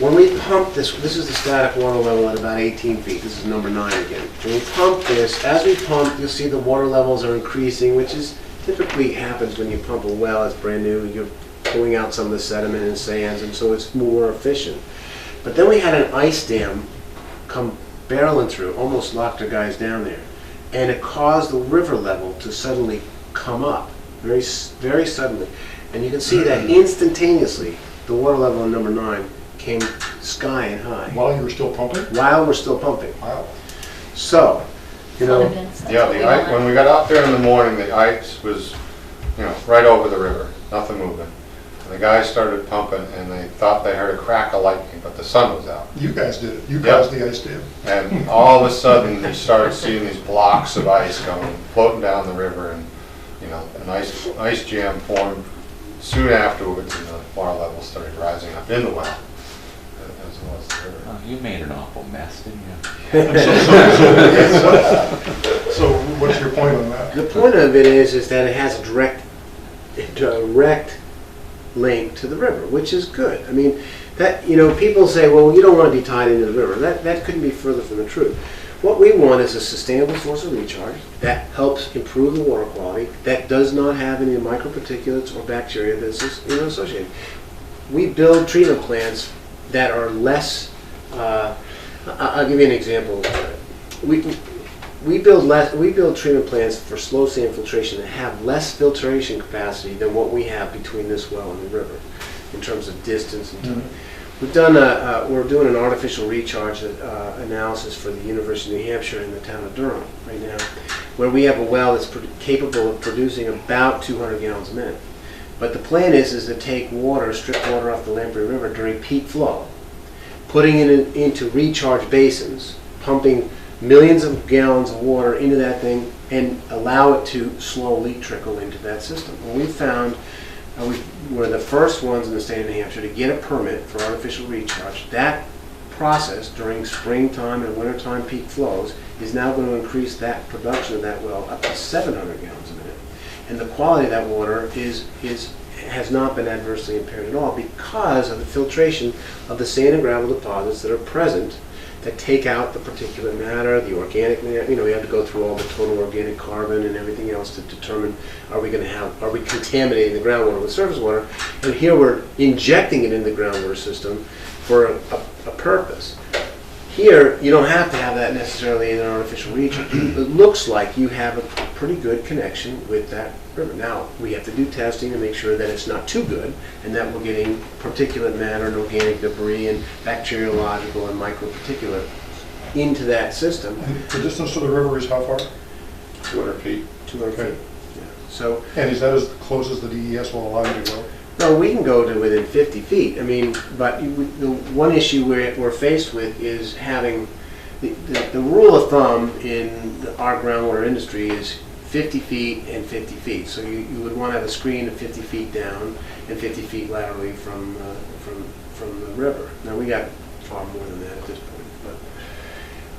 When we pump this is the static water level at about 18 feet. This is number 9 again. When we pump this, as we pump, you'll see the water levels are increasing, which is typically happens when you pump a well. It's brand new. You're pulling out some of the sediment and sands, and so it's more efficient. But then we had an ice dam come barreling through, almost locked our guys down there, and it caused the river level to suddenly come up, very suddenly. And you can see that instantaneously, the water level in number 9 came sky high While you were still pumping? while we're still pumping. Wow. So, Fun events, that's Yeah, what we the ice, want. when we got out there in the morning, the ice was, right over the river, nothing moving. And the guys started pumping, and they thought they heard a crack of lightning, but the sun was out. You guys did it. You Yep. caused the ice dam. And all of a sudden, you started seeing these blocks of ice going, floating down the river, and, an ice jam formed soon afterwards, and the water level started rising up in the well, as well as the river. Oh, you made an awful mess, didn't you? So what's your point on that? the point of it is that it has a direct link to the river, which is good. I mean, that, people say, well, you don't want to be tied into the river. That couldn't be further from the truth. What we want is a sustainable source of recharge that helps improve the water quality, that does not have any microparticulates or bacteria that's associated. We build treatment plants that are less. I'll give you an example. We build treatment plants for slow sand filtration that have less filtration capacity than what we have between this well and the river, in terms of distance and time. We've done we're doing an artificial recharge analysis for the University of New Hampshire in the town of Durham right now, where we have a well that's capable of producing about 200 gallons a minute. But the plan is to take water, strip water off the Lamprey River during peak flow, putting it into recharge basins, pumping millions of gallons of water into that thing, and allow it to slowly trickle into that system. Well, we found we're the first ones in the state of New Hampshire to get a permit for artificial recharge. That process during springtime and wintertime peak flows is now going to increase that production of that well up to 700 gallons a minute. And the quality of that water has not been adversely impaired at all because of the filtration of the sand and gravel deposits that are present that take out the particulate matter, the organic matter. We have to go through all the total organic carbon and everything else to determine are we contaminating the groundwater with surface water. And here we're injecting it in the groundwater system for a purpose. Here, you don't have to have that necessarily in an artificial recharge. It looks like you have a pretty good connection with that river. Now, we have to do testing to make sure that it's not too good and that we're getting particulate matter and organic debris and bacteriological and microparticulate into that system. And the distance to the river is how far? 200 feet. 200 Okay. feet. Yeah. So, And is that as close as the DES will allow you to go? no, we can go to within 50 feet. I mean, but the one issue we're faced with is having, the rule of thumb in our groundwater industry is 50 feet and 50 feet. So you would want to have a screen of 50 feet down and 50 feet laterally from the river. Now, we got far more than that at this point.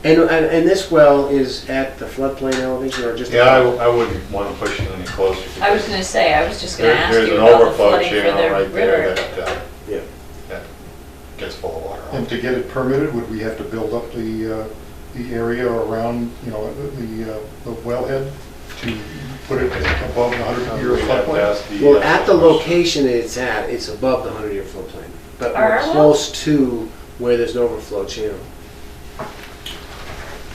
And this well is at the floodplain elevation or just? Yeah, I wouldn't want to push it any closer. I was going to say, I was just going to ask There's you an about the overflow flooding for channel the right there river. Yeah. that gets full of water. And to get it permitted, would we have to build up the area around, the wellhead to put it above the 100-year We have to floodplain? ask the, Well, at the location it's at, it's above the 100-year floodplain, but we're Are we? close to where there's an overflow channel.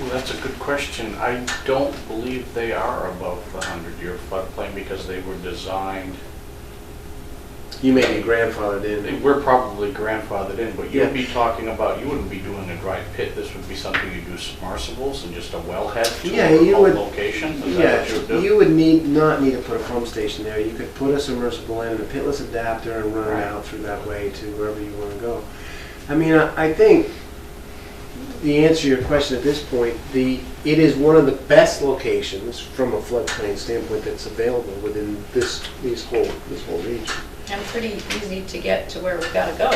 Well, that's a good question. I don't believe they are above the 100-year floodplain because they were designed, You may be grandfathered they in. were probably grandfathered in, but Yeah. you'd be talking about, you wouldn't be doing a dry pit. This would be something you do submersibles and just a wellhead to Yeah, a you remote would- location? Is Yeah, that what you would do? you would not need to put a pump station there. You could put a submersible in, a pitless adapter, and run it out through that way to wherever you want to go. I mean, I think the answer to your question at this point, it is one of the best locations from a floodplain standpoint that's available within this whole region. And pretty easy to get to where we've got to go.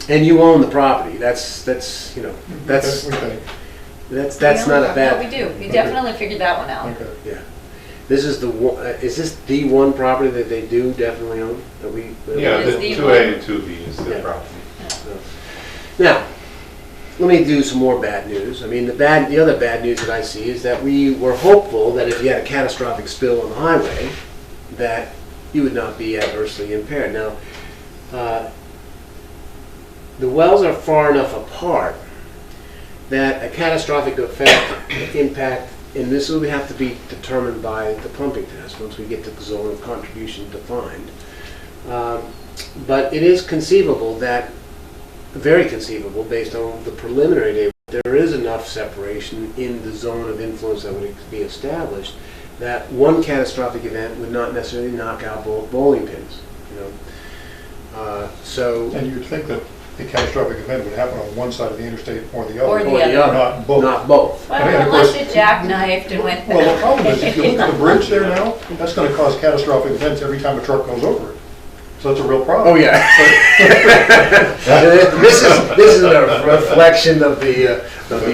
And you own the property. That's you know, that's We think. that's not a No, bad. we do. We definitely figured that one out. Okay. Yeah. This is the one. Is this the one property that they do definitely own? That we. yeah, It's the the 2A and 2B is the Yeah. property. Now, let me do some more bad news. I mean, the other bad news that I see is that we were hopeful that if you had a catastrophic spill on the highway, that you would not be adversely impaired. Now, the wells are far enough apart that a catastrophic impact, and this will have to be determined by the pumping test once we get to the zone of contribution defined. But it is conceivable that, very conceivable based on the preliminary data, there is enough separation in the zone of influence that would be established that one catastrophic event would not necessarily knock out both bowling pins. You know, so And you'd think that the catastrophic event would happen on one side of the interstate or the other. Or the or the other. other, Not both. not both. Well, And of unless course- it jackknifed and went Well, the problem is, if you look at that the bridge there now, that's gonna cause catastrophic events every time a truck goes over it. So that's a real problem. Oh yeah. This is a reflection of the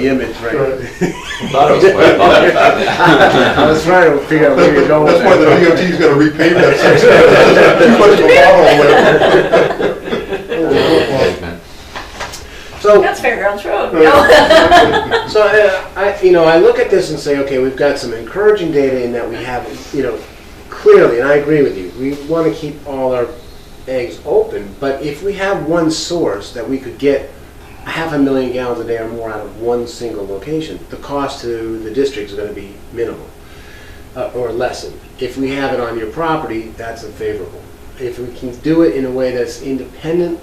image, right? Thought it was way above. I was trying to figure out where you're going. That's why the with that. DOT's gonna repave that section. Too much of a pothole there. Pavement. So, That's Fairgrounds Road. No. so I look at this and say, okay, we've got some encouraging data in that we have, clearly, and I agree with you, we want to keep all our eggs open, but if we have one source that we could get 500,000 gallons a day or more out of one single location, the cost to the district is going to be minimal or lessened. If we have it on your property, that's unfavorable. If we can do it in a way that's independent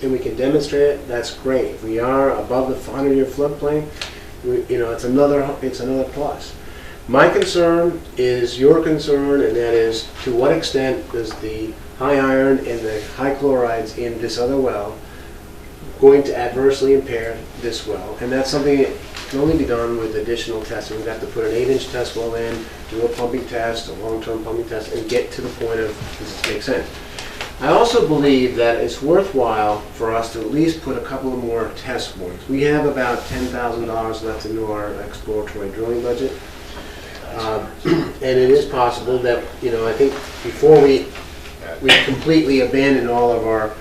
and we can demonstrate it, that's great. If we are above the 100-year floodplain, it's another plus. My concern is your concern, and that is to what extent does the high iron and the high chlorides in this other well going to adversely impair this well? And that's something that can only be done with additional testing. We've got to put an 8-inch test well in, do a pumping test, a long-term pumping test, and get to the point of, does this make sense? I also believe that it's worthwhile for us to at least put a couple of more test points. We have about $10,000 left into our exploratory drilling budget. And it is possible that, I think before we completely abandon all of our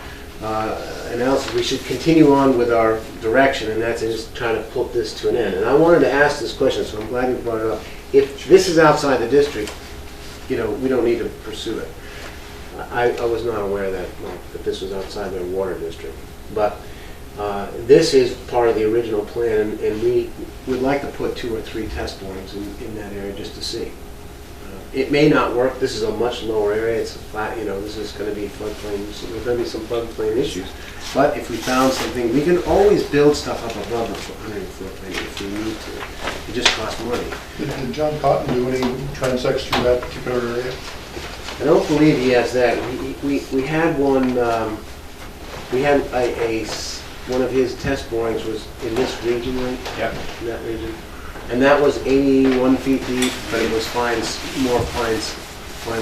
analysis, we should continue on with our direction, and that's just trying to put this to an end. And I wanted to ask this question, so I'm glad you brought it up. If this is outside the district, we don't need to pursue it. I was not aware that this was outside their water district. But this is part of the original plan, and we would like to put 2 or 3 test points in that area just to see. It may not work. This is a much lower area. It's a flat, this is going to be floodplain. There's going to be some floodplain issues. But if we found something, we can always build stuff up above the 100 floodplain if we need to. It just costs money. Did John Cotton do any transects through that particular area? I don't believe he has that. We had one. We had one of his test borings was in this region, right? Yep. In that region. And that was 81 feet deep, but it was finer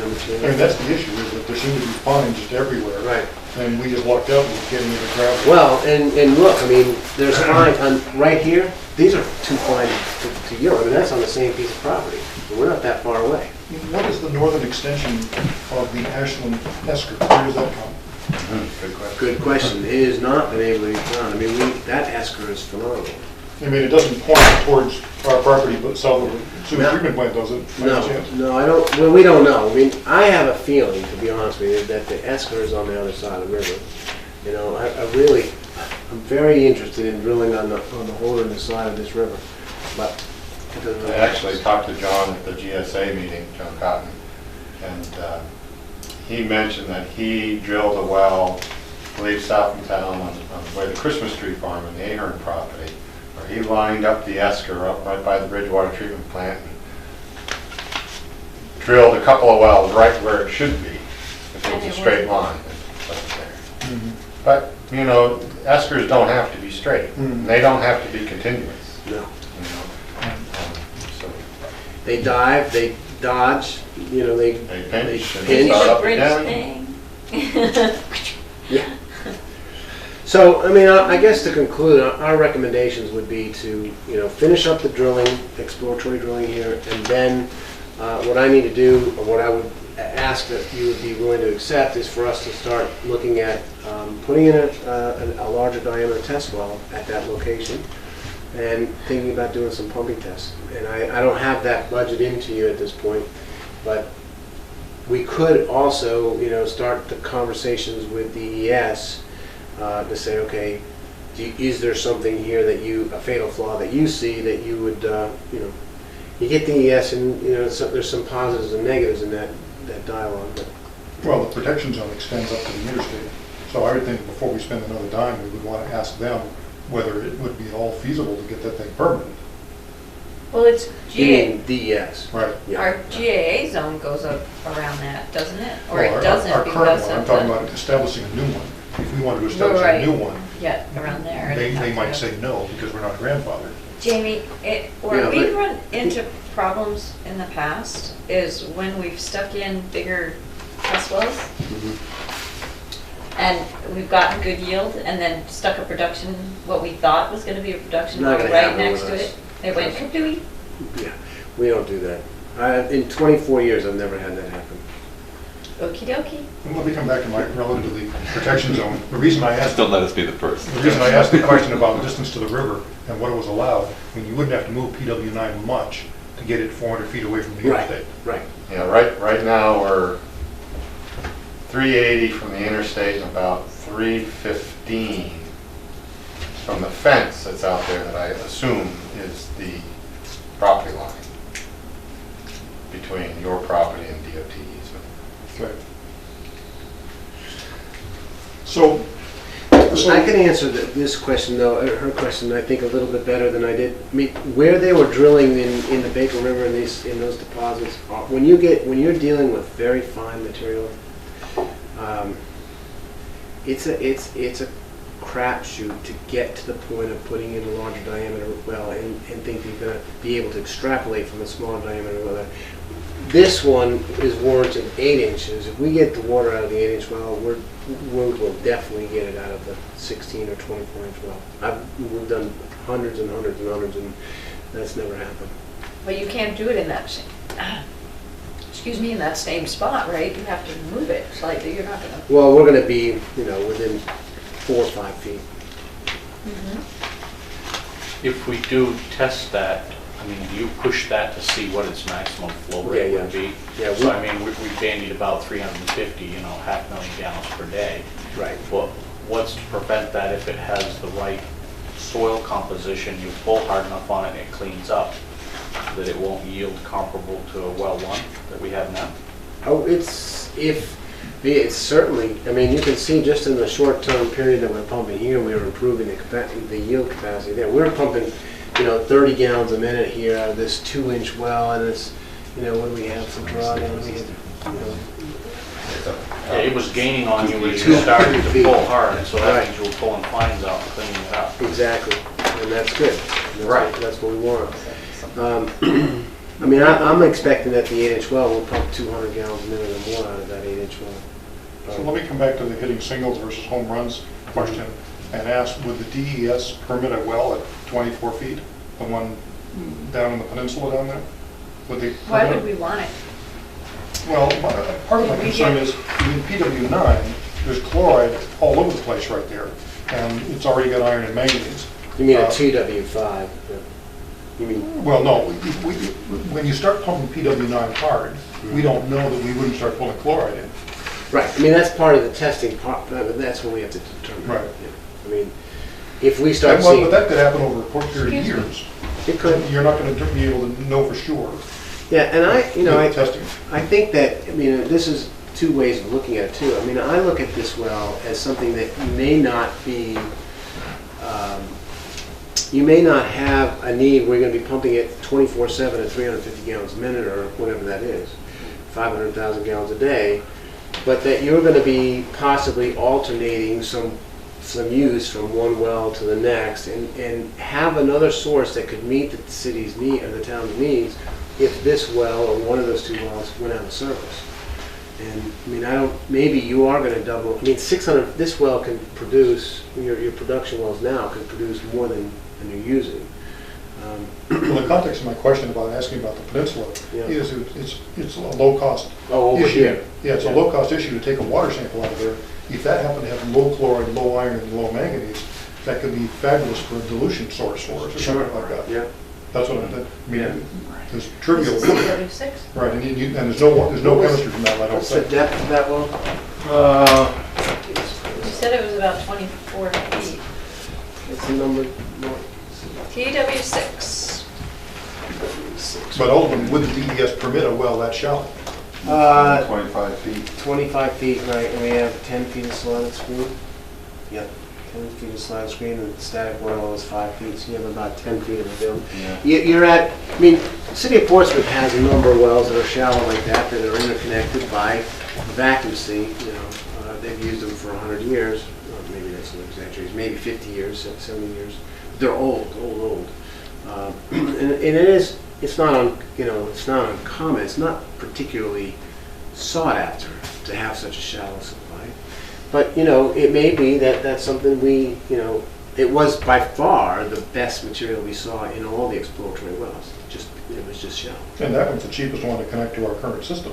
material. I mean, that's the issue, is that there seem to be fines just everywhere. Right. And we just lucked out with getting into gravel. Well, and look, I mean, there's fine right here. These are too fine to yield. I mean, that's on the same piece of property. We're not that far away. What is the northern extension of the Ashland esker? Where does that come? Good question. Good question. It has not been able to be found. I mean, that esker is phenomenal. I mean, it doesn't point towards our property, but south of the sewage treatment plant, does it? by any chance? No, I don't, well, we don't know. I mean, I have a feeling, to be honest with you, that the esker is on the other side of the river. You know, I'm very interested in drilling on the holderness side of this river, but it doesn't I really. actually talked to John at the GSA meeting, John Cotton, and he mentioned that he drilled a well, I believe south in town on where the Christmas tree farm and the Ahern property, where he lined up the esker up right by the Bridgewater treatment plant and drilled a couple of wells right where it should be, if it was a straight line. It wasn't there. Mhm. But, you know, eskers don't have to be straight. Mhm. They don't have to be continuous, No. you know. So They dive, they dodge, you know, they they pinch and pinch. start The up bridge again. thing. Yeah. So, I mean, I guess to conclude, our recommendations would be to, you know, finish up the drilling, exploratory drilling here, and then what I need to do, or what I would ask that you would be willing to accept, is for us to start looking at putting in a larger diameter test well at that location, and thinking about doing some pumping tests. And I don't have that budget into you at this point, but we could also, you know, start the conversations with DES to say, okay, is there something here that a fatal flaw that you see that you would, you know, you get DES and, you know, there's some positives and negatives in that dialogue. But Well, the protection zone extends up to the interstate, so I would think before we spend another dime, we would want to ask them whether it would be at all feasible to get that thing permanent. Well, it's you GA, mean DES? Right. Yeah. our GAA zone goes up around that, doesn't it? Or Well, it our doesn't current because one, I'm of talking the, about establishing a new one. If we wanted to establish Right. a new one, yeah, around there. they it'd have might to- say no, because we're not grandfathered. Jamie, where Yeah, we've but- run into problems in the past is when we've stuck in bigger test wells and we've gotten good yield and then stuck a production, what we thought was gonna be a production Not well gonna right happen next with to us. it. It went kapooey. Yeah, we don't do that. In 24 years, I've never had that happen. Okey dokey. And let me come back to my, relative to the protection zone. The reason I asked, Don't let us be the first. the reason I asked the question about distance to the river and what was allowed, I mean, you wouldn't have to move PW9 much to get it 400 feet away from the interstate. Right. Yeah, right now, we're 380 from the interstate and about 315 from the fence that's out there that I assume is the property line between your property and DOT easement. Okay. So, I can answer this question, though, her question, I think, a little bit better than I did. I mean, where they were drilling in the Baker River in those deposits, when you're dealing with very fine material, it's a crapshoot to get to the point of putting in a larger diameter well and think you're going to be able to extrapolate from a smaller diameter well. This one is warranted 8 inches. If we get the water out of the 8-inch well, we'll definitely get it out of the 16 or 24-inch well. We've done hundreds and hundreds and hundreds, and that's never happened. But you can't do it in that excuse me, in that same spot, right? You have to move it slightly. You're not gonna. Well, we're going to be, you know, within 4 or 5 feet. If we do test that, I mean, do you push that to see what its maximum flow rate Yeah, would be? Yeah, So I mean, we bandied about 350, you know, 500,000 gallons per day. Right. But what's to prevent that if it has the right soil composition, you pull hard enough on it and it cleans up, that it won't yield comparable to a well one that we have now? Oh, it's certainly, I mean, you can see just in the short-term period that we're pumping here, we were improving the yield capacity there. We're pumping, you know, 30 gallons a minute here out of this 2-inch well, and it's, you know, when we have some drawdown, we had, you know. Yeah, it was gaining on you when you started to feet. pull hard, so that Right. means you were pulling fines out and cleaning it up. Exactly, and that's good. Right. That's what we want. I mean, I'm expecting that the 8-inch well will pump 200 gallons a minute or more out of that 8-inch well. so let me come back to the hitting singles versus home runs question and ask, would the DES permit a well at 24 feet, the one down in the peninsula down there? Would they? Why permit would it? we want it? Well, part of my concern is, in PW9, there's chloride all over the place right there, and it's already got iron and manganese. You mean a TW5? You mean, Well, no, when you start pumping PW9 hard, we don't know that we wouldn't start pulling chloride in. right, I mean, that's part of the testing part, that's what we have to determine. Right. Yeah. I mean, if we start Well, seeing. but that could happen over a period of years. It could. You're not gonna be able to know for sure. Yeah, and I Testing. I think that, I mean, this is two ways of looking at it too. I mean, I look at this well as something that may not be, you may not have a need where you're gonna be pumping it 24/7 at 350 gallons a minute or whatever that is, 500,000 gallons a day, but that you're gonna be possibly alternating some use from one well to the next and have another source that could meet the city's need or the town's needs if this well or one of those two wells went out of service. And, I mean, maybe you are gonna double, I mean, 600, this well can produce, your production wells now can produce more than you're using. Well, the context of my question about asking about the peninsula Yeah. is it's a low-cost Oh, over issue. here. Yeah, it's a low-cost issue to take a water sample out of there. If that happened to have low chloride, low iron, and low manganese, that could be fabulous for a dilution source for us or something like that. Yeah. That's what I Yeah. mean, there's trivial. This is CW6? Right, and there's no chemistry from that, I don't What's the think. depth of that well? You said it was about 24 feet. What's the number? TW6. But ultimately, would the DES permit a well that shallow? 25 feet. 25 feet, right, and we have 10 feet of slotted screen? Yep, 10 feet of slotted screen, and the static well is 5 feet, so you have about 10 feet of a build. Yeah. You're at, I mean, the city of Portsmouth has a number of wells that are shallow like that are interconnected by vacuum they've used them for 100 years, or maybe that's an exaggeration, maybe 50 years, 70 years. They're old. And it's not uncommon, it's not particularly sought after to have such a shallow supply. But, it may be that that's something it was by far the best material we saw in all the exploratory wells. It was just shallow. And that one's the cheapest one to connect to our current system.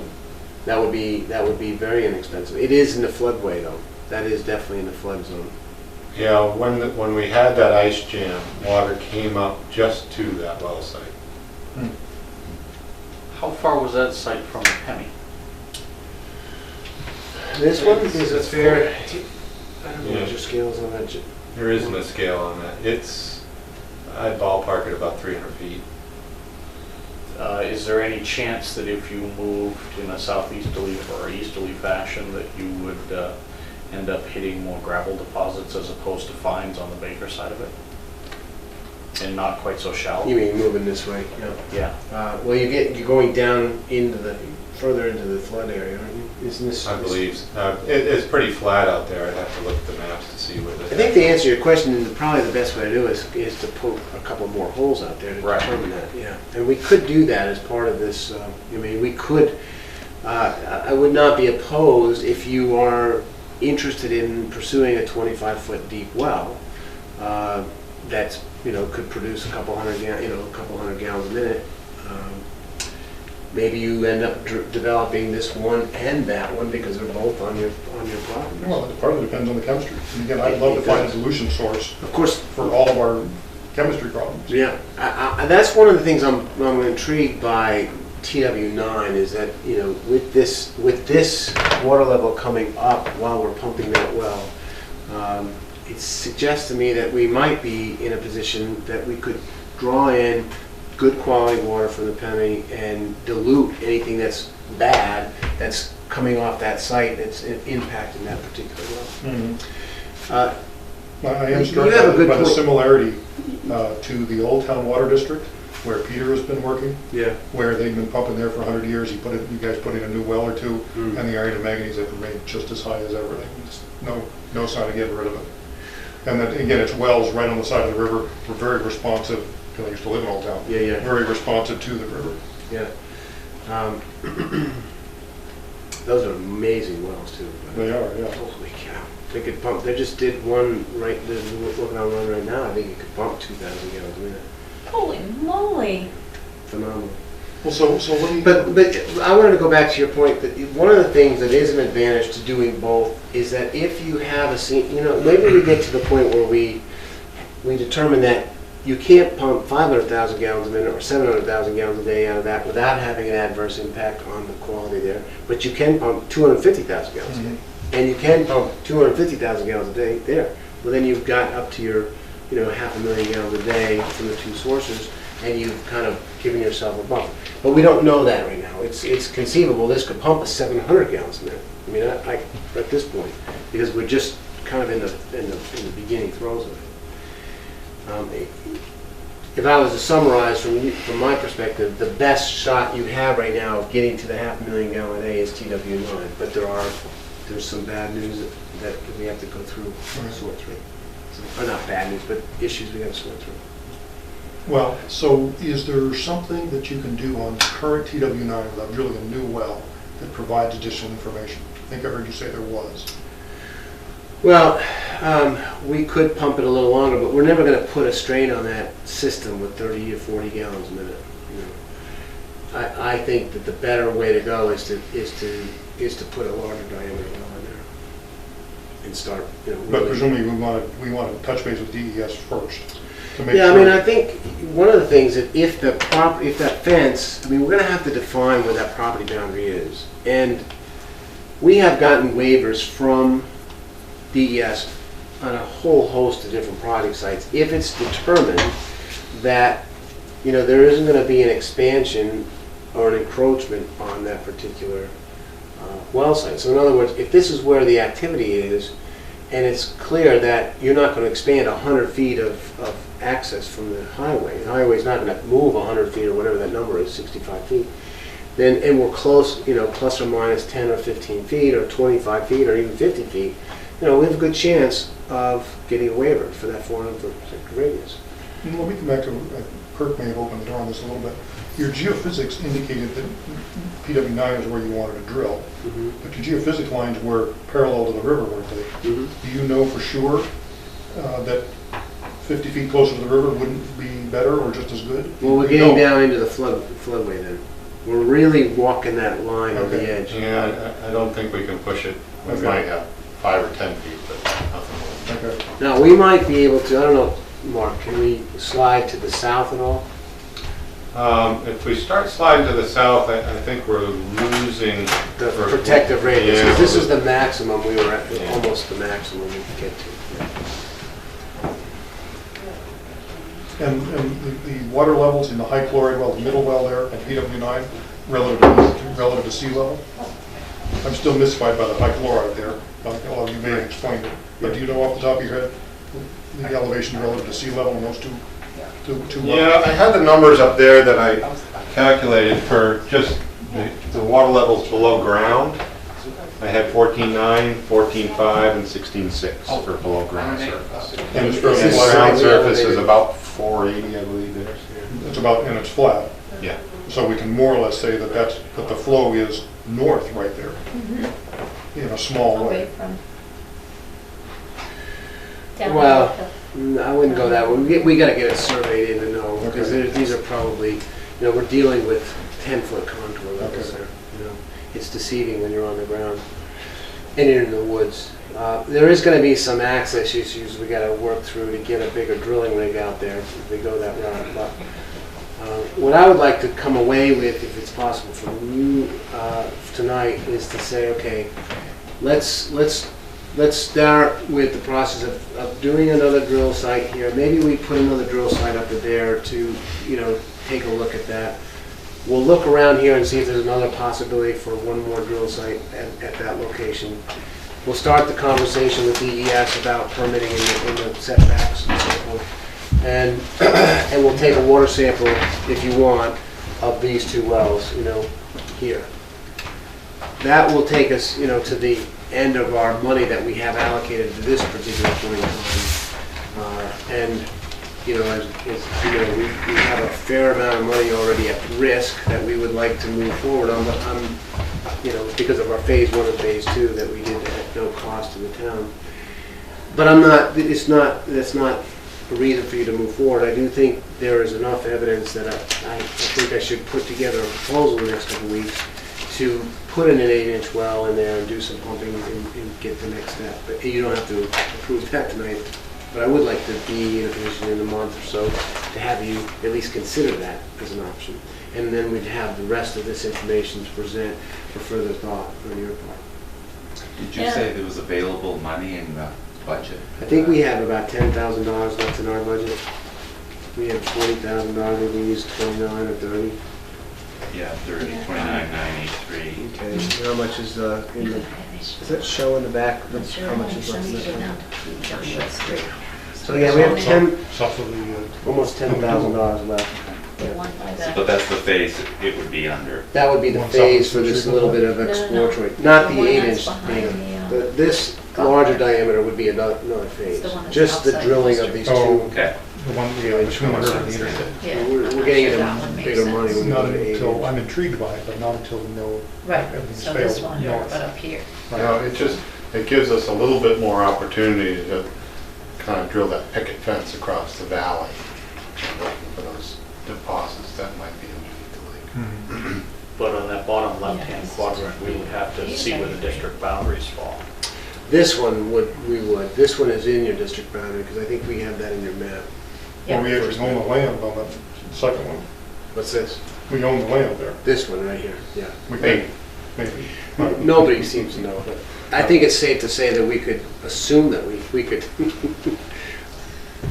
That would be very inexpensive. It is in the floodway though. That is definitely in the flood zone. Yeah, when we had that ice jam, water came up just to that well site. How far was that site from Penny? This one is a fair, I don't know what your scales on that. There isn't a scale on that. I'd ballpark it about 300 feet. Is there any chance that if you moved in a southeasterly or easterly fashion that you would end up hitting more gravel deposits as opposed to fines on the Baker side of it? And not quite so shallow? You mean moving this way? Yeah. Well, you're going down further into the flood area, aren't you? Isn't this? I believe. It's pretty flat out there. I'd have to look at the maps to see where I think the answer to your question is probably the best way to do is to poke a couple more holes out there to determine that. Yeah, and we could do that as part of this. We could. I would not be opposed if you are interested in pursuing a 25-foot deep well that's could produce a couple hundred gallons a minute. Maybe you end up developing this one and that one because they're both on your property. Well, it partly depends on the chemistry. And again, I'd love to find a solution source Of course, for all of our chemistry problems. yeah. That's one of the things I'm intrigued by TW9 is that with this water level coming up while we're pumping that well, it suggests to me that we might be in a position that we could draw in good quality water from the Penny and dilute anything that's bad that's coming off that site that's impacting that particular well. I am You struck have a good by the point. similarity to the Old Town Water District, where Peter has been working, Yeah. where they've been pumping there for 100 years. You guys put in a new well or two, Mm. and the iron and manganese have remained just as high as ever. Just no sign of getting rid of it. And then, again, it's wells right on the side of the river. We're very responsive, because I used to live in Old Town. Yeah. Very responsive to the river. Yeah. Those are amazing wells too. They are, yeah. Holy cow. They could pump, they just did one they're working on one right now. I think you could pump 2,000 gallons a minute. Holy moly. Phenomenal. Well, so let me... But I wanted to go back to your point that one of the things that is an advantage to doing both is that if you have maybe we get to the point where we we determined that you can't pump 500,000 gallons a minute or 700,000 gallons a day out of that without having an adverse impact on the quality there. But you can pump 250,000 gallons a day. And you can pump 250,000 gallons a day there. Well, then you've got up to your, 500,000 gallons a day from the two sources, and you've kind of given yourself a bump. But we don't know that right now. It's conceivable this could pump a 700 gallons a minute. I mean, I at this point, because we're just kind of in the beginning throes of it. If I was to summarize from my perspective, the best shot you have right now of getting to the 500,000 gallon a day is TW9. But there's some bad news that we have to go through, sort through. Or not bad news, but issues we got to sort through. Well, so is there something that you can do on current TW9 without drilling a new well that provides additional information? I think I heard you say there was. Well, we could pump it a little longer, but we're never going to put a strain on that system with 30 to 40 gallons a minute. I think that the better way to go is to put a larger diameter well in there and start. But really presumably we want to touch base with DES first to make Yeah, sure. I mean, I think one of the things that if that fence, I mean, we're going to have to define where that property boundary is, and we have gotten waivers from DES on a whole host of different project sites. If it's determined that there isn't going to be an expansion or an encroachment on that particular well site. So in other words, if this is where the activity is, and it's clear that you're not going to expand 100 feet of access from the highway is not going to move 100 feet or whatever that number is, 65 feet, then, and we're close, plus or minus 10 or 15 feet or 25 feet or even 50 feet, we have a good chance of getting a waiver for that 400-foot radius. Let me come back to, Kirk may have opened the door on this a little bit. Your geophysics indicated that PW9 is where you wanted to drill, but your geophysics lines were parallel to the river, weren't they? Do you know for sure that 50 feet closer to the river wouldn't be better or just as good? Well, we're getting down into the floodway then. We're really walking that line on the edge. Yeah, I don't think we can push it. We might have 5 or 10 feet, but nothing more. Okay. Now, we might be able to, I don't know, Mark, can we slide to the south at all? If we start sliding to the south, I think we're losing The protective radius, Yeah, because this is we're- the maximum we were at, Yeah. almost the maximum we could get to. And the water levels in the high chloride well, the middle well there at PW9, relative to sea level? I'm still mystified by the high chloride there. Well, you may have explained it, but do you know off the top of your head the elevation relative to sea level in those two wells? Yeah, I had the numbers up there that I calculated for just the water levels below ground. I had 14.9, 14.5, and 16.6 for below ground surface. And it's And fairly flat. ground surface is about 480, I believe there. It's about, and it's flat. Yeah. So we can more or less say that that the flow is north right there, in a small Away way. from. Down Well, the- I wouldn't go that way. We got to get it surveyed in to know, because Okay. these are probably, we're dealing with 10-foot contour levels Okay. there. It's deceiving when you're on the ground and you're in the woods. There is going to be some access issues we got to work through to get a bigger drilling rig out there if we go that route. But what I would like to come away with, if it's possible from you tonight, is to say, okay, let's start with the process of doing another drill site here. Maybe we put another drill site up there to, take a look at that. We'll look around here and see if there's another possibility for one more drill site at that location. We'll start the conversation with DES about permitting in the setbacks and so forth. And we'll take a water sample, if you want, of these two wells, here. That will take us, to the end of our money that we have allocated to this particular point in time. We have a fair amount of money already at risk that we would like to move forward on, but because of our phase 1 and phase 2 that we did at no cost to the town. But that's not a reason for you to move forward. I do think there is enough evidence that I think I should put together a proposal in the next couple of weeks to put in an 8-inch well in there and do some pumping and get the next step. But you don't have to approve that tonight. But I would like to be in a position in a month or so to have you at least consider that as an option. And then we'd have the rest of this information to present for further thought on your part. Did you Yeah. say there was available money in the budget? I think we have about $10,000 left in our budget. We have $40,000, maybe we use 29 or 30. Yeah, 30, 29,983. Okay, and how much is in the, does that show in the back? That's how much is left in the budget? So yeah, we have 10, Suffer the, almost $10,000 left. But that's the phase it would be under. That would be the One phase for solid this treatment little bit of No, no, no. exploratory, not The the one 8-inch that's behind diameter. the, This larger diameter would be another phase. the one that's Just the outside drilling the of these Oh. two. Okay. the one, yeah, between the river and the interstate. yeah. We're getting That one into makes bigger sense. money when we Not go to 8 until, inch. I'm intrigued by it, but not until we know Right, everything's so this failed one, north. but up here. You know, it gives us a little bit more opportunity to kind of drill that picket fence across the valley, looking for those deposits that might be underneath the lake. But on that bottom left-hand quadrant, we would have to see where the district boundaries fall. This one we would. This one is in your district boundary, because I think we have that in your map. Well, we actually own the land on that second one. What's this? We own the land there. This one right here, yeah. We maybe. Nobody seems to know, but I think it's safe to say that we could assume that we could.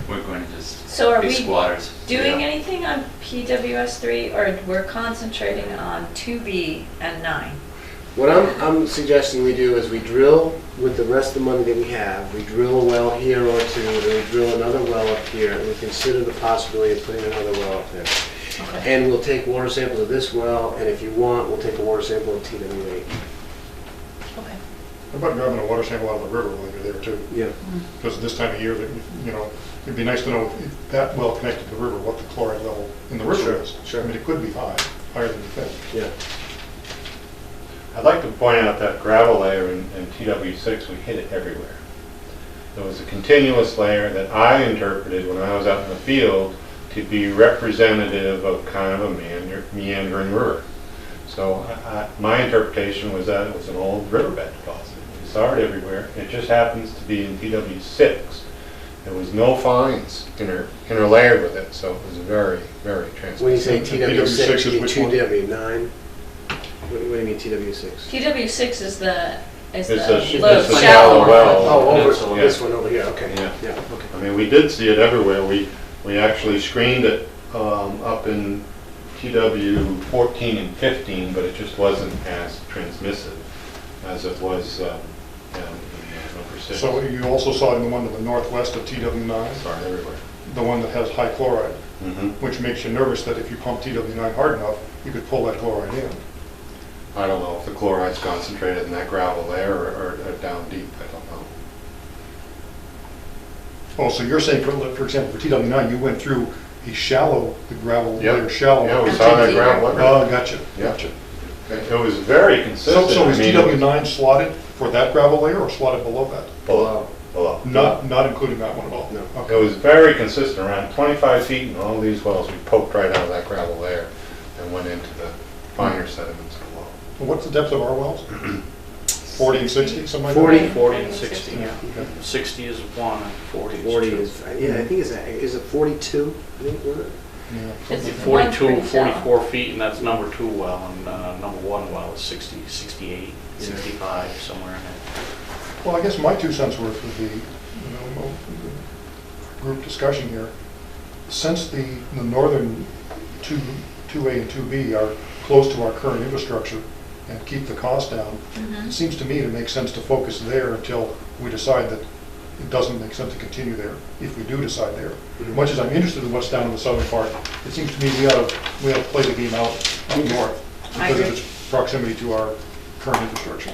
We're going to just So are be we squatters. doing Yeah. anything on PWS 3, or we're concentrating on 2B and 9? What I'm suggesting we do is we drill with the rest of the money that we have. We drill a well here or two, and we drill another well up here, and we consider the possibility of putting another well up there. Okay. And we'll take water samples of this well, and if you want, we'll take a water sample of TW8. Okay. How about grabbing a water sample out of the river while you're there too? Yeah. Because this time of year, that you know, it'd be nice to know if that well connected to the river, what the chloride level in the river Sure, is. sure. I mean, it could be high, higher than you think. Yeah. I'd like to point out that gravel layer in TW6, we hit it everywhere. There was a continuous layer that I interpreted when I was out in the field to be representative of kind of a meandering river. So my interpretation was that it was an old riverbed deposit. We saw it everywhere. It just happens to be in TW6. There was no fines interlayered with it, so it was very, very transparent. When you say TW6 TW6, is you mean which one? 2W9? What do you mean TW6? TW6 is the It's low, a shallow shallow well. Oh, over, Peninsula. this one over here, okay. Yeah. Yeah, okay. I mean, we did see it everywhere. We actually screened it up in TW 14 and 15, but it just wasn't as transmissive as it was in number 6. So you also saw it in the one to the northwest of TW9, Sorry, everywhere. the one that has high chloride, Mm-hmm. which makes you nervous that if you pump TW9 hard enough, you could pull that chloride in. I don't know if the chloride's concentrated in that gravel layer or down deep. I don't know. Oh, so you're saying, for example, for TW9, you went through a shallow, the gravel Yep. layer shallow. Yeah, we saw that deeper. gravel layer. Oh, gotcha, Yeah. gotcha. It was very consistent. So is I mean, TW9 slotted for that gravel layer or slotted below that? Below. Below. Not including that one at all? No. It was very consistent, around 25 feet in all these wells. We poked right out of that gravel layer and went into the finer sediments below. What's the depth of our wells? 40 and 60, something like that? 40? 40 and 60, yeah. 60 is 1 and 40 is 2. 40 is, yeah, I think is it 42? I think, was it? Yeah. It's 42, pretty shallow. 44 feet, and that's number 2 well, and number 1 well is 60, 68, 65, somewhere in there. Well, I guess my 2 cents worth would be, group discussion here. Since the northern 2A and 2B are close to our current infrastructure and keep the cost down, it seems to me to make sense to focus there until we decide that it doesn't make sense to continue there, if we do decide there. As much as I'm interested in what's down in the southern part, it seems to me we ought to play the game out up north I because of agree. its proximity to our current infrastructure.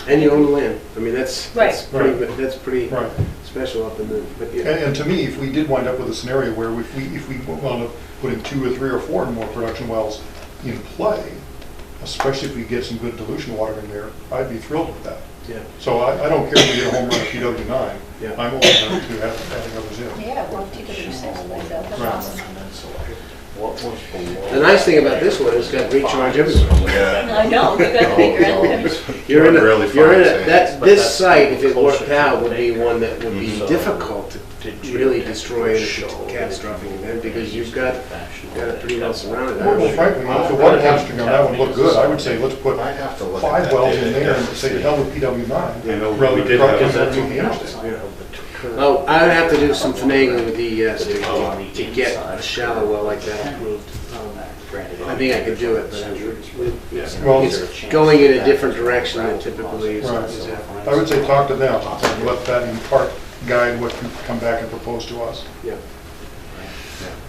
And you own the land. I mean, that's Right. that's pretty Right. special up in the, but yeah. And to me, if we did wind up with a scenario where if we wound up putting 2 or 3 or 4 more production wells in play, especially if we get some good dilution water in there, I'd be thrilled with that. Yeah. So I don't care if we get a home run at PW9. Yeah. I'm open to having others in. Yeah, well, TW6 lays out, that's Right. awesome. What was below? The nice thing about this one is it's got recharge everywhere. Yeah. I know, you got a bigger end. You're in Really you're in fine that, But this that's site, if it closer worked to out, the would be acre. one that would be So- difficult to really destroy it if it's a catastrophic event, because you've got it pretty well surrounded. Well, frankly, if the water chemistry on that one looked good, I would say let's put I have to look 5 at wells that. in there and say the hell with PW9. I know, rather we than did trucking have it that. through the interstate. Oh, I would have to do some finagling with DES to get a shallow well like that approved. I think I could do it, but Well, it's going in a different direction than typically is. Right. I would say talk to them, and let that in part guide what you come back and propose to us. Yeah.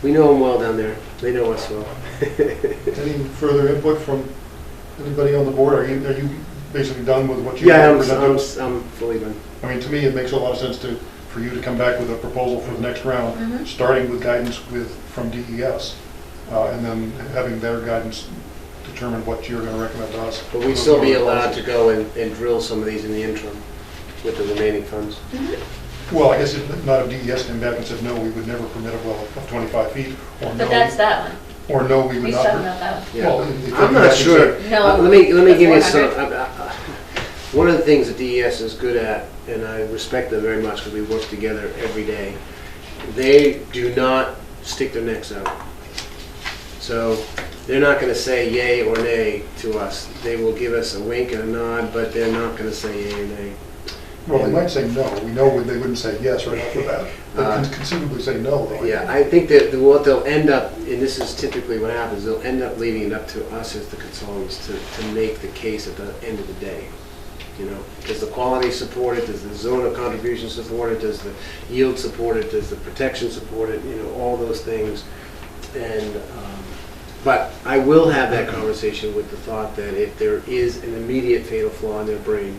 We know them well down there. They know us well. Any further input from anybody on the board? Are you basically done with what you Yeah, presented? I'm fully done. I mean, to me, it makes a lot of sense for you to come back with a proposal for the next round, starting with guidance from DES, and then having their guidance determine what you're going to recommend to us. But we'd still be allowed to go and drill some of these in the interim with the remaining funds. Well, I guess if not if DES came back and said, no, we would never permit a well of 25 feet, or no. But that's that one. Or no, we would He's not. talking about that one. Yeah. Well, if they I'm come not back and sure. say- No, Let me the give you some. 400. One of the things that DES is good at, and I respect them very much because we work together every day, they do not stick their necks out. So they're not going to say yay or nay to us. They will give us a wink and a nod, but they're not going to say yay or nay. Well, they might say no. We know they wouldn't say yes right off the bat. They can conceivably say no, though. Yeah, I think that what they'll end up, and this is typically what happens, they'll end up leaving it up to us as the consultants to make the case at the end of the day. You know, does the quality support it? Does the zone of contribution support it? Does the yield support it? Does the protection support it? You know, all those things. And but I will have that conversation with the thought that if there is an immediate fatal flaw in their brain,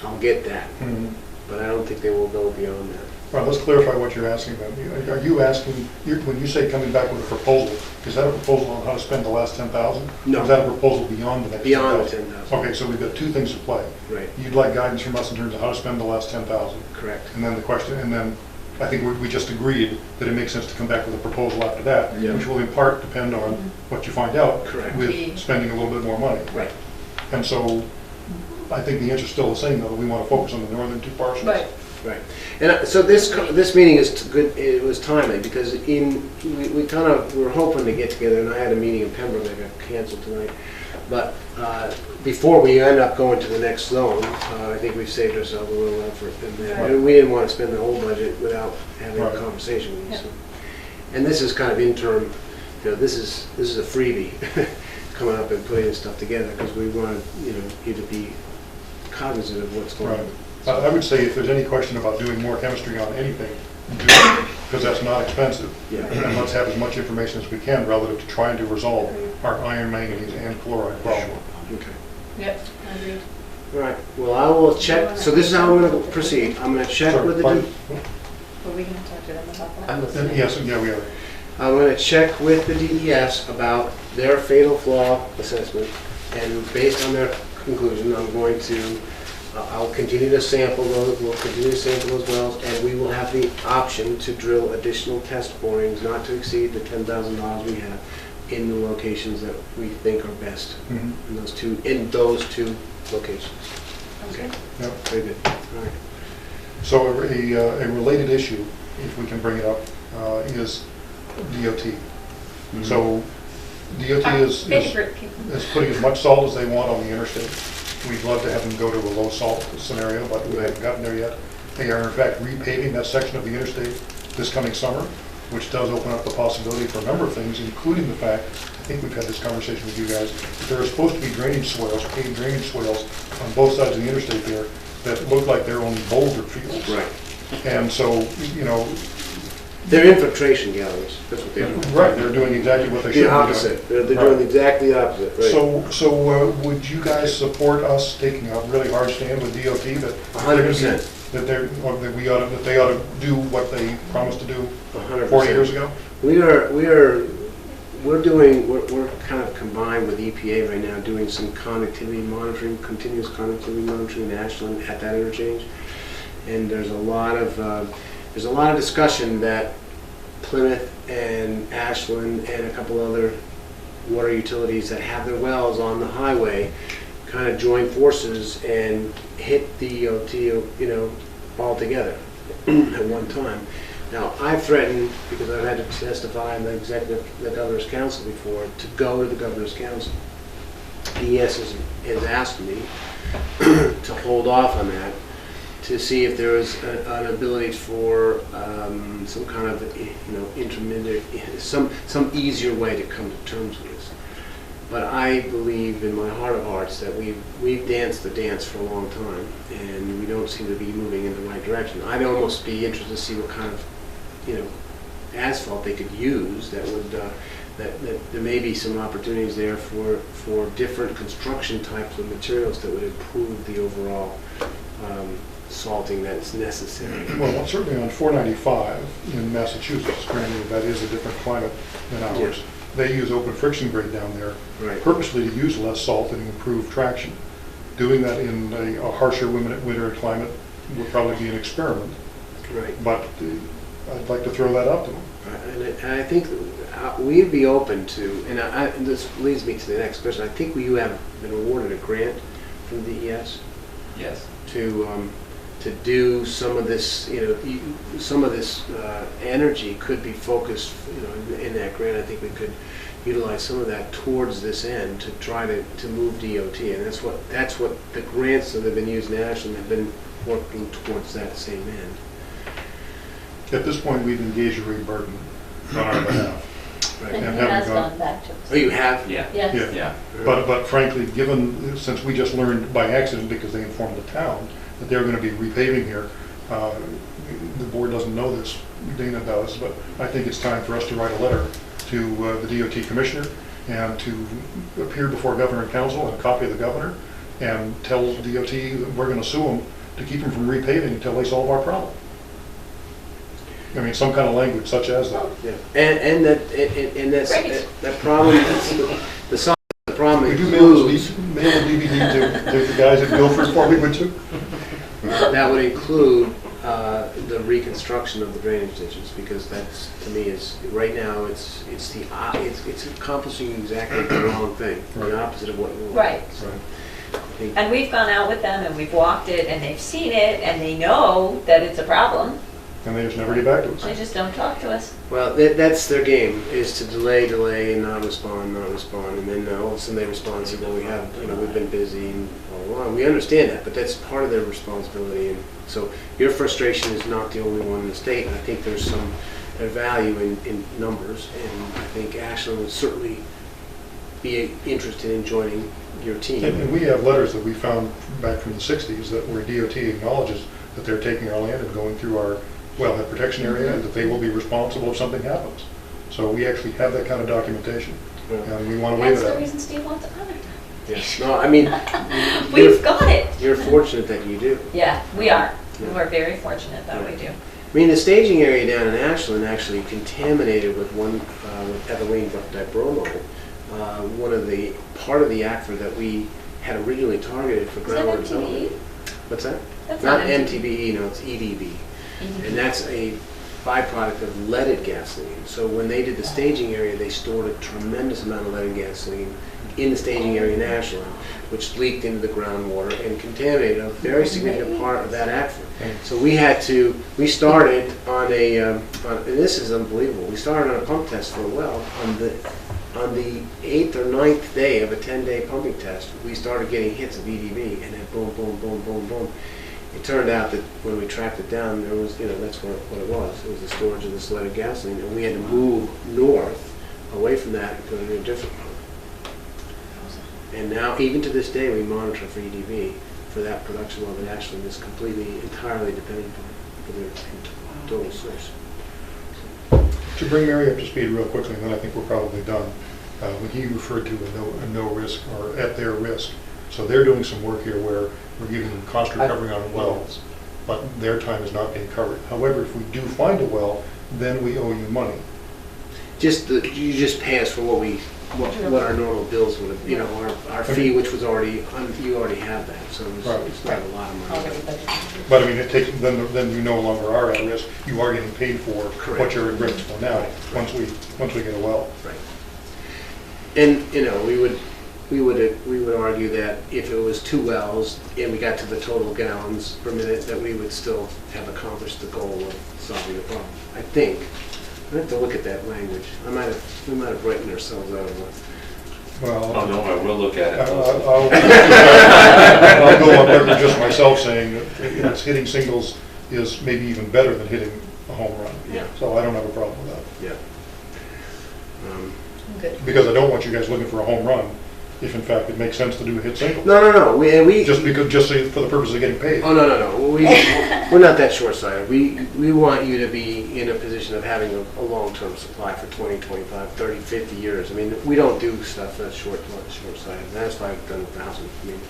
I'll get that. Mhm. But I don't think they will go beyond that. Well, let's clarify what you're asking then. Are you asking, when you say coming back with a proposal, is that a proposal on how to spend the last 10,000? No. Or is that a proposal beyond the next 10,000? Beyond the 10,000. Okay, so we've got two things to play. Right, You'd like guidance from us in terms of how to spend the last 10,000. correct. And then the question, and then I think we just agreed that it makes sense to come back with a proposal after that, Yeah. which will in part depend on what you find out Correct. with spending a little bit more money. Right. And so I think the answer's still the same, though, that we want to focus on the northern two parcels. Right. Right. And so this meeting is good, it was timely, because we were hoping to get together, and I had a meeting in Pembroke that got canceled tonight. But before we end up going to the next zone, I think we've saved ourselves a little effort in that. Right. We didn't want to spend the whole budget without having Right. a conversation with you. Yeah. So. And this is kind of interim, you know, this is a freebie, coming up and putting this stuff together, because we want you to be cognizant of what's going Right. on. I would say if there's any question about doing more chemistry on anything, do it, because that's not expensive. Yeah. And let's have as much information as we can relative to trying to resolve our iron, manganese, and chloride problem. Okay. Yep, I agree. All right, well, I will check, so this is how I'm going to proceed. I'm going to check Sorry, with the, pardon? Were we gonna talk to them about that? I'm listening. Yes, yeah, we are. I'm going to check with the DES about their fatal flaw assessment, and based on their conclusion, I'm going to, I'll continue to sample those, we'll continue to sample those wells, and we will have the option to drill additional test borings, not to exceed the $10,000 we have, in the locations that we think are best, Mhm. in those two locations. Okay, Yeah. very good, all right. So a related issue, if we can bring it up, is DOT. So DOT Our is favorite people. putting as much salt as they want on the interstate. We'd love to have them go to a low salt scenario, but we haven't gotten there yet. They are in fact repaving that section of the interstate this coming summer, which does open up the possibility for a number of things, including the fact, I think we've had this conversation with you guys, that there are supposed to be drainage swales, paved drainage swales on both sides of the interstate there that look like they're only boulder fields. Right. And so, you know, They're infiltration galleries, that's what they're doing. right, they're doing exactly what they should be The doing. opposite, they're Right. doing exactly the opposite, right? So would you guys support us taking a really hard stand with DOT that 100%. that they ought to do what they promised to do 100%. 40 years ago? We're kind of combined with EPA right now, doing some connectivity monitoring, continuous connectivity monitoring in Ashland at that interchange. And there's a lot of discussion that Plymouth and Ashland and a couple other water utilities that have their wells on the highway kind of join forces and hit the DOT, all together. at one time. Now, I've threatened, because I've had to testify in the governor's council before, to go to the governor's council. DES has asked me to hold off on that, to see if there is an ability for some kind of, intermediate, some easier way to come to terms with this. But I believe in my heart of hearts that we've danced the dance for a long time, and we don't seem to be moving in the right direction. I'd almost be interested to see what kind of, asphalt they could use that would, that there may be some opportunities there for different construction types of materials that would improve the overall salting that's necessary. Well, certainly on 495 in Massachusetts, granted that is a different climate than ours, they use open friction grade down there purposely to use less salt and improve traction. Doing that in a harsher winter climate would probably be an experiment. Right. But I'd like to throw that out to them. And I think we'd be open to, and this leads me to the next question. I think you have been awarded a grant from DES Yes. to do some of this, some of this energy could be focused, in that grant. I think we could utilize some of that towards this end to try to move DOT, and that's what the grants that have been used nationally have been working towards that same end. At this point, we've engaged Ray Burton on our behalf. Right. And he haven't has gone- gone back to us. Oh, you have? Yeah. Yes. Yeah. But frankly, since we just learned by accident, because they informed the town, that they're going to be repaving here, the board doesn't know this, Dana does, but I think it's time for us to write a letter to the DOT commissioner and to appear before governor and council and copy the governor and tell DOT that we're going to sue them to keep them from repaving until they solve our problem. I mean, some kind of language such as that. Yeah. And that's Great. that problem. The problem Could you mail a includes DVD to the guys at Guilford for me, would you? that would include the reconstruction of the drainage ditches, because that's, to me, is right now it's accomplishing exactly the wrong thing, the opposite of what we want. Right. So, I think And we've gone out with them and we've walked it and they've seen it and they know that it's a problem. And they just never get back to They us. just don't talk to us. Well, that's their game, is to delay, and not respond, and then all of a sudden they respond and say, well, we've been busy, and blah, blah, blah. We understand that, but that's part of their responsibility, and so your frustration is not the only one in the state, and I think there's some value in numbers, and I think Ashland would certainly be interested in joining your team. And we have letters that we found back from the 60s that where DOT acknowledges that they're taking our land and going through our wellhead protection area and that they will be responsible if something happens. So we actually have that kind of documentation, and we want to waive That's the that. reason Steve wants another. Yes. No, I mean, We've got it. you're fortunate that you do. Yeah, we are. Yeah. We're very fortunate that we do. I mean, the staging area down in Ashland actually contaminated with with ethylene dibromo, part of the aquifer that we had originally targeted for Is that groundwater MTBE? development. What's that? That's Not not MTBE, no, it's EDB. And that's a byproduct of leaded gasoline. So when they did the staging area, they stored a tremendous amount of leaded gasoline in the staging area in Ashland, which leaked into the groundwater and contaminated a very significant part of that aquifer. So we started on and this is unbelievable, we started on a pump test for a well. On the 8th or 9th day of a 10-day pumping test, we started getting hits of EDB, and then boom, boom, boom, boom, boom. It turned out that when we tracked it down, there was, that's what it was. It was the storage of this leaded gasoline, and we had to move north, away from that, and go to a different pump. And now, even to this day, we monitor for EDB for that production well that Ashland is completely, entirely dependent on for their total source. To bring Mary up to speed real quickly, and then I think we're probably done, when he referred to a no risk or at their risk, so they're doing some work here where we're giving them cost recovery on wells, but their time is not being covered. However, if we do find a well, then we owe you money. You just pay us for what our normal bills would have, our fee, which was already, you already have that, so it's not a lot of money. But I mean, it takes, then you no longer are at risk. You are getting paid for what Correct. you're at risk for now, once we get a well. Right. And, we would, we would argue that if it was 2 wells and we got to the total gallons per minute, that we would still have accomplished the goal of solving the problem. I think. I have to look at that language. We might have written ourselves out of it. Well, Oh, no, I will look at it. I'll go on record just myself saying that it's hitting singles is maybe even better than hitting a home run. Yeah. So I don't have a problem with that. Yeah. Good. Because I don't want you guys looking for a home run, if in fact it makes sense to do a hit single. No. We Just for the purpose of getting paid. Oh, no. We're not that short-sighted. We want you to be in a position of having a long-term supply for 20, 25, 30, 50 years. I mean, we don't do stuff that's short-sighted. That's why I've done 1,000. I mean,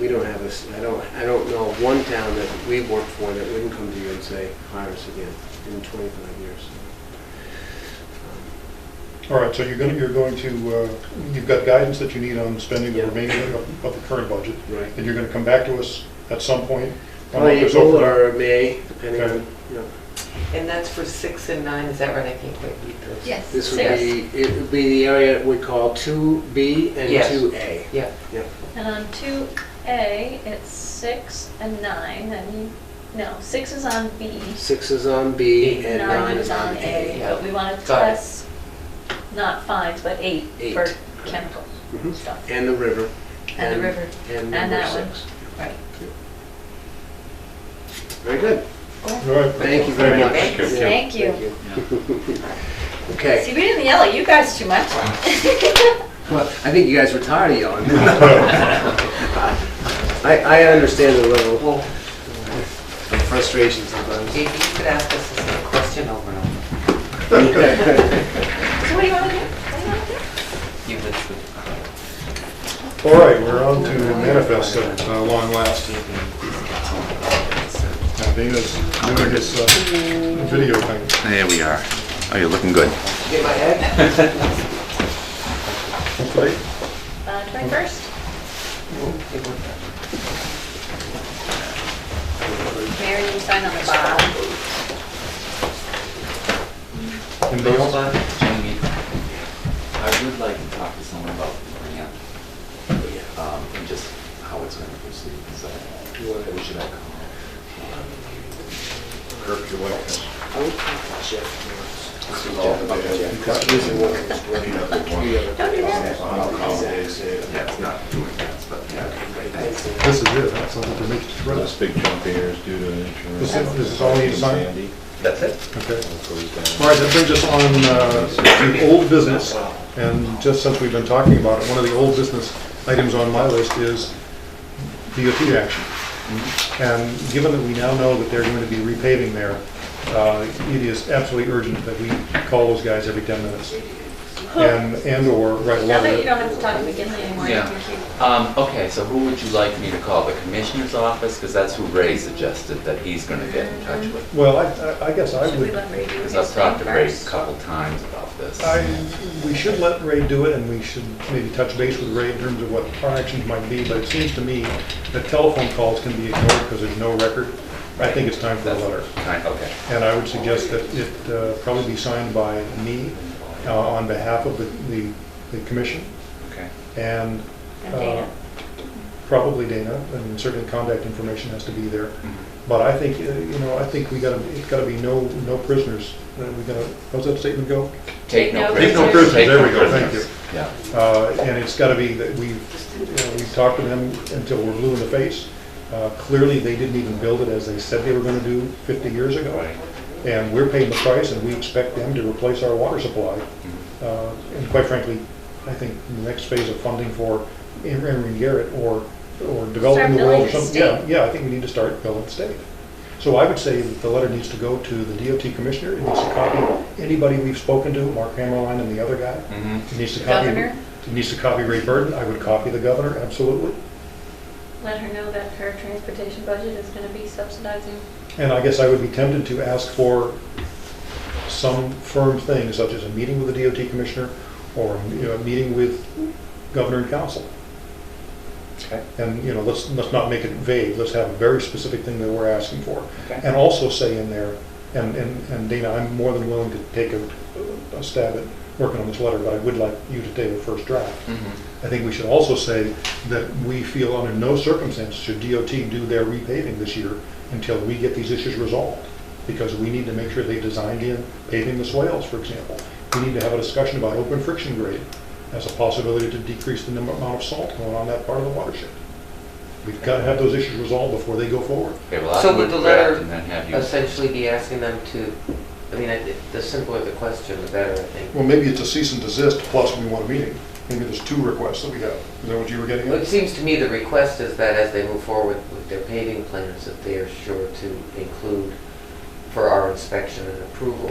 we don't have this, I don't know of one town that we've worked for that wouldn't come to you and say, hire us again in 25 years. All right, so you're going to, you've got guidance that you need on spending the Yeah. remainder of the current budget. Right. And you're going to come back to us at some point? on Probably what this April over- or May, depending Okay. on, you know. And that's for 6 and 9, is that right? I can't quite read those. Yes. This would be, it would be the area we call 2B and Yes. 2A. Yeah. And on 2A, it's 6 and 9, and no, 6 is on B, 6 is on B and 9 9 is on A. but we want to Got it. test, not fines, but 8 8. for chemical Mhm. stuff. And the river. And the river, And and number that one. 6. Right. Very good. All right. Thank you very much. Thank you. Yeah, Thank you. Okay. See, we didn't yell at you guys too much. Well, I think you guys were tired of yelling. I understand a little frustration sometimes. Maybe you could ask us the same question over and over. So what do you want to do? You would. All right, we're on to manifest at long last. Now Dana's doing his video thing. There we are. Oh, you're looking good. Get my head? Okay. 21st? Mary, you sign on the bottom. Anybody else? Jamie, I would like to talk to someone about the grant, and just how it's going to proceed. So, who should I call? Kirk, your wife. I would call Jeff This is all the data. Don't do that. I'll call Dave. Yeah, it's not doing that, but yeah. This is it, that's something to make it This trust. big chunk here is due to insurance. This is all you need to sign? Sandy. That's it? Okay. That goes down. All right, that brings us on to old business, and just since we've been talking about it, one of the old business items on my list is DOT action. And given that we now know that they're going to be repaving there, it is absolutely urgent that we call those guys every 10 minutes. And/or write a Now that you letter. don't have to talk to McKinley anymore, you Yeah. can keep. Okay, so who would you like me to call? The commissioner's office? Because that's who Ray suggested that he's going to get in touch with. Well, I guess I Should we would, let Ray do Because his I've talked thing to Ray a first? couple times about this. we should let Ray do it, and we should maybe touch base with Ray in terms of what our actions might be, but it seems to me that telephone calls can be ignored because there's no record. I think it's time for a letter. Okay. And I would suggest that it probably be signed by me on behalf of the commission, Okay. and And Dana. probably Dana, and certainly contact information has to be there. Mhm. But I think, I think it's gotta be no prisoners. How's that statement go? Take no Take no prisoners. prisoners. Take There no we go. Thank prisoners. Yeah. And it's gotta be that we've talked to them until we're blue in the face. Clearly, they didn't even build it as they said they were gonna do 50 years ago. And we're paying the price, and we expect them to replace our water supply. And quite frankly, I think the next phase of funding for Emery Garrett or developing the world or billing the something. Yeah, I think we need to start billing the state. So I would say that the letter needs to go to the DOT commissioner. It needs to copy anybody we've spoken to, Mark Hammerline and the other guy. Mhm. It needs to copy. Governor? It needs to copy Ray Burden. I would copy the governor, absolutely. Let her know that her transportation budget is going to be subsidizing. And I guess I would be tempted to ask for some firm thing, such as a meeting with the DOT commissioner or a meeting with governor and council. Okay. And, let's not make it vague. Let's have a very specific thing that we're asking for. Okay. And also say in there, and Dana, I'm more than willing to take a stab at working on this letter, but I would like you to take a first draft. Mhm. I think we should also say that we feel under no circumstances should DOT do their repaving this year until we get these issues resolved. Because we need to make sure they designed in paving the swales, for example. We need to have a discussion about open friction grade as a possibility to decrease the amount of salt going on that part of the watershed. We've got to have those issues resolved before they go forward. Okay, well, So I would would the draft letter and then have you. essentially be asking them to, I mean, the simpler the question, the better, I think. Well, maybe it's a cease and desist plus we want a meeting. Maybe there's two requests that we have. Is that what you were getting Well, at? it seems to me the request is that as they move forward with their paving plans, that they are sure to include for our inspection and approval.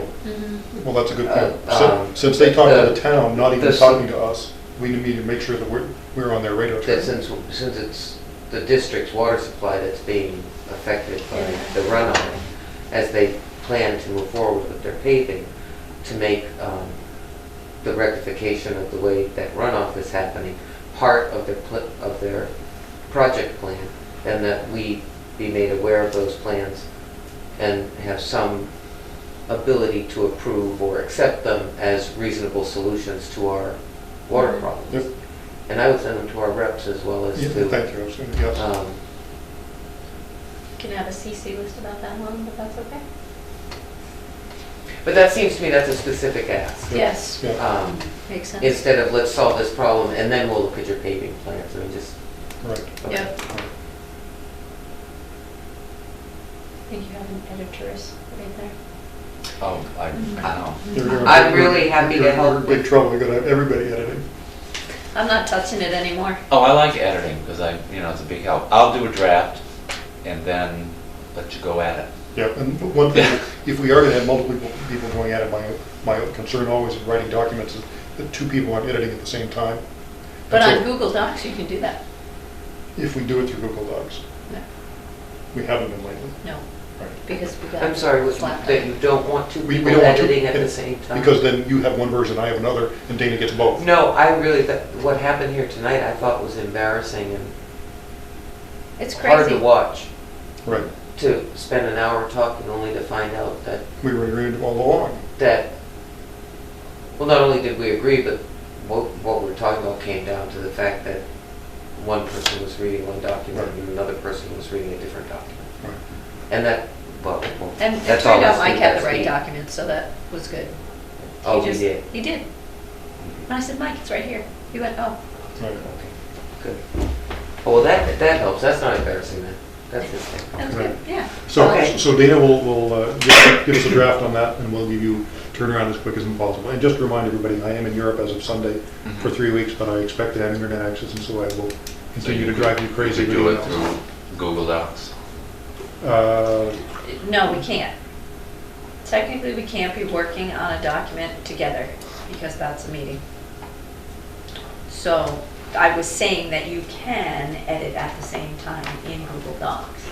Well, that's a good point. Um, Since they talk to the- the town, not even the- talking to us, we need to make sure that we're on their radar. That screen. since it's the district's water supply that's being affected by the runoff, as they plan to move forward with their paving, to make the rectification of the way that runoff is happening part of their project plan, and that we be made aware of those plans and have some ability to approve or accept them as reasonable solutions to our water problems. Yep. And I would send them to our reps as well as Yeah, to, thank you, I was gonna- yes. Can have a CC list about that one, but that's okay. but that seems to me that's a specific ask. Yes, Yeah, makes sense. Instead of let's solve this problem and then we'll look at your paving plans. I mean, just. right. okay. Yep. I think you have an editor's right there. Oh, I know. I'm really happy to help You're in big trouble, you're gonna have everybody editing. I'm not touching it anymore. Oh, I like editing because it's a big help. I'll do a draft and then let you go at it. Yeah, and one thing, if we are gonna have multiple people going at it, my concern always in writing documents is that two people aren't editing at the same time. But And on so Google Docs, you can do that. if we do it through Google Docs, No, we haven't been lately. no, Right. because we got. I'm sorry, slapped that up. you don't want two We people don't want to, editing at the and- same time? Because then you have one version, I have another, and Dana gets both. No, I really, what happened here tonight I thought was embarrassing and It's hard to crazy. watch. Right, To spend an hour talking only to find out we were agreeing all along. well, not only did we agree, but what we were talking about came down to the fact that one person was reading one document Right. and another person was reading a different document. Right. And that, well, And it that's all turned out this Mike thing had the does right need. document, so that was good. Oh, He he just- did? He did. And I said, Mike, it's right here. He went, oh. Right. Okay, good. Oh, well, that helps. That's not embarrassing then. That's his thing. That was Right. good, yeah. So, Okay. so Dana will give us a draft on that, and we'll give you turnaround as quick as possible. And just to remind everybody, I am in Europe as of Sunday for 3 weeks, but I expect to have internet access, and so I will continue to drive you crazy. We with do it emails. through Google Docs. No, we can't. Technically, we can't be working on a document together because that's a meeting. So I was saying that you can edit at the same time in Google Docs,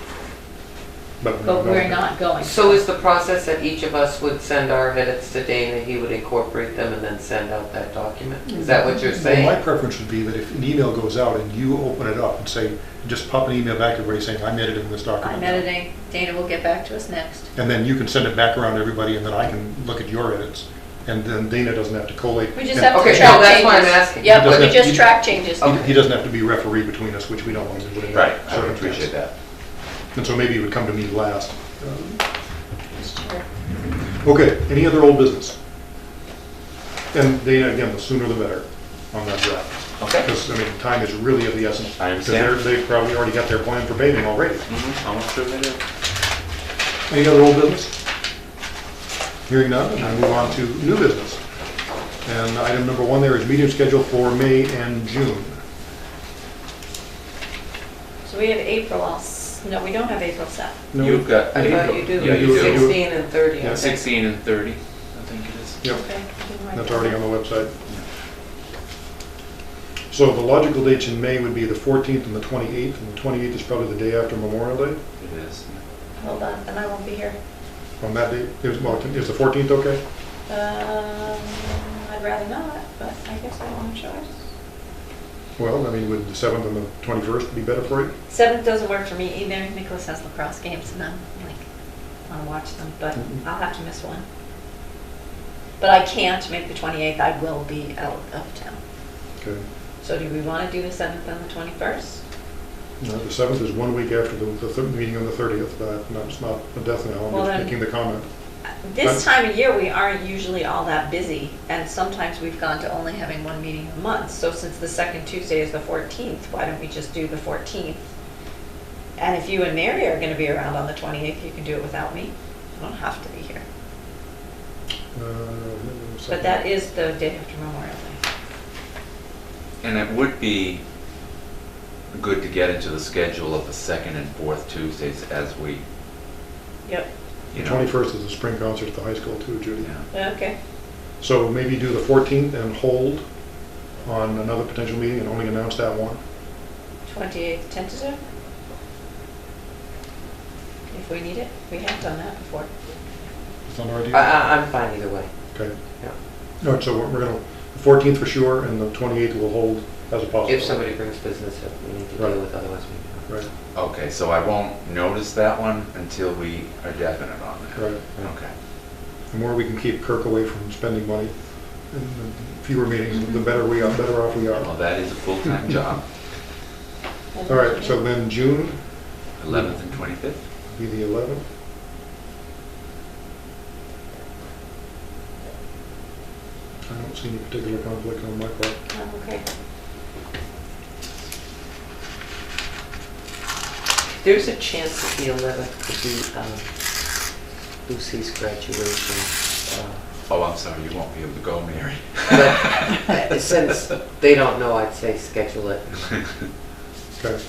but we're not going. So is the process that each of us would send our edits to Dana, he would incorporate them and then send out that document? Is that what you're Well, saying? my preference would be that if an email goes out and you open it up and say, just pop an email back to everybody saying, I'm editing this document. I'm editing. Dana will get back to us next. And then you can send it back around to everybody, and then I can look at your edits. And then Dana doesn't have to collate. We just and have to Okay, track no, changes. that's why I'm asking. Yep, He doesn't we have- just he- track changes. He doesn't have to be referee between us, which we don't want to do. Right, I would appreciate that. And so maybe he would come to me last. Sure. Okay, any other old business? And Dana, again, the sooner the better on that draft. Okay. Because, I mean, time is really of the essence. I understand. Because they've probably already got their plan for paving already. I'm sure they do. Any other old business? Hearing none, and I move on to new business. And item number 1 there is meeting schedule for May and June. So we have April no, we don't have April set. No, You've got. I thought you do. Yeah, you do. 16 and 30. I Yeah, think. 16 and 30, I think it is. Yep, Okay. I can write that's that already on down. the website. So the logical dates in May would be the 14th and the 28th, and the 28th is probably the day after Memorial Day. It is. Hold on, then I won't be here. On that date, is the 14th okay? I'd rather not, but I guess I won't have choice. Well, I mean, would the 7th and the 21st be better for you? 7th doesn't work for me either. Nicholas has lacrosse games and I'm like, want to watch them, but I'll have to miss one. But I can't make the 28th, I will be out of town. Okay. So do we want to do the 7th and the 21st? The 7th is 1 week after the meeting on the 30th, but that's not a death knell, Well, I'm then- just making the comment. This time of year, we aren't usually all that busy, and sometimes we've gone to only having one meeting a month. So since the second Tuesday is the 14th, why don't we just do the 14th? And if you and Mary are going to be around on the 28th, you can do it without me. I don't have to be here. But that is the day after Memorial Day. And it would be good to get into the schedule of the second and fourth Tuesdays as we, Yep. you The know. 21st is a spring concert at the high school too, Judy. Yeah. Okay. So maybe do the 14th and hold on another potential meeting and only announce that one. 28th tentative? If we need it, we have done that before. Is that an idea? I'm fine either way. Okay. Yeah. All right, so we're gonna, the 14th for sure, and the 28th we'll hold as a possibility. If somebody brings business that we need to Right. deal with, otherwise we Right, Okay, so I won't notice that one until we are definite on that. right. Okay. The more we can keep Kirk away from spending money, and the fewer meetings, the better we are, better off we are. Well, that is a full-time job. All right, so then June 11th and 25th? be the 11th. I don't see any particular conflict on my part. Okay. There's a chance that the 11th could be Lucy's graduation. Oh, I'm sorry, you won't be able to go, Mary. But since they don't know, I'd say schedule it. Okay.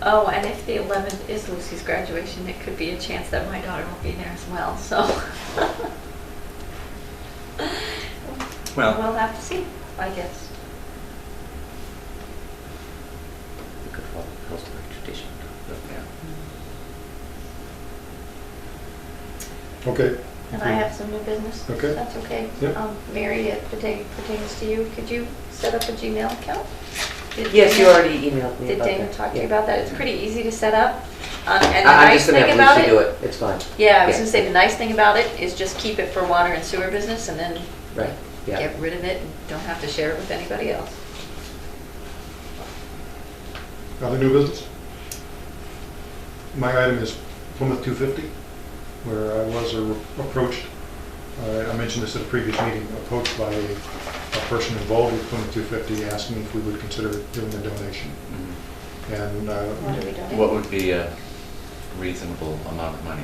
Oh, and if the 11th is Lucy's graduation, it could be a chance that my daughter will be there as well, so. Well, We'll have to see, I guess. We could follow customary tradition. yeah. Okay. And I have some new business. Okay. That's okay. Yep. Mary, it pertains to you. Could you set up a Gmail account? Did Yes, you Dana- already emailed me Did about Dana that. talk to you Yeah. about that? It's pretty easy to set up. And the I'm nice just gonna thing have about Lucy do it, it, it's fine. yeah, I was Yeah. gonna say, the nice thing about it is just keep it for water and sewer business and then Right, yeah. get rid of it and don't have to share it with anybody else. Other new business? My item is Plymouth 250, where I was approached, I mentioned this at a previous meeting, approached by a person involved with Plymouth 250 asking if we would consider doing a donation. Mhm. And What do we donate? What would be a reasonable amount of money?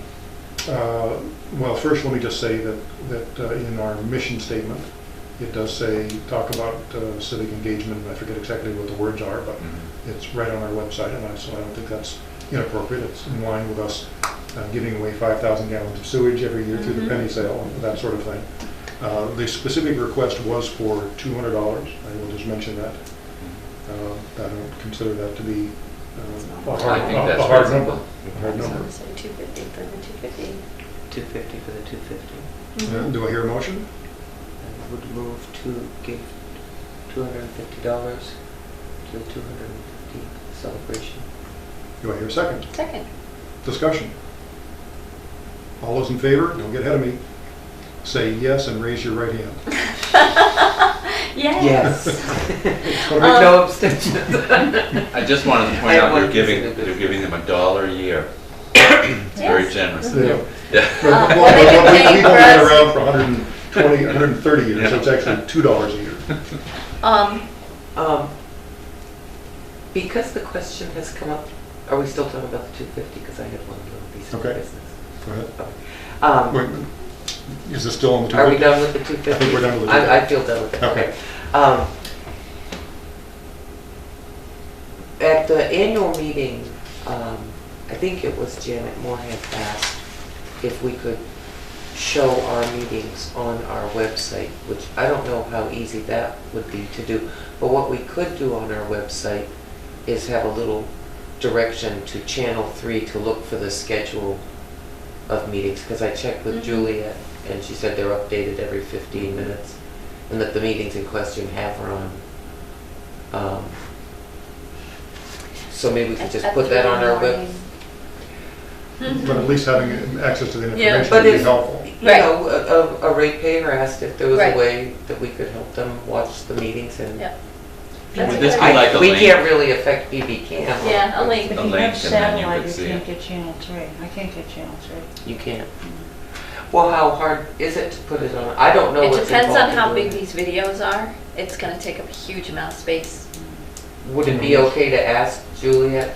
well, first let me just say that in our mission statement, it does say, talk about civic engagement, I forget exactly what the words are, but Mhm. it's right on our website, and so I don't think that's inappropriate. It's in line with us giving away 5,000 gallons of sewage every year through the penny sale, and that sort of thing. The specific request was for $200. I will just mention that. I don't consider that to be a I think hard that's number. reasonable. A hard number. So 250 for the 250. 250 for the 250. Do I hear a motion? I would move to give $250 to the 250 celebration. Do I hear a second? Second. Discussion. All those in favor, don't get ahead of me, say yes and raise your right hand. Yes. With no abstentions. I just wanted to I point have out one you're specific giving them $1 a year. It's very Yes. generous of Yeah. you. Yeah. Well, well, they've been paying we've for only been us. around for 120, 130 years, so it's actually $2 a year. Because the question has come up, are we still talking about the 250? Because I had one little piece of Okay. business. Go ahead. Um, Wait, is this still on the Are 250? we done with the 250? I think we're done with the I feel done with it. Okay. At the annual meeting, I think it was Janet Moore had asked if we could show our meetings on our website, which I don't know how easy that would be to do. But what we could do on our website is have a little direction to Channel 3 to look for the schedule of meetings, because I checked with Juliet and she said they're updated every 15 minutes and that the meetings in question have run. So maybe we could just put that on our web. But at least having access to the Yeah, information but would be if, helpful. You know, a ratepayer asked if there was Right. a way that we could help them watch the meetings and. Yep. Would That's a this good be idea. like a We link? can't really affect BB Cam. Yeah, a link. A If you link have and then you satellite, could you see can't it. get channel 3. I can't get channel 3. You can't. Well, how hard is it to put it on? I don't know It what's depends on involved in how doing big it. these videos are. It's gonna take up a huge amount of space. Would it be okay to ask Juliet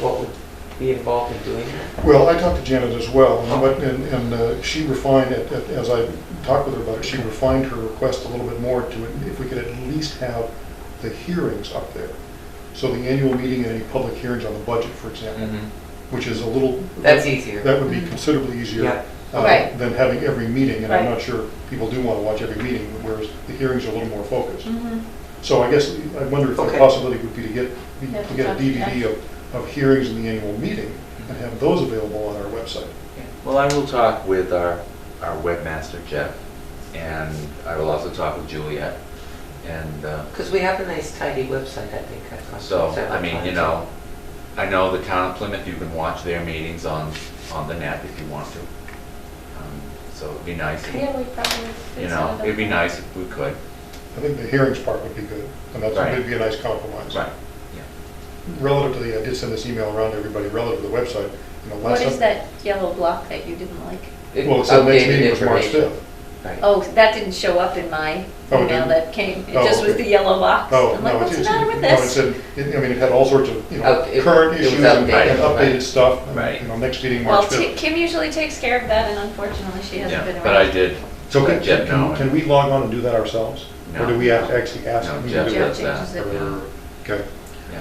what would be involved in doing that? Well, I talked to Janet as well, and she refined it, as I talked with her about it, she refined her request a little bit more to if we could at least have the hearings up there. So the annual meeting and any public hearings on the budget, for example, Mhm. which is a little. That's easier. That would be considerably easier Yeah. Right. than having every meeting, and I'm Right. not sure people do want to watch every meeting, whereas the hearings are a little more focused. Mm-hmm. So I guess, I wonder if the Okay. possibility would be to get Yeah, a talk to DVD of hearings in the annual meeting and have those available on our website. Well, I will talk with our webmaster, Jeff, and I will also talk with Juliet. And Because we have a nice tidy website, I think. I've gone so, through several I mean, you times. know, I know the town of Plymouth, you can watch their meetings on the net if you want to. So it'd be nice, Yeah, we probably. you know, it'd be nice if we could. I think the hearings part would be good, and that's, Right. would be a nice compromise. Right. Relative to I did send this email around to everybody relative to the website, What is that yellow block that you didn't like? Well, it said next Outdated meeting was March information. 5th. Right. Oh, that didn't show up in my Oh, it email didn't? that came. It Oh, just was okay. the yellow box. Oh, I'm like, no, what's the matter with no, it this? said, I mean, it had all sorts of, It current was issues and outdated, updated right. stuff. and, Right. Next meeting, Well, March 5th. Kim usually takes care of that, and unfortunately, she hasn't Yeah, been around. but I did So let Jeff know. can we log on and do that ourselves? Or do we have to actually ask? No, them to Jeff do does it? that. changes it. Or- Okay.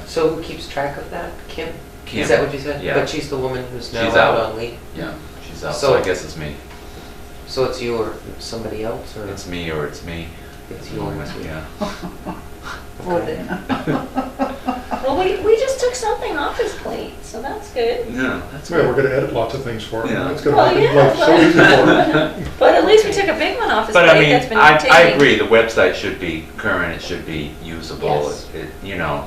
So who keeps track of that? Kim? Kim. Is that what you said? Yeah. But she's the woman who's now She's out out. on leave? Yeah, she's out, So- so I guess it's me. So it's you or somebody else, or? It's me or it's me. It's you or it's you? Yeah. Okay. Well, we just took something off his plate, so that's good. Yeah, that's Yeah, we're good. gonna edit lots of things for him. Yeah. It's gonna Well, make yeah, life so easy for him. But at least we took a big one off his But I plate mean, that's been I taking. agree, the website should be current, it should be usable, Yes. you know.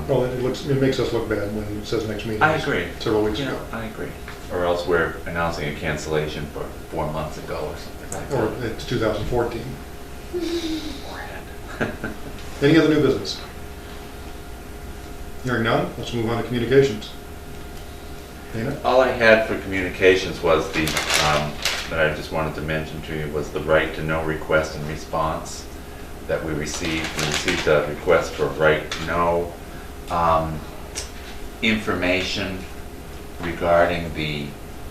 Well, it makes us look bad when it says next meeting. I agree. Several weeks Yeah, ago. I agree. Or else we're announcing a cancellation for 4 months ago or something Or like that. it's 2014. Any other new business? Hearing none, let's move on to communications. Dana? All I had for communications was that I just wanted to mention to you was the right to know request and response that we received. We received a request for right to know information regarding the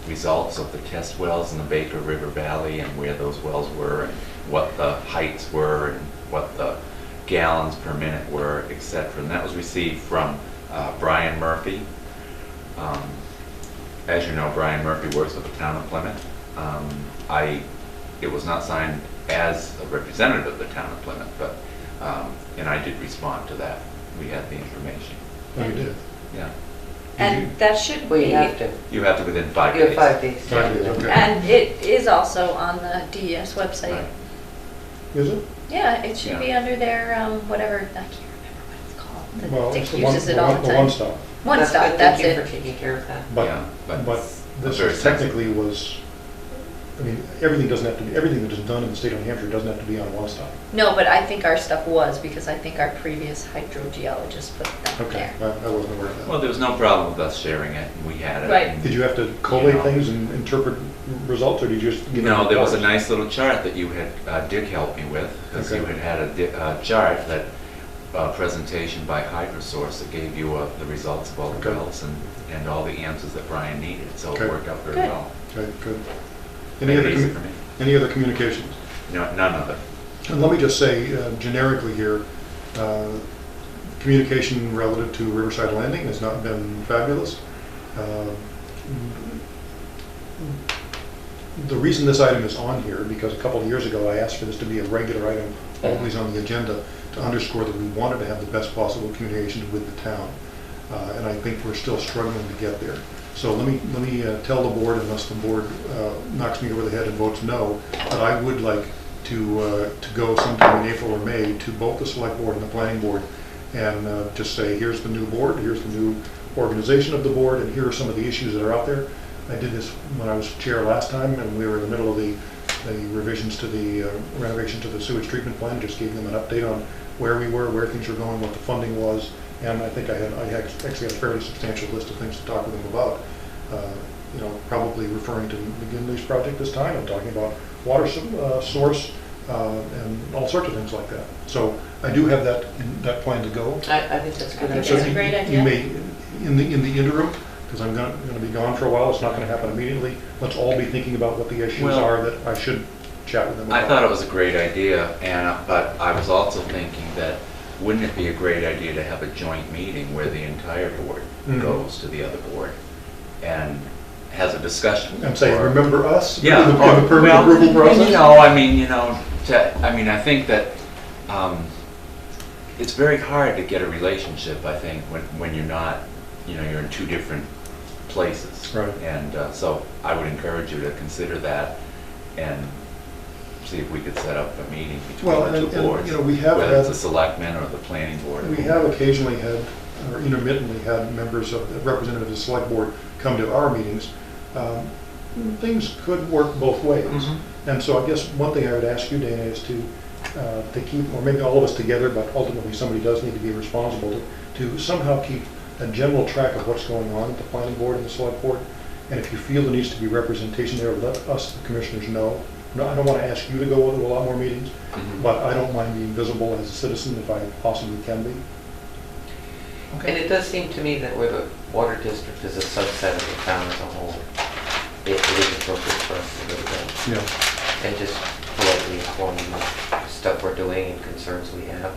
results of the test wells in the Baker River Valley and where those wells were and what the heights were and what the gallons per minute were, etc. And that was received from Brian Murphy. As you know, Brian Murphy works with the town of Plymouth. It was not signed as a representative of the town of Plymouth, but, and I did respond to that. We had the information. Oh, you did? Yeah. And that should Well, be, you have to. You have to within 5 days. You have 5 days. 5 days, okay. and it is also on the DES website. Right. Is it? Yeah, it should Yeah. be under their, whatever, I can't remember what it's called. Well, Dick it's the one, uses it all the the time. one stop. One That's stop, good. that's Thank you it. for taking care of that. Yeah, But but this very technically was, I mean, everything doesn't have to be, everything that is done in the state of New Hampshire doesn't have to be on one stop. No, but I think our stuff was, because I think our previous hydrogeologist put that Okay, there. I wasn't aware of that. well, there was no problem with us sharing it. We had it. Right. and- Did you have to collate know. things and interpret results, or did you just give them No, there was a reports? nice little chart that you had, Dick helped me with, because Okay. you had a chart that, presentation by HydroSource that gave you the results of all the Okay. wells and all the answers that Brian needed, so Okay. it worked out very Good. well. Okay, good. Made Any it other, easy for me. any other communications? No, none of it. And let me just say generically here, communication relative to Riverside Landing has not been fabulous. The reason this item is on here, because a couple of years ago I asked for this to be a regular item, always on the agenda, to underscore that we wanted to have the best possible communication with the town. And I think we're still struggling to get there. So let me tell the board, unless the board knocks me over the head and votes no, that I would like to go sometime in April or May to both the select board and the planning board and just say, here's the new board, here's the new organization of the board, and here are some of the issues that are out there. I did this when I was chair last time, and we were in the middle of the revisions to the renovation to the sewage treatment plant, just gave them an update on where we were, where things were going, what the funding was, and I think I actually had a fairly substantial list of things to talk with them about. You know, probably referring to McGinley's project this time and talking about water source and all sorts of things like that. So I do have that plan to go. I think that's a good I think idea. that's a great idea. You may, in the interim, because I'm going to be gone for a while, it's not going to happen immediately. Let's all be thinking about what the issues Well, are that I should chat with them about. I thought it was a great idea, but I was also thinking that wouldn't it be a great idea to have a joint meeting where the entire board Mhm. goes to the other board and has a discussion? And say, or- remember us? Yeah. In the permit Well, approval process? I think that it's very hard to get a relationship, I think, when you're not, you're in two different places. Right. And so I would encourage you to consider that and see if we could set up a meeting between Well, the two and, boards. we have whether it's had, the selectmen or the planning board. we have occasionally had, or intermittently had members of the representatives of the select board come to our meetings. Things could work both ways. Mhm. And so I guess one thing I would ask you, Dana, is to keep, or maybe all of us together, but ultimately somebody does need to be responsible to somehow keep a general track of what's going on at the planning board and the select board. And if you feel there needs to be representation there, let us, the commissioners, know. No, I don't want to ask you to go to a lot more meetings, Mhm. but I don't mind being visible as a citizen if I possibly can be. And it does seem to me that where the water district is a subset of the town as a whole, it is appropriate for us to go to them Yeah. and just politely inform them of stuff we're doing and concerns we have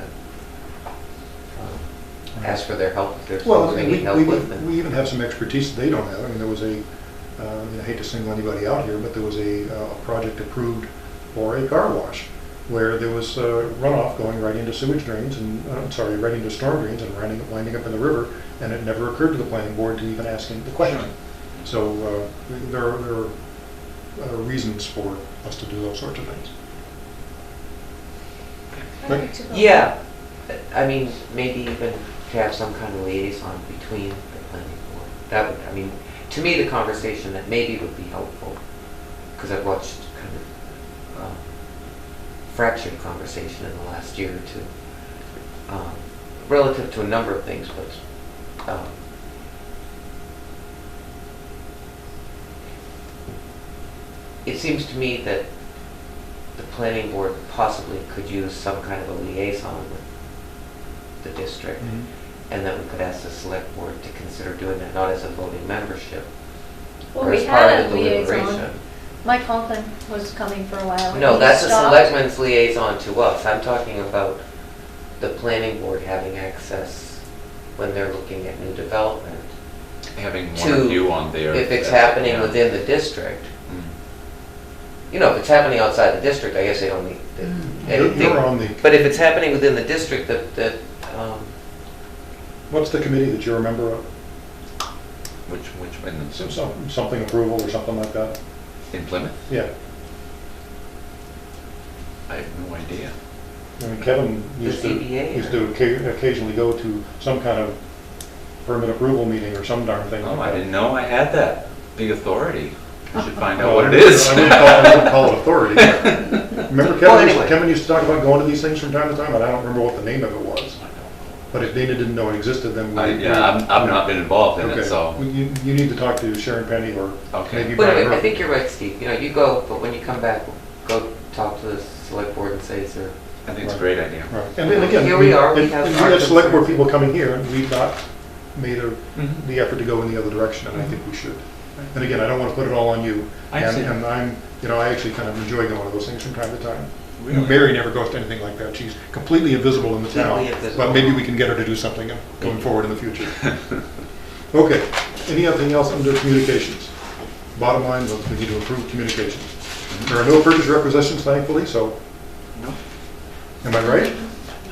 and ask for their help if there's Well, things they need help with. and- we even have some expertise that they don't have. I mean, there was I hate to single anybody out here, but there was a project approved for a car wash where there was runoff going right into sewage drains and, right into storm drains and winding up in the river, and it never occurred to the planning board to even ask him the question. So there are reasons for us to do those sorts of things. I'd like to go. Yeah, I mean, maybe even to have some kind of liaison between the planning board. That would, I mean, to me, the conversation that maybe would be helpful, because I've watched kind of fractured conversation in the last year or two, relative to a number of things, but it seems to me that the planning board possibly could use some kind of a liaison with the district, and that we could ask the select board to consider doing that, not as a voting membership, Well, or we as part had of a the liaison. deliberation. Mike Conklin was coming for a while. and No, he that's a stopped. selectman's liaison to us. I'm talking about the planning board having access when they're looking at new development. Having one view on there. If it's happening within the district. You know, if it's happening outside the district, I guess they don't need anything. You're on the, But if it's happening within the district, that what's the committee that you're a member of? Which, Something approval or something like that? in Plymouth? Yeah. I have no idea. I mean, Kevin used The ZBA used to occasionally go to some kind of permit approval meeting or some darn thing. Oh, like I that. didn't know I had that big authority. I should find out Well, what it is. I wouldn't call it authority. Remember Well, anyway. Kevin used to talk about going to these things from time to time, and I don't remember what the name of it was. But if Dana didn't know it existed, then we... I've not been involved in Okay. it, so. You need to talk to Sharon Penny or Okay. maybe But Brian anyway, I Murphy. think you're right, Steve. You know, you go, but when you come back, go talk to the select board and say, is there... I think it's a great idea. Right. And then again, Here we are, we and have we our have select board concerns. people coming here, and we've not made Mhm. the effort to go in the other direction, and I think we should. And again, I don't want to put it all on you. I And see. and I actually kind of enjoy going to those things from time to time. Really? Mary never goes to anything like that. She's completely invisible in the town. Completely invisible. But maybe we can get her to do something going forward in the future. Okay, anything else under communications? Bottom line, we need to improve communications. There are no purchase requisitions, thankfully, so, No. am I right?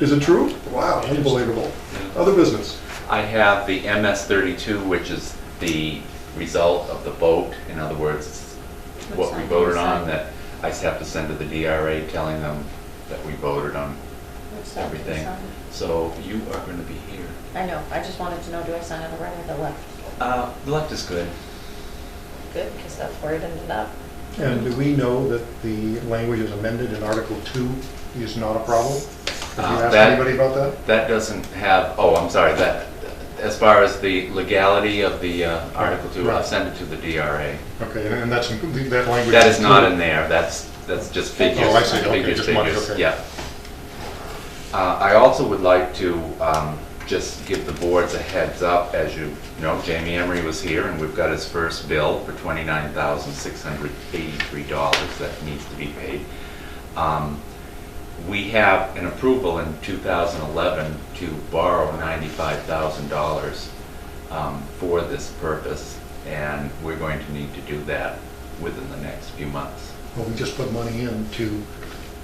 Is it true? Wow, unbelievable. Other business? I have the MS-32, which is the result of the vote. In other words, Which what we sign voted do you on sign? that I just have to send to the DRA telling them that we voted on Which side do you everything. sign? So you are going to be here. I know, I just wanted to know, do I sign on the right or the left? The left is good. good, because that's where it ended up. And do we know that the language is amended in Article 2 is not a problem? Have you asked That- anybody about that? That doesn't have, oh, I'm sorry, that, as far as the legality of the Article 2, I'll Right. send it to the DRA. Okay, and that's, that language. That is not in there, that's just figures. Oh, I see. Okay, Figures, just money, figures, okay. yeah. I also would like to just give the boards a heads up. As you know, Jamie Emery was here, and we've got his first bill for $29,683 that needs to be paid. We have an approval in 2011 to borrow $95,000 for this purpose, and we're going to need to do that within the next few months. Well, we just put money into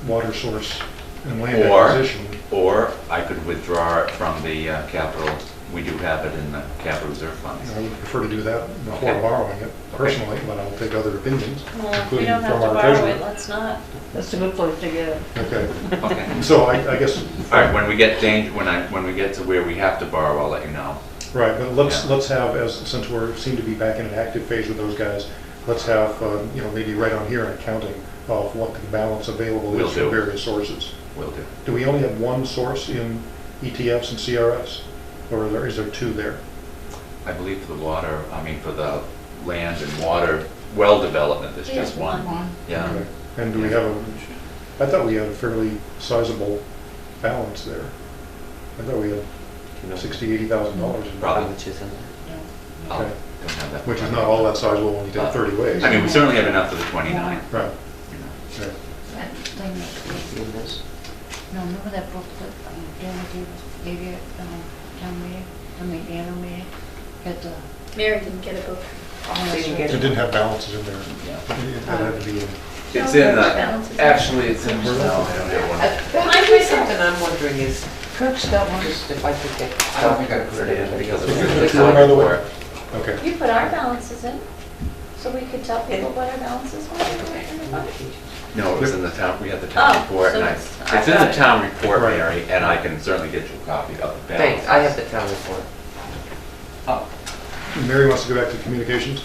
water source and land Or, acquisition. or I could withdraw it from the capital, we do have it in the capital reserve funds. I would prefer to do that before Okay. borrowing it personally, but I'll take other opinions, Well, if we including don't have from to our borrow it, treasurer. let's not. That's a good place to get it. Okay, Okay. so I guess. All right, when we get when we get to where we have to borrow, I'll let you know. Right, but let's Yeah. have, since we seem to be back in an active phase with those guys, let's have, maybe right on here an accounting of what the balance available Will is from do. various sources. Will do. Do we only have one source in ETFs and CRS? Or is there two there? I believe for the water, for the land and water well development, there's just one. Yeah. Okay. And do we have I thought we had a fairly sizable balance there. I thought we had $60,000-$80,000 in Probably. Which is in there. I Okay. don't have that. Which is not all that sizable when you take 30 ways. We certainly have enough for the 29. Right. you know. Okay. That thing that, In this? no, remember that book that Danny gave you at town meeting, the annual meeting? Had the, Mary didn't get a book. oh, that's Didn't right. It didn't have balances in there. Yeah. It had to be in. It's No, in there's balances. actually, it's in, no, I don't have one. Might be something I'm wondering is, Kirk's got one. just if I could get. I don't think I put it in because of If the you remember report. Okay. You put our balances in, so we could tell people what our balances were in the fund. No, it was in the town, we had the town Oh, report, so and it's- it's in got the it. town report, Right. Mary, and I can certainly get you a copy of the balance. Thanks, I have the town report. Oh, Mary wants to go back to communications?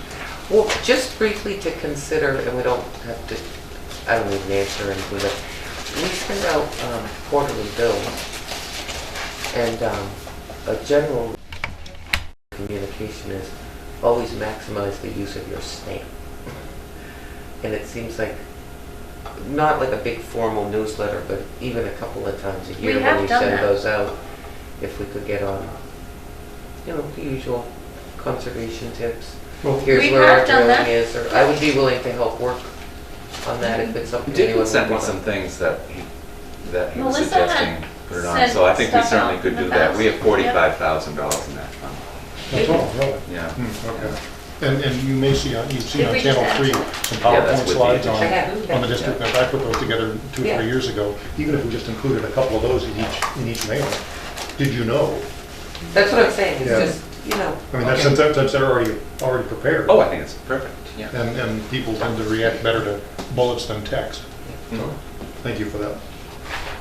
Well, just briefly to consider, and we don't have to, I don't need an answer or anything, but we send out quarterly bills, and a general communication is always maximize the use of your stamp. And it seems like, not like a big formal newsletter, but even a couple of times a We year have when you done send that. those out, if we could get on, the usual conservation tips. Well, Here's We where our have done drilling that. is, or I would be willing to help work on that if it's something anyone Dick would sent me want. some things that he was Melissa had suggesting put it on, sent so I think we stuff certainly out could in the do that. We have past. $45,000 in that fund. That's all, really? Yeah. Okay. And you may see, you've seen Did on we Channel just 3, add some Yeah, that's PowerPoint with the slides addition. I have. on the district, I put those together 2 or Yeah. 3 years ago, even if we just included a couple of those in each mailing. Did you know? That's what I'm saying, Yeah. it's just, I mean, that's since they're already prepared. Oh, I think it's perfect, yeah. And people tend to react better to bullets than text. Mhm. Thank you for that.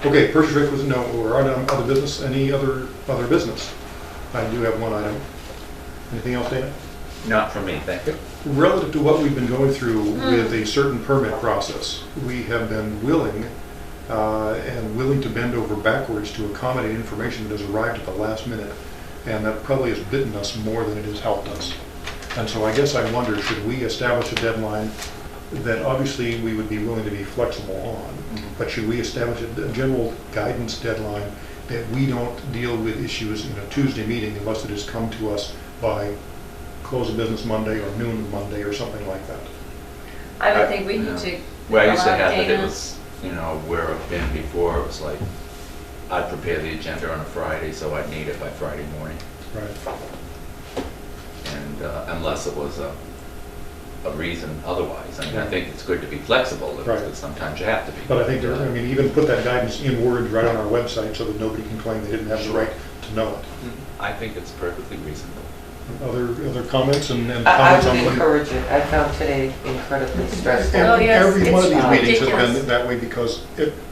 Okay, purchase requisition, no, we're on other business, any other business? I do have one item. Anything else, Dana? Not for me, thank you. Relative to what we've been going through with a certain permit process, we have been willing to bend over backwards to accommodate information that has arrived at the last minute, and that probably has bitten us more than it has helped us. And so I guess I wonder, should we establish a deadline that obviously we would be willing to be flexible on, but should we establish a general guidance deadline that we don't deal with issues in a Tuesday meeting unless it has come to us by close of business Monday or noon of Monday or something like that? I would think we need to. Well, I used to allow have it, it Dana- was, where I've been before, it was like, I'd prepare the agenda on a Friday, so I'd need it by Friday morning. Right. And unless it was a reason otherwise. I mean, I think it's good to be flexible, Right. because sometimes you have to be. But I think, even put that guidance in words right on our website so that nobody can claim they didn't have the right to know it. I think it's perfectly reasonable. Other comments and I comments on would what? encourage it, I found today incredibly stressful. Oh, yes, Every one of it's these meetings has ridiculous. been that way because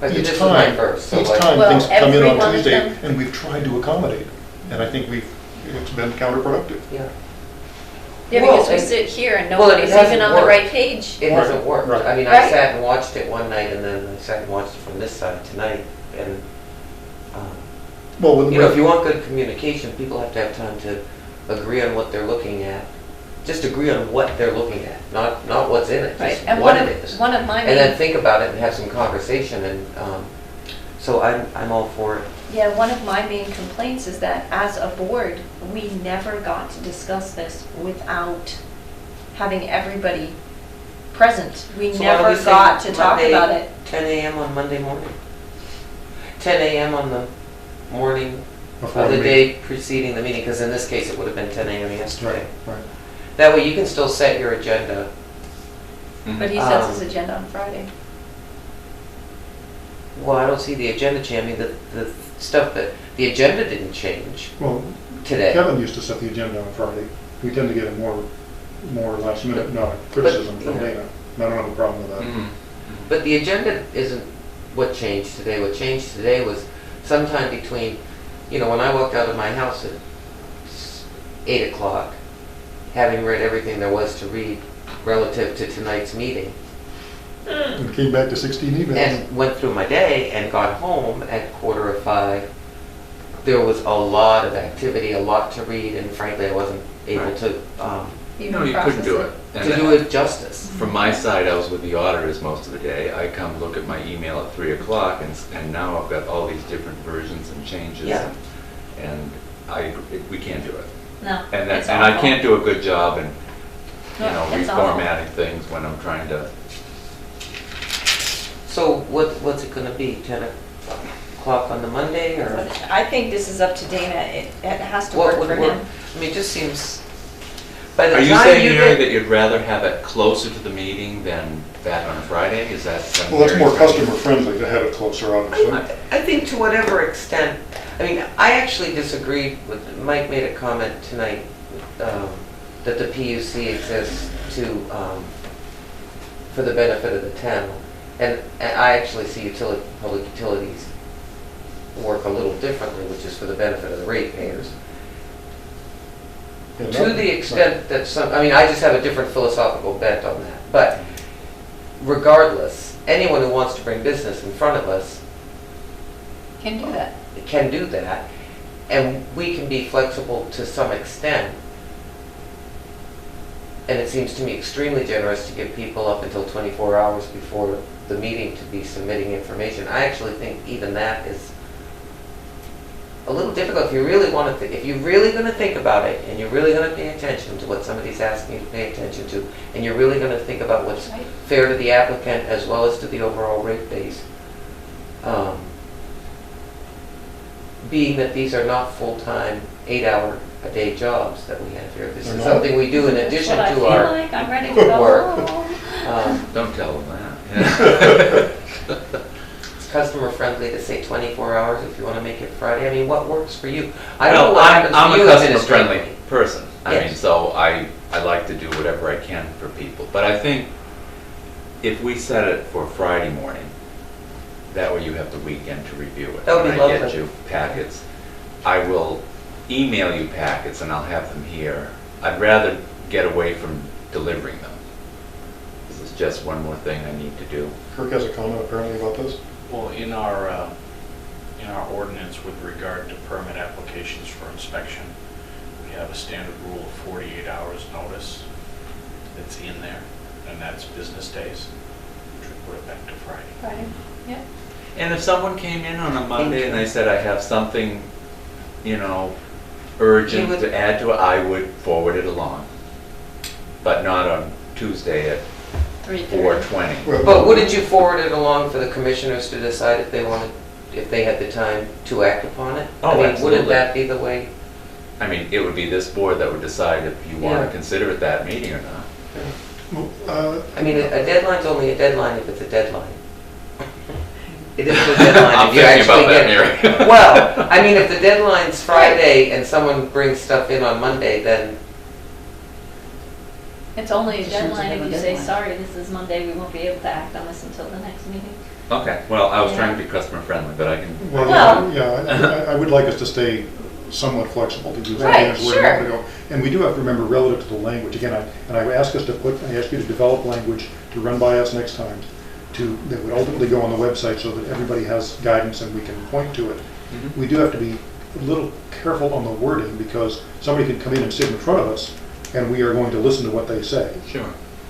But each this was my time, first, so each like- time Well, things come in every on one of Tuesday them. and we've tried to accommodate. And I think it's been counterproductive. Yeah. Yeah, Well, because we and- sit here and well, it nobody's hasn't even on the worked. right page. It hasn't worked. Right. I mean, I Right. sat and watched it one night, and then I sat and watched it from this side tonight, and, Well, with you know, if you want good communication, people have to have time to agree on what they're looking at. Just agree on what they're looking at, not what's in it, Right, just and what it is. one of my And then main, think about it and have some conversation, and, so I'm all for it. yeah, one of my main complaints is that as a board, we never got to discuss this without having everybody present. We So why don't never we say got to talk Monday, about it. 10 a.m. on Monday morning. 10 a.m. on the morning Before of the the day preceding the meeting, because in this case, it would have been 10 a.m. yesterday. Right. That way you can still set your agenda. But he sets his agenda on Friday. Well, I don't see the agenda changing, the stuff that, the agenda didn't change Well, today. Kevin used to set the agenda on Friday. We tend to get a more last minute, not criticism from yeah. Dana. I don't have a problem with that. Mhm. But the agenda isn't what changed today. What changed today was sometime between, you know, when I walked out of my house at 8 o'clock, having read everything there was to read relative to tonight's meeting, And came back to 16 emails. and went through my day and got home at 4:45, there was a lot of activity, a lot to read, and frankly, I wasn't able Right. to No, you couldn't do it. to do it justice. From my side, I was with the auditors most of the day. I come look at my email at 3 o'clock, and now I've got all these different versions and changes. Yeah. And we can't do it. No, And it's I awful. can't do a good job in, No, it's awful. reformatting things when I'm trying to. So what's it gonna be, 10 o'clock on the Monday, or? I think this is up to Dana. It has to What work would for work? him. I mean, it just seems, by the Are you time saying, you Mary, get. that you'd rather have it closer to the meeting than back on Friday? Is that? Well, that's more customer friendly to have it closer, obviously. I think to whatever extent, I mean, I actually disagreed with, Mike made a comment tonight, that the PUC exists to, for the benefit of the town. And I actually see public utilities work a little differently, which is for the benefit of the ratepayers. Yeah, To the extent that I mean, I just have a different philosophical bent on that. But regardless, anyone who wants to bring business in front of us Can do that. can do that, and we can be flexible to some extent. And it seems to me extremely generous to give people up until 24 hours before the meeting to be submitting information. I actually think even that is a little difficult if you really want to, if you're really going to think about it, and you're really going to pay attention to what somebody's asking you to pay attention to, and you're really going to think about what's Right. fair to the applicant as well as to the overall rate base. Being that these are not full-time, 8-hour-a-day jobs that we have here. This They're is not. something we do in That's addition what I to feel our like. I'm ready to go work. home. Don't tell them that. It's customer friendly to say 24 hours if you want to make it Friday. I mean, what works for you? I don't know Well, what happens I'm to a you customer-friendly administratively. person. I mean, Yes. so I like to do whatever I can for people. But I think if we set it for Friday morning, that way you have the weekend to review it. That would be When I get lovely. you packets, I will email you packets and I'll have them here. I'd rather get away from delivering them. This is just one more thing I need to do. Kirk has a comment apparently about this. Well, in our ordinance with regard to permit applications for inspection, we have a standard rule of 48 hours notice that's in there, and that's business days, which would put it back to Friday. Friday, yeah. And if someone came in on a Monday and they said, I have something, urgent You would- to add to it, I would forward it along. But not on Tuesday at 3:30. 4:20. But wouldn't you forward it along for the commissioners to decide if they had the time to act upon it? Oh, I mean, absolutely. wouldn't that be the way? I mean, it would be this board that would decide if you want Yeah. to consider it that meeting or not. I mean, a deadline's only a deadline if it's a deadline. It isn't a deadline I'm if you thinking actually about that, get. Mary. Well, I mean, if the deadline's Friday and someone brings stuff in on Monday, then, It's only a Just seems to deadline have if a you say, deadline. sorry, this is Monday, we won't be able to act on this until the next meeting. Okay, well, I was Yeah. trying to be customer friendly, but I can. Well, Well- yeah, I would like us to stay somewhat flexible to use Right, where we sure. want to go. And we do have to remember relative to the language, again, I ask you to develop language to run by us next time, that would ultimately go on the website so that everybody has guidance and we can point to it. Mhm. We do have to be a little careful on the wording, because somebody could come in and sit in front of us, and we are going to listen to what they say. Sure.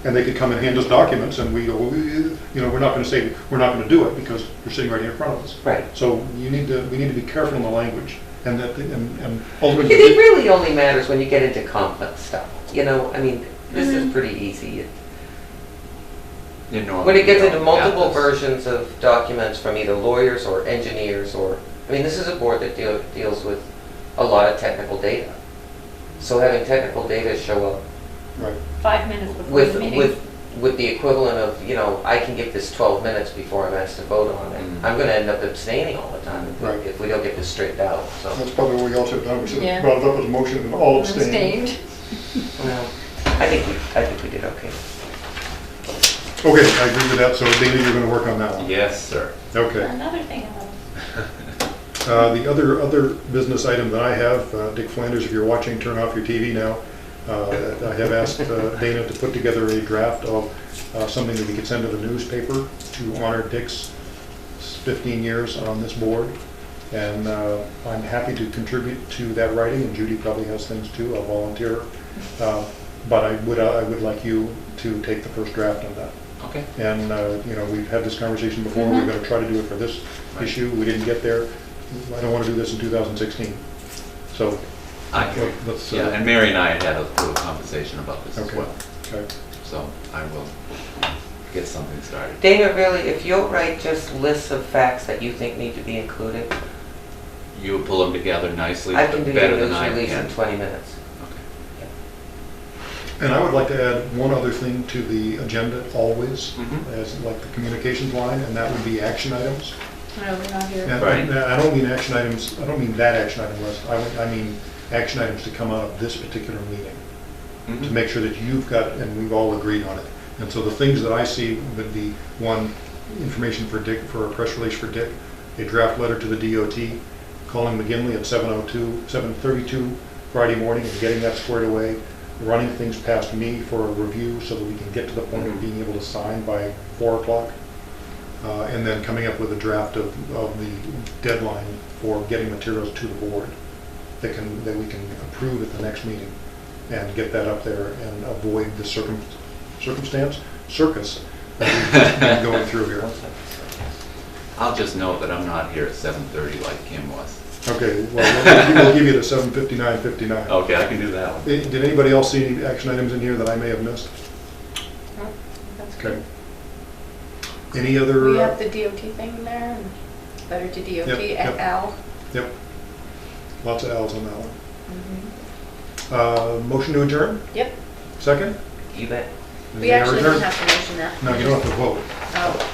And they could come and hand us documents, and we go, we're not going to say, we're not going to do it, because you're sitting right here in front of us. Right. So we need to be careful in the language, and It ultimately. really only matters when you get into complex stuff. I mean, this is pretty easy. When it gets into multiple versions of documents from either lawyers or engineers this is a board that deals with a lot of technical data. So having technical data show up Right. 5 minutes before the meeting. with the equivalent of, I can give this 12 minutes before I'm asked to vote on it. Mhm. I'm going to end up abstaining all the time Right. if we don't get this straightened out. So, That's probably what we all should have done, we should Yeah. have brought it up as a motion and all abstained. Abstained. well, I think we did okay. Okay, I agree with that, so Dana, you're going to work on that one. Yes, sir. Okay. Another thing I The other business item that I have, Dick Flanders, if you're watching, turn off your TV now. I have asked Dana to put together a draft of something that we could send to the newspaper to honor Dick's 15 years on this board. And I'm happy to contribute to that writing, and Judy probably has things too, I'll volunteer. But I would like you to take the first draft on that. Okay. And, we've had this conversation before, we're going to try to do it for this issue, we didn't get there. I don't want to do this in 2016. So, I agree. let's. Yeah, and Mary and I had a little conversation about this as Okay. well. Okay. So I will get something started. Dana, really, if you'll write just lists of facts that you think need to be included, You pull them together nicely, I can do better your than news I release can. in 20 minutes. Okay. And I would like to add one other thing to the agenda always, Mhm. as like the communications line, and that would be action items. No, we're not here. And Right. and I don't mean action items, I don't mean that action item list, I mean action items to come out of this particular meeting, to Mhm. make sure that you've got, and we've all agreed on it. And so the things that I see would be, one, information for Dick, for a press release for Dick, a draft letter to the DOT, calling McGinley at 7:32 Friday morning and getting that squared away, running things past me for a review so that we can get to the point of being able to sign by 4 o'clock. And then coming up with a draft of the deadline for getting materials to the board that we can approve at the next meeting and get that up there and avoid the circus that we've been going through here. I'll just note that I'm not here at 7:30 like Kim was. Okay, well, we'll give you the 7:59:59. Okay, I can do that one. Did anybody else see any action items in here that I may have missed? No, that's Okay. good. Any other? We have the DOT thing there, and letter to DOT Yep, at yep. Al. Yep. Lots of L's on that one. Mhm. Motion to adjourn? Yep, Second? You bet. we actually don't have to mention that. No, you don't have to vote. Oh.